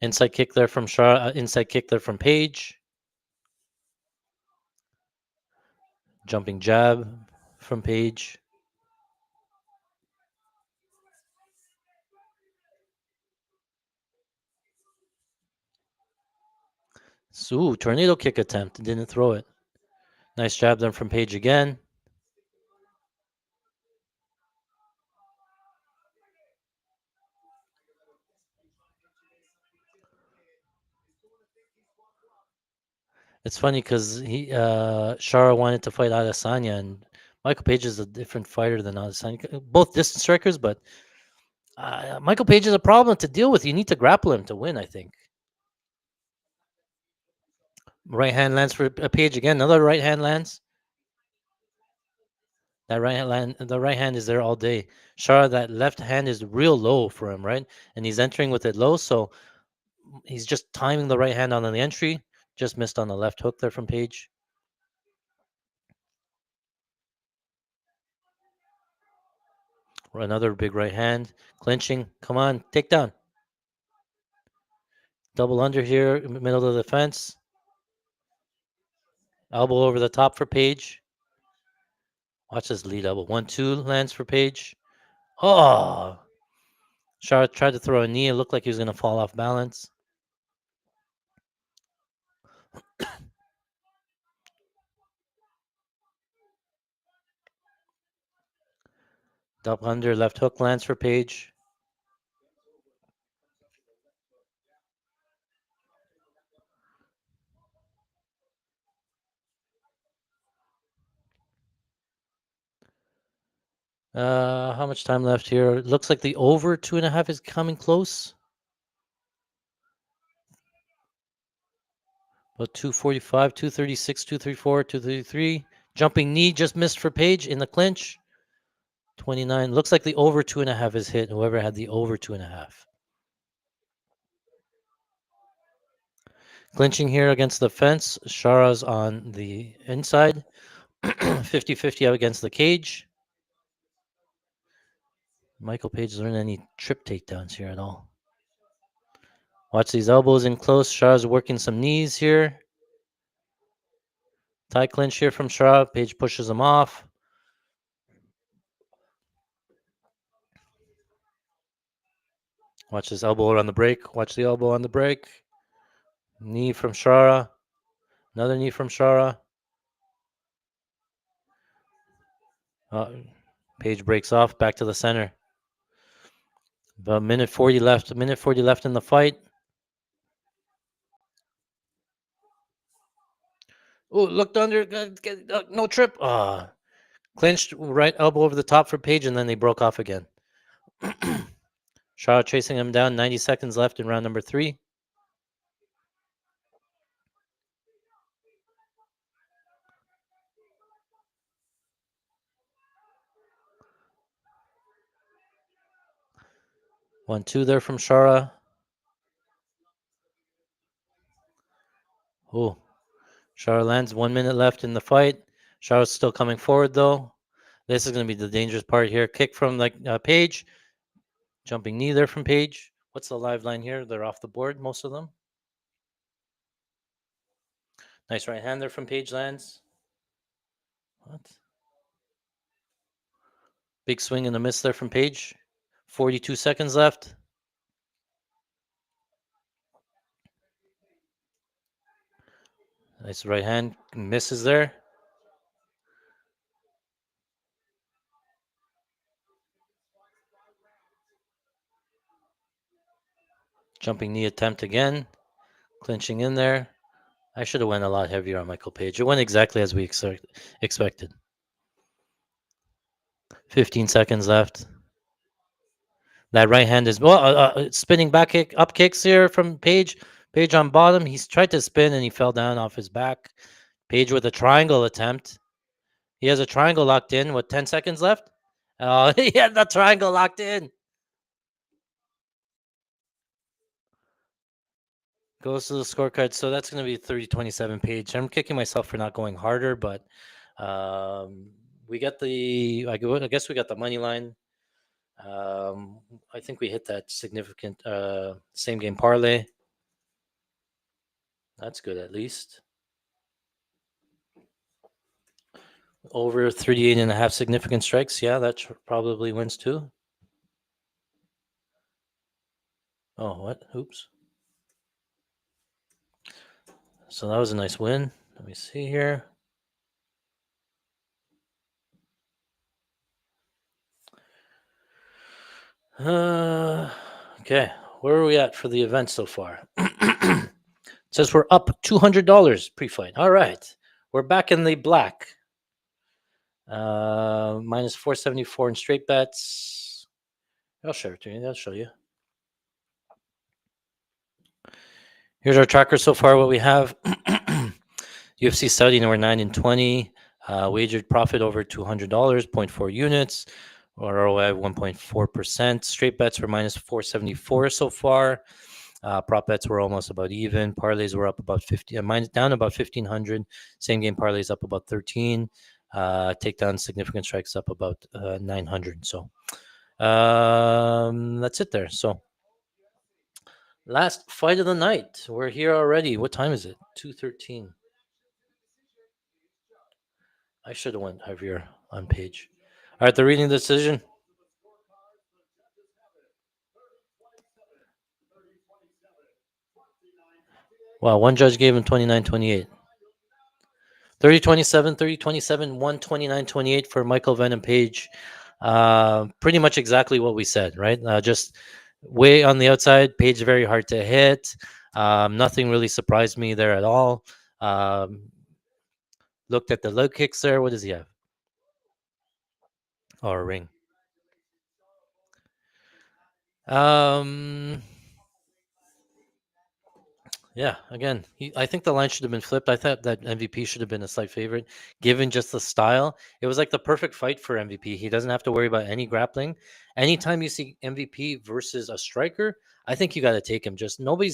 Inside kick there from Shara. Inside kick there from Page. Jumping jab from Page. Ooh, tornado kick attempt. Didn't throw it. Nice jab there from Page again. It's funny because Shara wanted to fight Adesanya, and Michael Page is a different fighter than Adesanya. Both distance strikers, but Michael Page is a problem to deal with. You need to grapple him to win, I think. Right hand lands for Page again. Another right hand lands. That right hand the right hand is there all day. Shara, that left hand is real low for him, right? And he's entering with it low, so he's just timing the right hand on the entry. Just missed on the left hook there from Page. Another big right hand. Clinching. Come on, take down. Double under here, middle of the fence. Elbow over the top for Page. Watch this lead elbow. 1-2 lands for Page. Oh! Shara tried to throw a knee. It looked like he was going to fall off balance. Double under, left hook lands for Page. How much time left here? It looks like the over 2.5 is coming close. About 245, 236, 234, 233. Jumping knee just missed for Page in the clinch. 29. Looks like the over 2.5 is hit. Whoever had the over 2.5. Clinching here against the fence. Shara's on the inside. 50-50 out against the cage. Michael Page doesn't learn any trip takedowns here at all. Watch these elbows in close. Shara's working some knees here. Tie clinch here from Shara. Page pushes him off. Watch this elbow on the break. Watch the elbow on the break. Knee from Shara. Another knee from Shara. Uh, Page breaks off. Back to the center. About minute 40 left. A minute 40 left in the fight. Oh, looked under. No trip. Clinched right elbow over the top for Page, and then they broke off again. Shara chasing him down. 90 seconds left in round number 3. One, two there from Shara. Oh, Shara lands. 1 minute left in the fight. Shara's still coming forward, though. This is going to be the dangerous part here. Kick from Page. Jumping knee there from Page. What's the live line here? They're off the board, most of them. Nice right hand there from Page lands. What? Big swing and a miss there from Page. 42 seconds left. Nice right hand. Misses there. Jumping knee attempt again. Clinching in there. I should have went a lot heavier on Michael Page. It went exactly as we expected. 15 seconds left. That right hand is spinning back kick, up kicks here from Page. Page on bottom. He's tried to spin and he fell down off his back. Page with a triangle attempt. He has a triangle locked in. What, 10 seconds left? Oh, he had the triangle locked in. Goes to the scorecard. So that's going to be 30-27 Page. I'm kicking myself for not going harder, but we got I guess we got the money line. I think we hit that significant same game parlay. That's good at least. Over 38.5 significant strikes. Yeah, that probably wins too. Oh, what? Oops. So that was a nice win. Let me see here. Okay. Where are we at for the event so far? It says we're up $200 pre-fight. All right. We're back in the black. Minus 474 in straight bets. I'll share it to you. I'll show you. Here's our tracker so far. What we have: UFC Saudi, we're 9-20. Wagered profit over $200, 0.4 units, or ROI 1.4%. Straight bets were minus 474 so far. Prop bets were almost about even. Parlays were up about 50, down about 1,500. Same game parlays up about 13. Takedown significant strikes up about 900. So that's it there. So last fight of the night. We're here already. What time is it? 2:13. I should have went heavier on Page. All right, the reading decision. Wow, one judge gave him 29-28. 30-27, 30-27, 129-28 for Michael Venom Page. Pretty much exactly what we said, right? Just way on the outside. Page very hard to hit. Nothing really surprised me there at all. Looked at the low kicks there. What does he have? Oh, a ring. Yeah, again, I think the line should have been flipped. I thought that MVP should have been a slight favorite, given just the style. It was like the perfect fight for MVP. He doesn't have to worry about any grappling. Anytime you see MVP versus a striker, I think you got to take him. Just nobody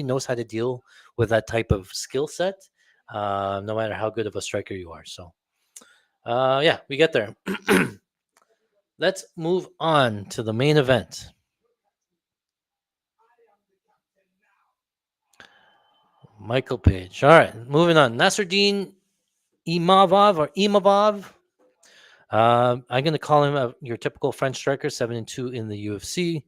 knows how to deal with that type of skill set, no matter how good of a striker you are. So, yeah, we get there. Let's move on to the main event. Michael Page. All right, moving on. Nassourdine Imavov. I'm going to call him your typical French striker, 7-2 in the UFC.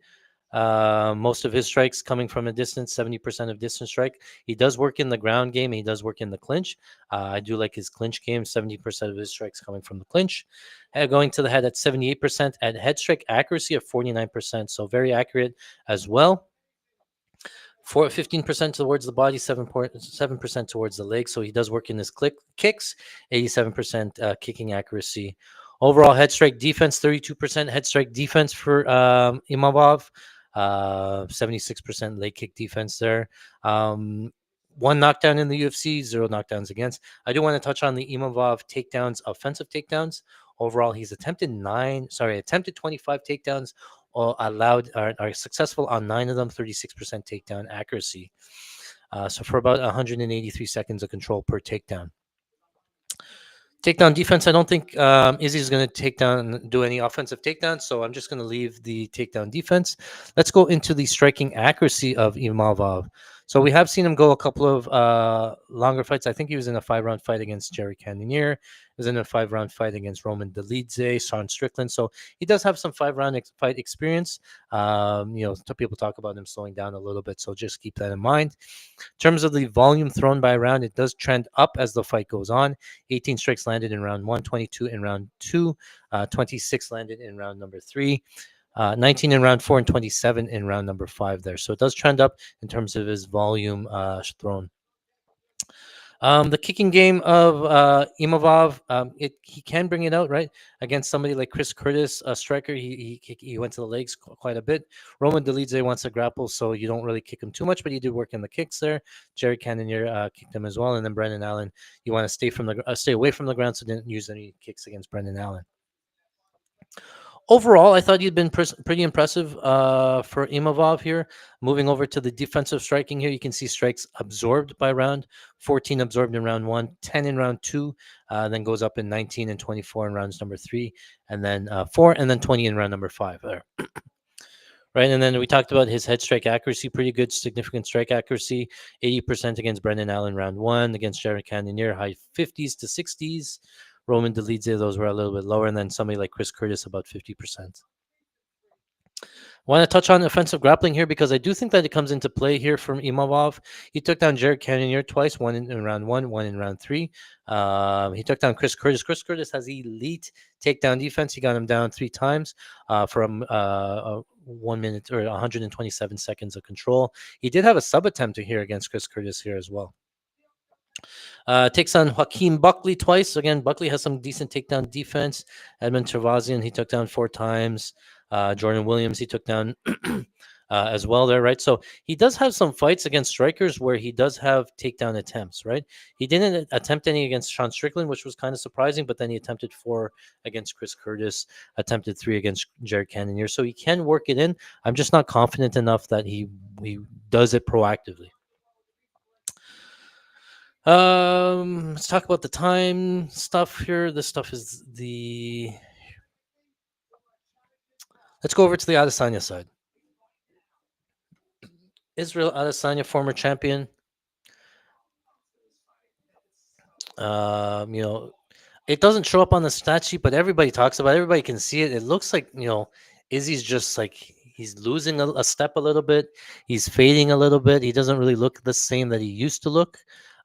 Most of his strikes coming from a distance, 70% of distance strike. He does work in the ground game. He does work in the clinch. I do like his clinch game. 70% of his strikes coming from the clinch. Going to the head at 78%. At head strike accuracy of 49%. So very accurate as well. 15% towards the body, 7% towards the leg. So he does work in his kicks, 87% kicking accuracy. Overall head strike defense, 32% head strike defense for Imavov, 76% leg kick defense there. One knockdown in the UFC, zero knockdowns against. I do want to touch on the Imavov takedowns, offensive takedowns. Overall, he's attempted 25 takedowns, allowed are successful on 9 of them, 36% takedown accuracy. So for about 183 seconds of control per takedown. Takedown defense, I don't think Izzy's going to do any offensive takedowns, so I'm just going to leave the takedown defense. Let's go into the striking accuracy of Imavov. So we have seen him go a couple of longer fights. I think he was in a 5-round fight against Jerry Cannonier. He was in a 5-round fight against Roman Dolidze, Sean Strickland. So he does have some 5-round fight experience. Some people talk about him slowing down a little bit, so just keep that in mind. In terms of the volume thrown by round, it does trend up as the fight goes on. 18 strikes landed in round 1, 22 in round 2, 26 landed in round number 3. 19 in round 4 and 27 in round number 5 there. So it does trend up in terms of his volume thrown. The kicking game of Imavov, he can bring it out, right? Against somebody like Chris Curtis, a striker, he went to the legs quite a bit. Roman Dolidze wants to grapple, so you don't really kick him too much, but he did work in the kicks there. Jerry Cannonier kicked him as well, and then Brendan Allen, you want to stay away from the ground, so didn't use any kicks against Brendan Allen. Overall, I thought he'd been pretty impressive for Imavov here. Moving over to the defensive striking here, you can see strikes absorbed by round. 14 absorbed in round 1, 10 in round 2, then goes up in 19 and 24 in rounds number 3, and then 4, and then 20 in round number 5 there. Right, and then we talked about his head strike accuracy, pretty good, significant strike accuracy, 80% against Brendan Allen round 1, against Jared Cannonier, high 50s to 60s. Roman Dolidze, those were a little bit lower, and then somebody like Chris Curtis, about 50%. Want to touch on offensive grappling here because I do think that it comes into play here from Imavov. He took down Jared Cannonier twice, one in round 1, one in round 3. He took down Chris Curtis. Chris Curtis has elite takedown defense. He got him down 3 times from 1 minute or 127 seconds of control. He did have a sub attempt here against Chris Curtis here as well. Takes on Joaquin Buckley twice. Again, Buckley has some decent takedown defense. Edmund Tervazian, he took down 4 times. Jordan Williams, he took down as well there, right? So he does have some fights against strikers where he does have takedown attempts, right? He didn't attempt any against Sean Strickland, which was kind of surprising, but then he attempted 4 against Chris Curtis, attempted 3 against Jared Cannonier. So he can work it in. I'm just not confident enough that he does it proactively. Let's talk about the time stuff here. This stuff is let's go over to the Adesanya side. Israel Adesanya, former champion. It doesn't show up on the stat sheet, but everybody talks about it. Everybody can see it. It looks like, Izzy's just like he's losing a step a little bit. He's fading a little bit. He doesn't really look the same that he used to look.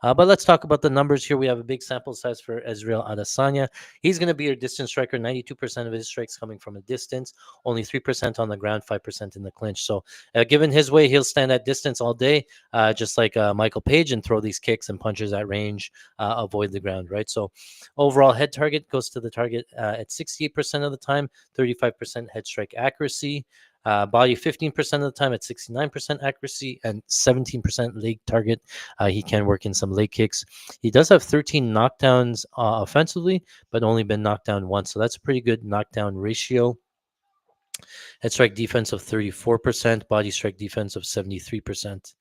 But let's talk about the numbers here. We have a big sample size for Israel Adesanya. He's going to be your distance striker. 92% of his strikes coming from a distance, only 3% on the ground, 5% in the clinch. So given his way, he'll stand at distance all day, just like Michael Page, and throw these kicks and punches at range, avoid the ground, right? So overall head target goes to the target at 68% of the time, 35% head strike accuracy. Body 15% of the time at 69% accuracy, and 17% leg target. He can work in some leg kicks. He does have 13 knockdowns offensively, but only been knocked down once. So that's a pretty good knockdown ratio. Head strike defense of 34%, body strike defense of 73%.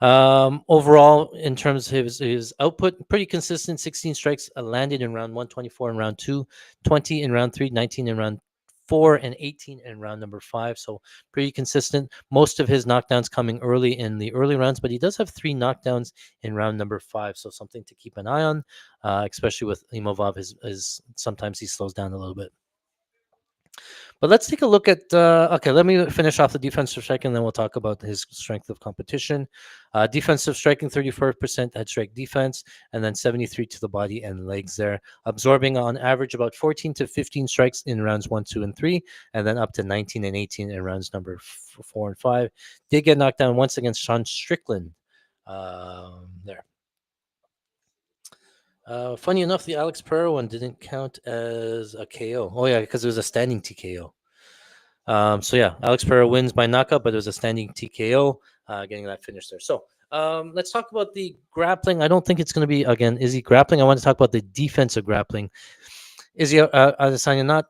Overall, in terms of his output, pretty consistent. 16 strikes landed in round 1, 24 in round 2, 20 in round 3, 19 in round 4, and 18 in round number 5. So pretty consistent. Most of his knockdowns coming early in the early rounds, but he does have 3 knockdowns in round number 5. So something to keep an eye on, especially with Imavov. Is sometimes he slows down a little bit. But let's take a look at. Okay, let me finish off the defensive striking, then we'll talk about his strength of competition. Defensive striking, 34% head strike defense, and then 73 to the body and legs there, absorbing on average about 14 to 15 strikes in rounds 1, 2, and 3, and then up to 19 and 18 in rounds number 4 and 5. Did get knocked down once against Sean Strickland. There. Funny enough, the Alex Pereira one didn't count as a KO. Oh yeah, because it was a standing TKO. So yeah, Alex Pereira wins by knockout, but it was a standing TKO, getting that finish there. So let's talk about the grappling. I don't think it's going to be again Izzy grappling. I want to talk about the defensive grappling. Izzy Adesanya not.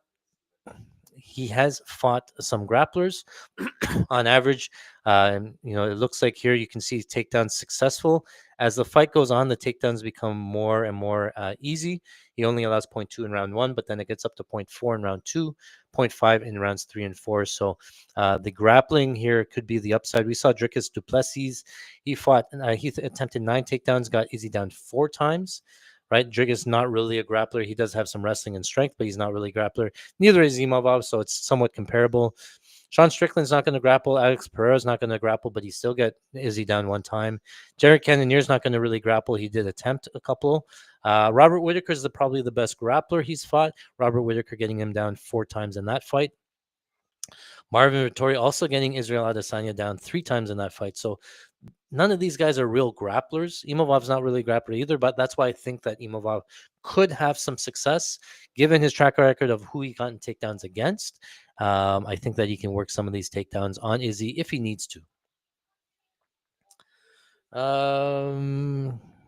He has fought some grapplers on average. It looks like here you can see takedowns successful. As the fight goes on, the takedowns become more and more easy. He only allows 0.2 in round 1, but then it gets up to 0.4 in round 2, zero 0.5 in rounds 3 and 4. So the grappling here could be the upside. We saw Dricus Duplessis. He fought. Attempted 9 takedowns, got Izzy down 4 times. Right, Dricus not really a grappler. He does have some wrestling and strength, but he's not really a grappler. Neither is Imavov, so it's somewhat comparable. Sean Strickland's not going to grapple. Alex Pereira's not going to grapple, but he still get Izzy down 1 time. Jared Cannonier's not going to really grapple. He did attempt a couple. Robert Whitaker is probably the best grappler he's fought. Robert Whitaker getting him down 4 times in that fight. Marvin Vettori also getting Israel Adesanya down 3 times in that fight. So none of these guys are real grapplers. Imavov's not really a grappler either, but that's why I think that Imavov could have some success given his track record of who he gotten takedowns against. I think that he can work some of these takedowns on Izzy if he needs to.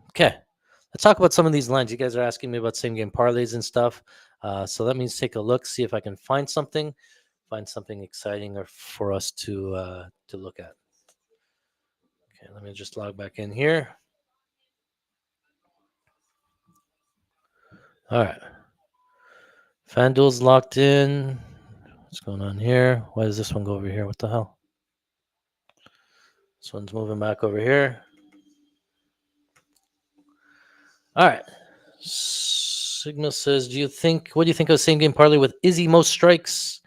Okay. Let's talk about some of these lines. You guys are asking me about same game parlays and stuff. So let me take a look, see if I can find something exciting or for us to look at. Okay, let me just log back in here. All right. FanDuel's locked in. What's going on here? Why does this one go over here? What the hell? This one's moving back over here. All right. Sigma says, what do you think of same game parlay with Izzy most strikes,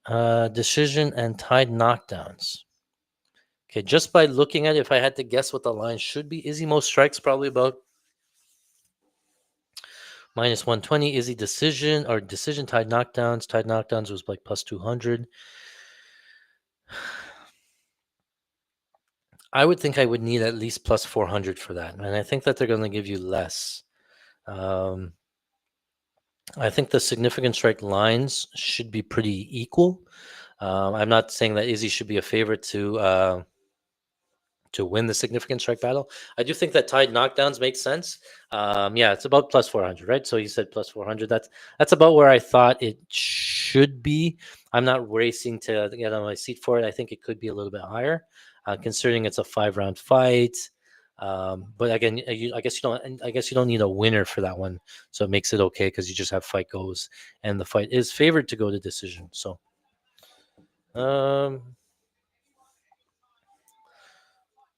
decision, and tied knockdowns? Okay, just by looking at it, if I had to guess what the line should be, Izzy most strikes probably about minus 120. Izzy decision tied knockdowns. Tied knockdowns was like plus 200. I would think I would need at least plus 400 for that. And I think that they're going to give you less. I think the significant strike lines should be pretty equal. I'm not saying that Izzy should be a favorite to win the significant strike battle. I do think that tied knockdowns make sense. Yeah, it's about plus 400, right? So you said plus 400. That's about where I thought it should be. I'm not racing to get on my seat for it. I think it could be a little bit higher, considering it's a 5-round fight. But again, I guess you don't need a winner for that one, so it makes it okay because you just have fight goes, and the fight is favored to go to decision. So,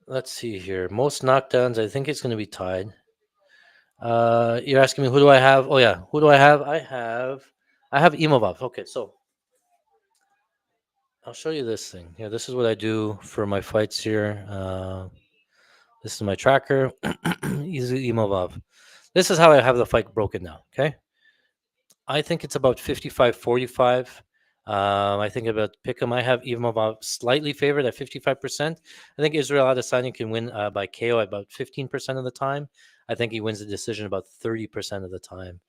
let's see here. Most knockdowns, I think it's going to be tied. You're asking me who do I have? Oh yeah, who do I have? I have Imavov. Okay, so I'll show you this thing. Yeah, this is what I do for my fights here. This is my tracker. Easy Imavov. This is how I have the fight broken down. Okay. I think it's about 55-45. I think about Pick'em. I have Imavov slightly favored at 55%. I think Israel Adesanya can win by KO about 15% of the time. I think he wins the decision about 30% of the time.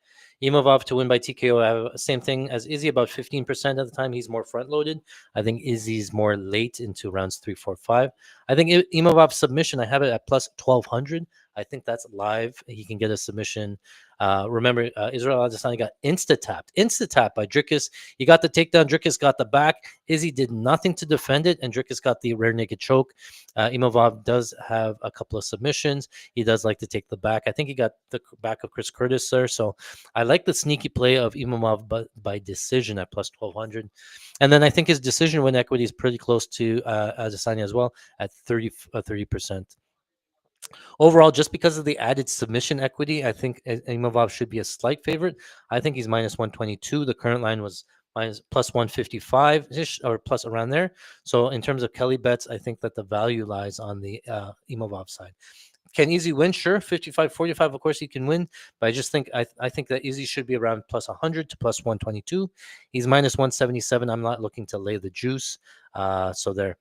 Imavov to win by TKO, I have same thing as Izzy, about 15% of the time. He's more front loaded. I think Izzy's more late into rounds 3, 4, 5. I think Imavov submission, I have it at plus 1200. I think that's live. He can get a submission. Remember, Israel Adesanya got insta-tapped by Dricus. He got the takedown. Dricus got the back. Izzy did nothing to defend it, and Dricus got the rear naked choke. Imavov does have a couple of submissions. He does like to take the back. I think he got the back of Chris Curtis there. So I like the sneaky play of Imavov by decision at plus 1200. And then I think his decision win equity is pretty close to Adesanya as well at 30%. Overall, just because of the added submission equity, I think Imavov should be a slight favorite. I think he's minus 122. The current line was minus plus 155 ish or plus around there. So in terms of Kelly bets, I think that the value lies on the Imavov side. Can Izzy win? Sure, 55-45. Of course, he can win, but I just think I think that Izzy should be around plus 100 to plus 122. He's minus 177. I'm not looking to lay the juice. So there.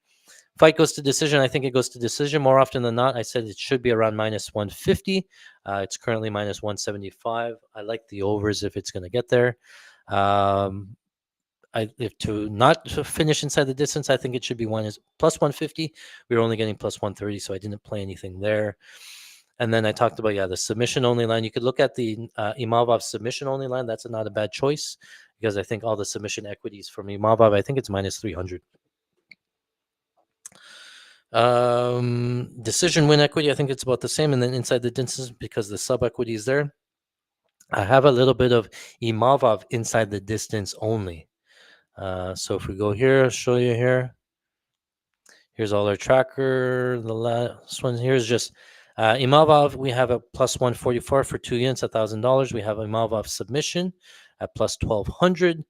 Fight goes to decision. I think it goes to decision more often than not. I said it should be around minus 150. It's currently minus 175. I like the overs if it's going to get there. If to not to finish inside the distance, I think it should be plus 150. We were only getting plus 130, so I didn't play anything there. And then I talked about the submission only line. You could look at the Imavov submission only line. That's not a bad choice because I think all the submission equities from Imavov, I think it's minus 300. Decision win equity, I think it's about the same. And then inside the distance, because the sub equity is there, I have a little bit of Imavov inside the distance only. So if we go here, I'll show you here. Here's all our tracker. The last one here is just Imavov. We have a plus 144 for 2 units, $1,000. We have Imavov submission at plus 1,200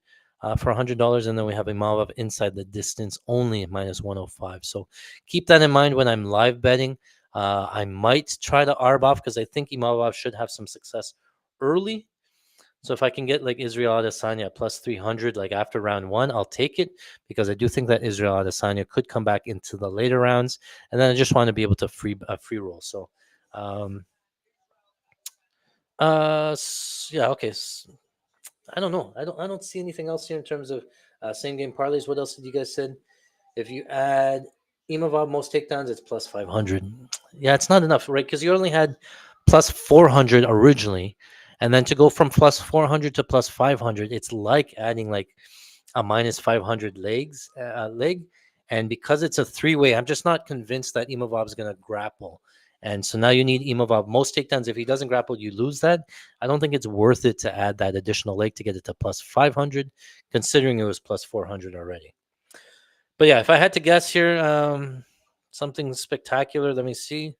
for $100, and then we have Imavov inside the distance only at minus 105. So keep that in mind when I'm live betting. I might try to arb off because I think Imavov should have some success early. So if I can get like Israel Adesanya at plus 300, like after round 1, I'll take it because I do think that Israel Adesanya could come back into the later rounds. And then I just want to be able to free roll. So, yeah, okay. I don't know. I don't see anything else here in terms of same game parlays. What else did you guys said? If you add Imavov most takedowns, it's plus 500. Yeah, it's not enough, right? Because you only had plus 400 originally. And then to go from plus 400 to plus 500, it's like adding like a minus 500 leg. And because it's a three-way, I'm just not convinced that Imavov is going to grapple. And so now you need Imavov most takedowns. If he doesn't grapple, you lose that. I don't think it's worth it to add that additional leg to get it to plus 500, considering it was plus 400 already. But yeah, if I had to guess here, something spectacular, let me see.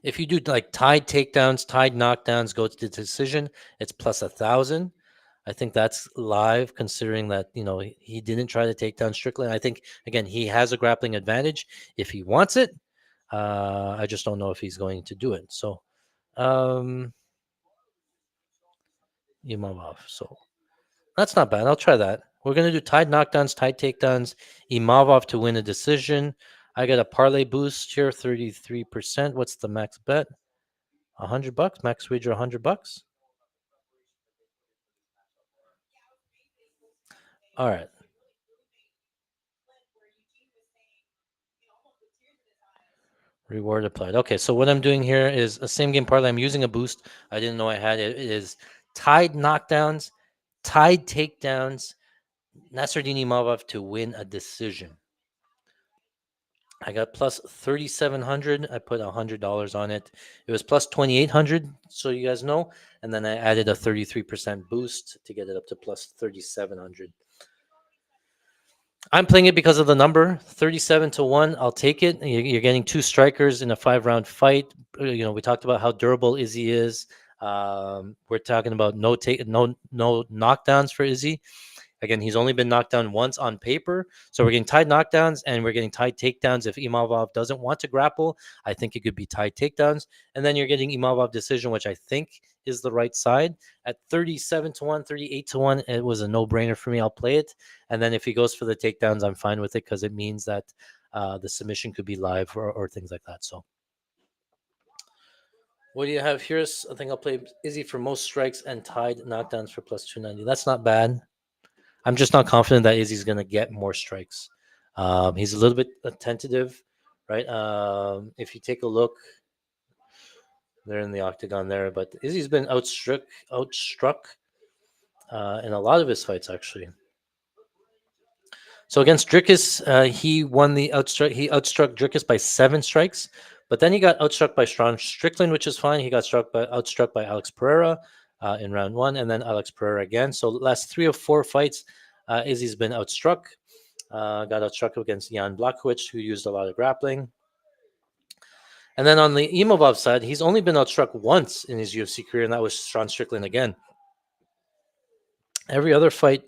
If you do like tied takedowns, tied knockdowns, go to the decision, it's plus 1,000. I think that's live, considering that he didn't try to take down Strickland. I think again he has a grappling advantage if he wants it. I just don't know if he's going to do it. So, Imavov. So that's not bad. I'll try that. We're gonna do tied knockdowns, tied takedowns. Imavov to win a decision. I got a parlay boost here, 33%. What's the max bet? $100. Max wager $100. All right. Reward applied. Okay, so what I'm doing here is a same game parlay. I'm using a boost. I didn't know I had it. It is tied knockdowns, tied takedowns, Nassourdine Imavov to win a decision. I got plus 3,700. I put $100 on it. It was plus 2,800, so you guys know. And then I added a 33% boost to get it up to plus 3,700. I'm playing it because of the number 37-1. I'll take it. You're getting 2 strikers in a 5-round fight. We talked about how durable Izzy is. We're talking about no knockdowns for Izzy. Again, he's only been knocked down once on paper. So we're getting tied knockdowns and we're getting tied takedowns. If Imavov doesn't want to grapple, I think it could be tied takedowns. And then you're getting Imavov decision, which I think is the right side. At 37-1, 38-1, it was a no-brainer for me. I'll play it. And then if he goes for the takedowns, I'm fine with it because it means that the submission could be live or things like that. So what do you have here? I think I'll play Izzy for most strikes and tied knockdowns for plus 290. That's not bad. I'm just not confident that Izzy's going to get more strikes. He's a little bit tentative, right? If you take a look, they're in the octagon there, but Izzy's been outstruck in a lot of his fights, actually. So against Dricus, he won the outstruck. He outstruck Dricus by 7 strikes, but then he got outstruck by Sean Strickland, which is fine. He got outstruck by Alex Pereira in round 1, and then Alex Pereira again. So last 3 of 4 fights, Izzy's been outstruck. Got outstruck against Jan Blachowicz, who used a lot of grappling. And then on the Imavov side, he's only been outstruck once in his UFC career, and that was Sean Strickland again. Every other fight,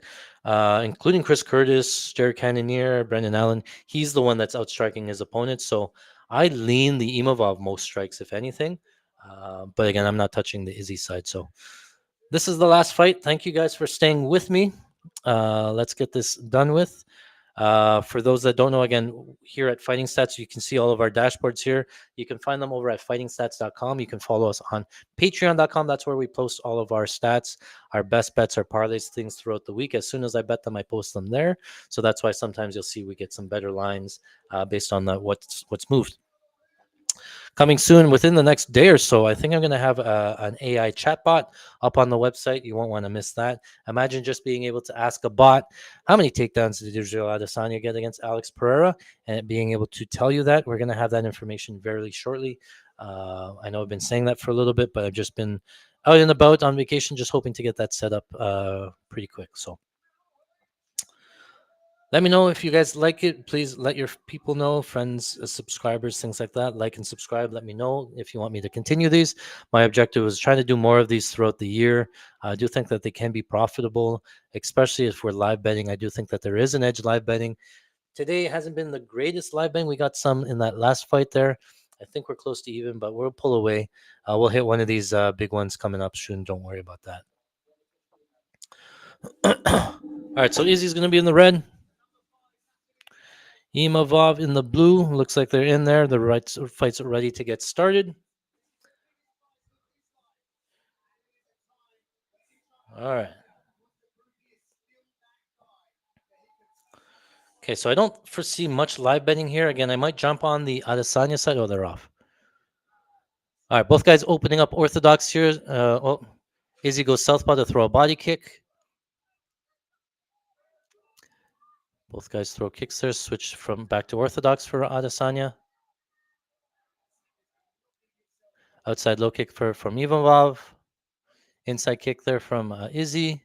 including Chris Curtis, Jared Cannonier, Brendan Allen, he's the one that's outstriking his opponent. So I lean the Imavov most strikes, if anything. But again, I'm not touching the Izzy side. So this is the last fight. Thank you guys for staying with me. Let's get this done with. For those that don't know, again, here at Fighting Stats, you can see all of our dashboards here. You can find them over at fightingstats.com. You can follow us on patreon.com. That's where we post all of our stats, our best bets, our parlays, things throughout the week. As soon as I bet them, I post them there. So that's why sometimes you'll see we get some better lines based on what's moved. Coming soon within the next day or so, I think I'm going to have an AI chatbot up on the website. You won't want to miss that. Imagine just being able to ask a bot, how many takedowns did Israel Adesanya get against Alex Pereira? And it being able to tell you that. We're going to have that information very shortly. I know I've been saying that for a little bit, but I've just been out and about on vacation, just hoping to get that set up pretty quick. So let me know if you guys like it. Please let your people know, friends, subscribers, things like that. Like and subscribe. Let me know if you want me to continue these. My objective is trying to do more of these throughout the year. I do think that they can be profitable, especially if we're live betting. I do think that there is an edge live betting. Today hasn't been the greatest live betting. We got some in that last fight there. I think we're close to even, but we'll pull away. We'll hit one of these big ones coming up soon. Don't worry about that. All right, so Izzy's going to be in the red. Imavov in the blue. Looks like they're in there. The right fight's ready to get started. All right. Okay, so I don't foresee much live betting here. Again, I might jump on the Adesanya side. Oh, they're off. All right, both guys opening up orthodox here. Izzy goes southpaw to throw a body kick. Both guys throw kicks there. Switch from back to orthodox for Adesanya. Outside low kick from Imavov. Inside kick there from Izzy.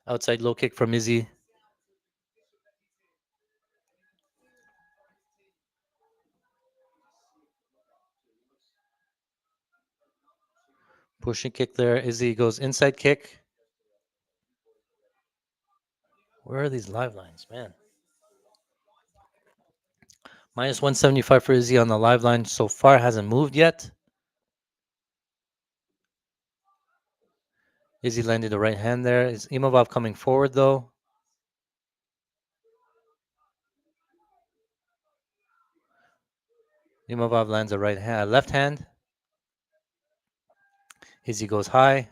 Outside low kick from Izzy. Pushing kick there. Izzy goes inside kick. Where are these live lines, man? Minus 175 for Izzy on the live line so far. Hasn't moved yet. Izzy landed the right hand there. Is Imavov coming forward, though? Imavov lands a left hand. Izzy goes high.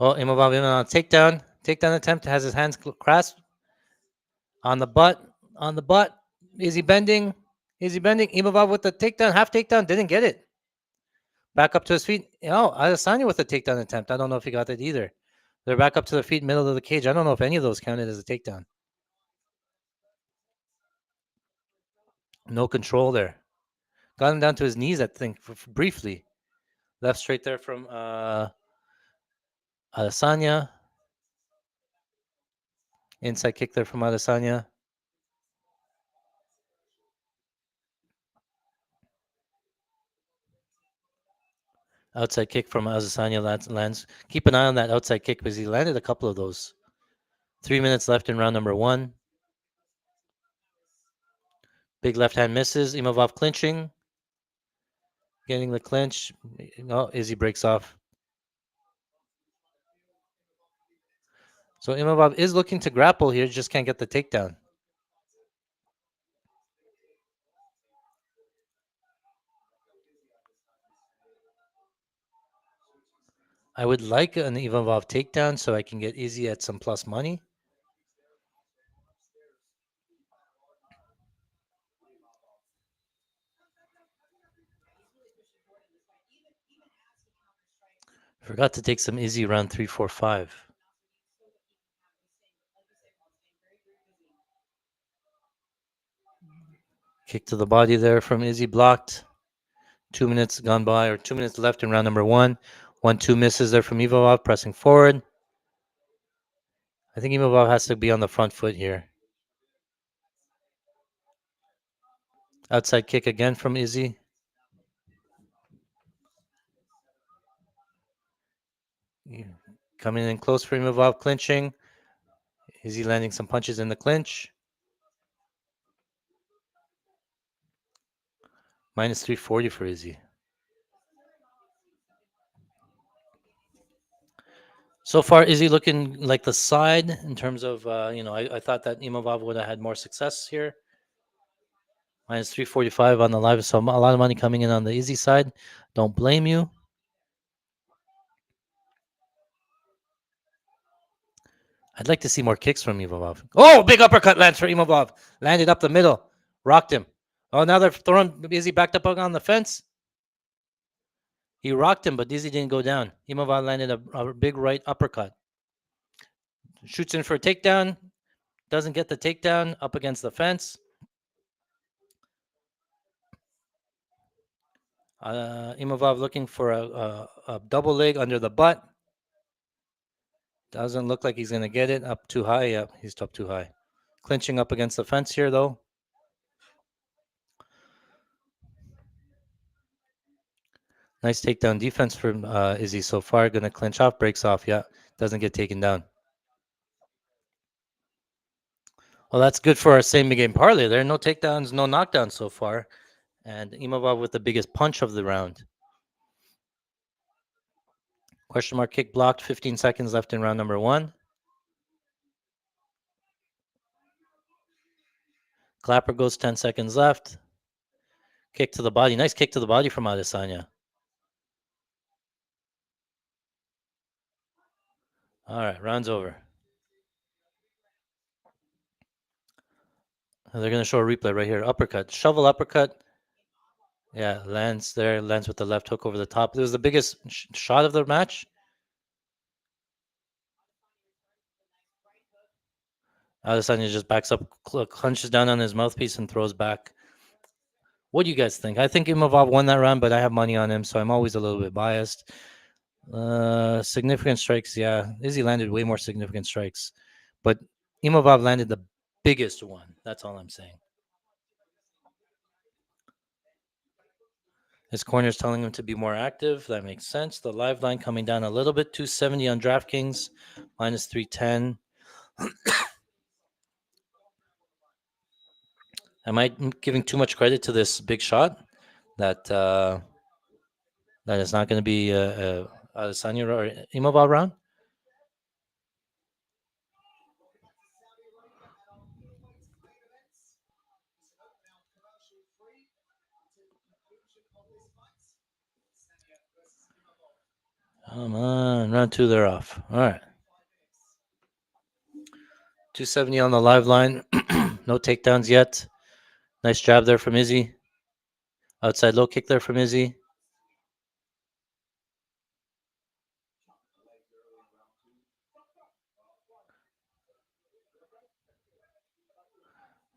Oh, Imavov in on a takedown. Takedown attempt. Has his hands clasped on the butt. On the butt. Izzy bending. Izzy bending. Imavov with the takedown. Half takedown. Didn't get it. Back up to his feet. Oh, Adesanya with a takedown attempt. I don't know if he got it either. They're back up to their feet, middle of the cage. I don't know if any of those counted as a takedown. No control there. Got him down to his knees, I think, briefly. Left straight there from Adesanya. Inside kick there from Adesanya. Outside kick from Adesanya lands. Keep an eye on that outside kick because he landed a couple of those. 3 minutes left in round number one. Big left hand misses. Imavov clinching. Getting the clinch. No, Izzy breaks off. So Imavov is looking to grapple here, just can't get the takedown. I would like an Imavov takedown so I can get Izzy at some plus money. Forgot to take some Izzy round 3, 4, 5. Kick to the body there from Izzy blocked. 2 minutes gone by, or 2 minutes left in round number one. 1-2 misses there from Imavov, pressing forward. I think Imavov has to be on the front foot here. Outside kick again from Izzy. Coming in close for Imavov, clinching. Is he landing some punches in the clinch? Minus 340 for Izzy. So far, Izzy looking like the side in terms of, I thought that Imavov would have had more success here. Minus 345 on the live. So a lot of money coming in on the Izzy side. Don't blame you. I'd like to see more kicks from Imavov. Oh, big uppercut lands for Imavov. Landed up the middle. Rocked him. Oh, now they're throwing Izzy backed up on the fence. He rocked him, but Izzy didn't go down. Imavov landed a big right uppercut. Shoots in for a takedown. Doesn't get the takedown. Up against the fence. Imavov looking for a double leg under the butt. Doesn't look like he's going to get it. Up too high. Yep, he's up too high. Clinching up against the fence here, though. Nice takedown defense from Izzy so far. Going to clinch off, breaks off. Yeah, doesn't get taken down. Well, that's good for our same game parlay. There are no takedowns, no knockdowns so far. And Imavov with the biggest punch of the round. Question mark kick blocked. 15 seconds left in round number 1. Clapper goes 10 seconds left. Kick to the body. Nice kick to the body from Adesanya. All right, round's over. They're going to show a replay right here. Uppercut. Shovel uppercut. Yeah, lands there. Lands with the left hook over the top. It was the biggest shot of the match. Adesanya just backs up, clenches down on his mouthpiece, and throws back. What do you guys think? I think Imavov won that round, but I have money on him, so I'm always a little bit biased. Significant strikes, yeah. Izzy landed way more significant strikes, but Imavov landed the biggest one. That's all I'm saying. His corner's telling him to be more active. That makes sense. The live line coming down a little bit. 270 on DraftKings, minus 310. Am I giving too much credit to this big shot? That it's not going to be Adesanya or Imavov round? Come on, round 2, they're off. All right. 270 on the live line. No takedowns yet. Nice jab there from Izzy. Outside low kick there from Izzy.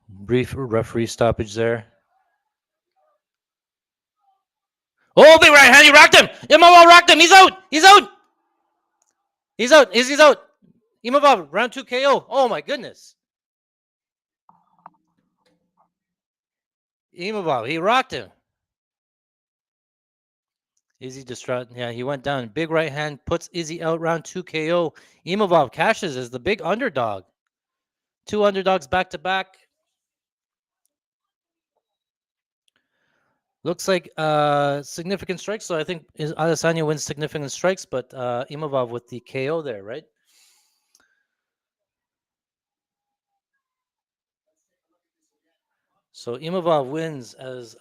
Brief referee stoppage there. Oh, big right hand. He rocked him. Imavov rocked him. He's out. He's out. He's out. Izzy's out. Imavov, round 2 KO. Oh, my goodness. Imavov, he rocked him. Izzy distraught. Yeah, he went down. Big right hand puts Izzy out, round 2 KO. Imavov cashes as the big underdog. 2 underdogs back to back. Looks like significant strikes. So I think Adesanya wins significant strikes, but Imavov with the KO there, right? So Imavov wins as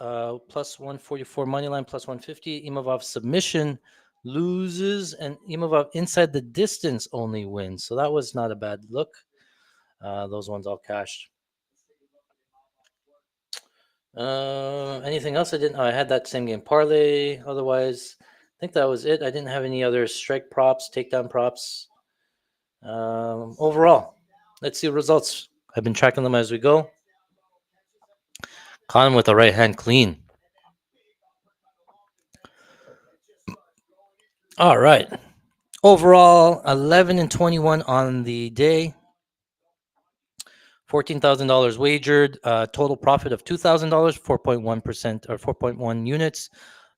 plus 144 money line, plus 150. Imavov submission loses, and Imavov inside the distance only wins. So that was not a bad look. Those ones all cashed. Anything else? I didn't. I had that same game parlay. Otherwise, I think that was it. I didn't have any other strike props, takedown props. Overall, let's see results. I've been tracking them as we go. Caught him with a right hand clean. All right. Overall, 11 and 21 on the day. $14,000 wagered. Total profit of $2,000, 4.1% or 4.1 units.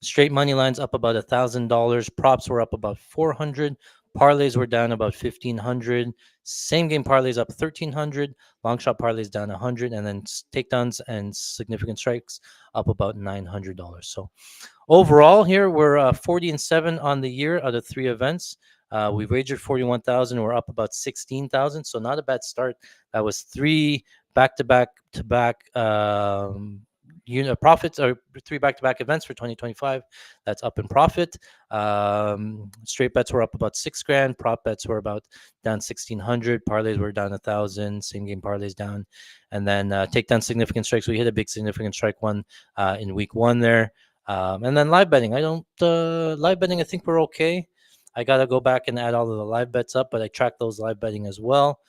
Straight money lines up about $1,000. Props were up about 400. Parlays were down about 1,500. Same game parlays up 1,300. Long shot parlays down 100, and then takedowns and significant strikes up about $900. So overall, here we're 40-7 on the year out of 3 events. We've wagered 41,000. We're up about 16,000, so not a bad start. That was 3 back-to-back profits, or 3 back-to-back events for 2025. That's up in profit. Straight bets were up about $6,000. Prop bets were about down 1,600. Parlays were down 1,000. Same game parlays down, and then takedown significant strikes. We hit a big significant strike one in week 1 there. And then live betting. Live betting, I think we're okay. I got to go back and add all of the live bets up, but I tracked those live betting as well.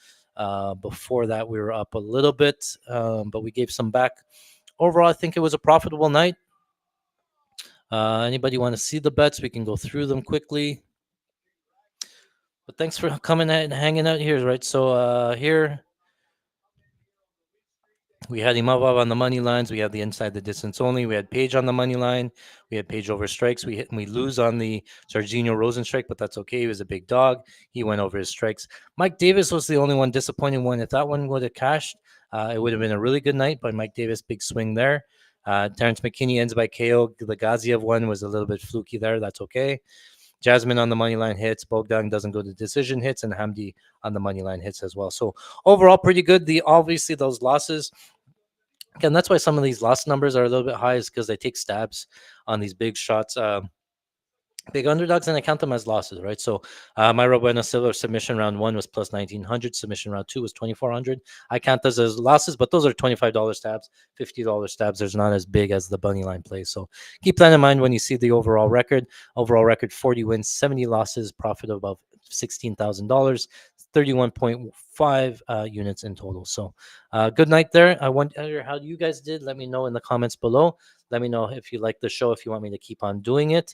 Before that, we were up a little bit, but we gave some back. Overall, I think it was a profitable night. Anybody want to see the bets? We can go through them quickly. But thanks for coming out and hanging out here, right? So here we had Imavov on the money lines. We had the inside the distance only. We had Page on the money line. We had Page over strikes. We lose on the Serginho Rozenstruik, but that's okay. He was a big dog. He went over his strikes. Mike Davis was the only one disappointing one. If that one would have cashed, it would have been a really good night. But Mike Davis, big swing there. Terrence McKinney ends by KO. The Gaziev one was a little bit fluky there. That's okay. Jasmine on the money line hits. Bogdan doesn't go to decision hits, and Hamdi on the money line hits as well. So overall, pretty good. Obviously those losses. Again, that's why some of these loss numbers are a little bit high, is because they take stabs on these big shots, big underdogs, and I count them as losses, right? So Myra Bueno Silva submission round 1 was plus 1,900. Submission round 2 was 2,400. I count those as losses, but those are $25 stabs, $50 stabs. There's not as big as the bunny line plays. So keep that in mind when you see the overall record. Overall record, 40 wins, 70 losses, profit of about $16,000. 31.5 units in total. So good night there. I wonder how you guys did. Let me know in the comments below. Let me know if you like the show, if you want me to keep on doing it.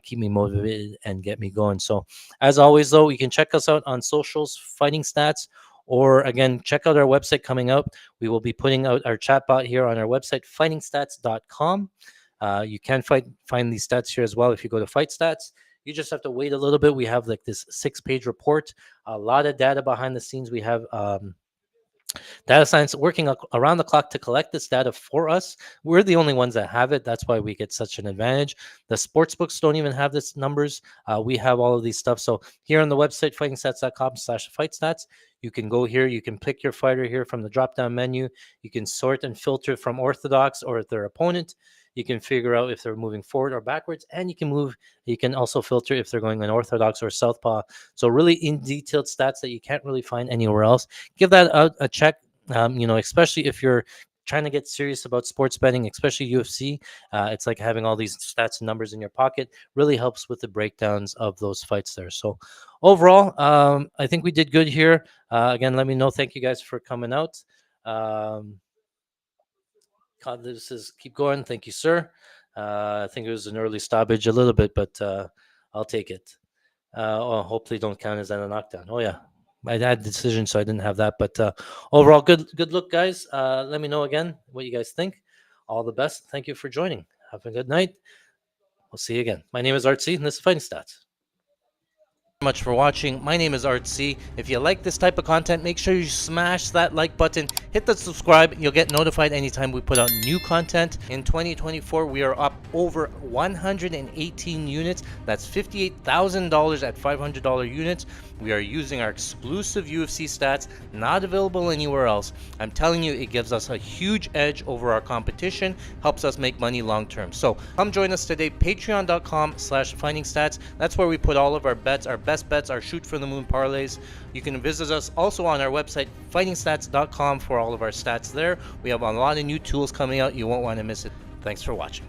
Keep me motivated and get me going. So as always, though, you can check us out on socials, Fighting Stats, or again, check out our website coming up. We will be putting out our chatbot here on our website, fightingstats.com. You can find these stats here as well if you go to Fight Stats. You just have to wait a little bit. We have like this 6-page report, a lot of data behind the scenes. We have data science working around the clock to collect this data for us. We're the only ones that have it. That's why we get such an advantage. The sports books don't even have this numbers. We have all of these stuff. So here on the website, fightingstats.com/fightstats, you can go here. You can pick your fighter here from the drop-down menu. You can sort and filter from orthodox or their opponent. You can figure out if they're moving forward or backwards, and you can also filter if they're going unorthodox or southpaw. So really in detailed stats that you can't really find anywhere else. Give that a check, especially if you're trying to get serious about sports betting, especially UFC. It's like having all these stats and numbers in your pocket. Really helps with the breakdowns of those fights there. So overall, I think we did good here. Again, let me know. Thank you guys for coming out. This is keep going. Thank you, sir. I think it was an early stoppage a little bit, but I'll take it. Hopefully don't count as a knockdown. Oh yeah, I had decision, so I didn't have that. But overall, good look, guys. Let me know again what you guys think. All the best. Thank you for joining. Have a good night. We'll see you again. My name is Artsy, and this is Fighting Stats. Much for watching. My name is Artsy. If you like this type of content, make sure you smash that like button, hit the subscribe. You'll get notified anytime we put out new content. In 2024, we are up over 118 units. That's $58,000 at $500 units. We are using our exclusive UFC stats, not available anywhere else. I'm telling you, it gives us a huge edge over our competition, helps us make money long term. So come join us today, patreon.com/fightingstats. That's where we put all of our bets, our best bets, our shoot for the moon parlays. You can visit us also on our website, fightingstats.com, for all of our stats there. We have a lot of new tools coming out. You won't want to miss it. Thanks for watching.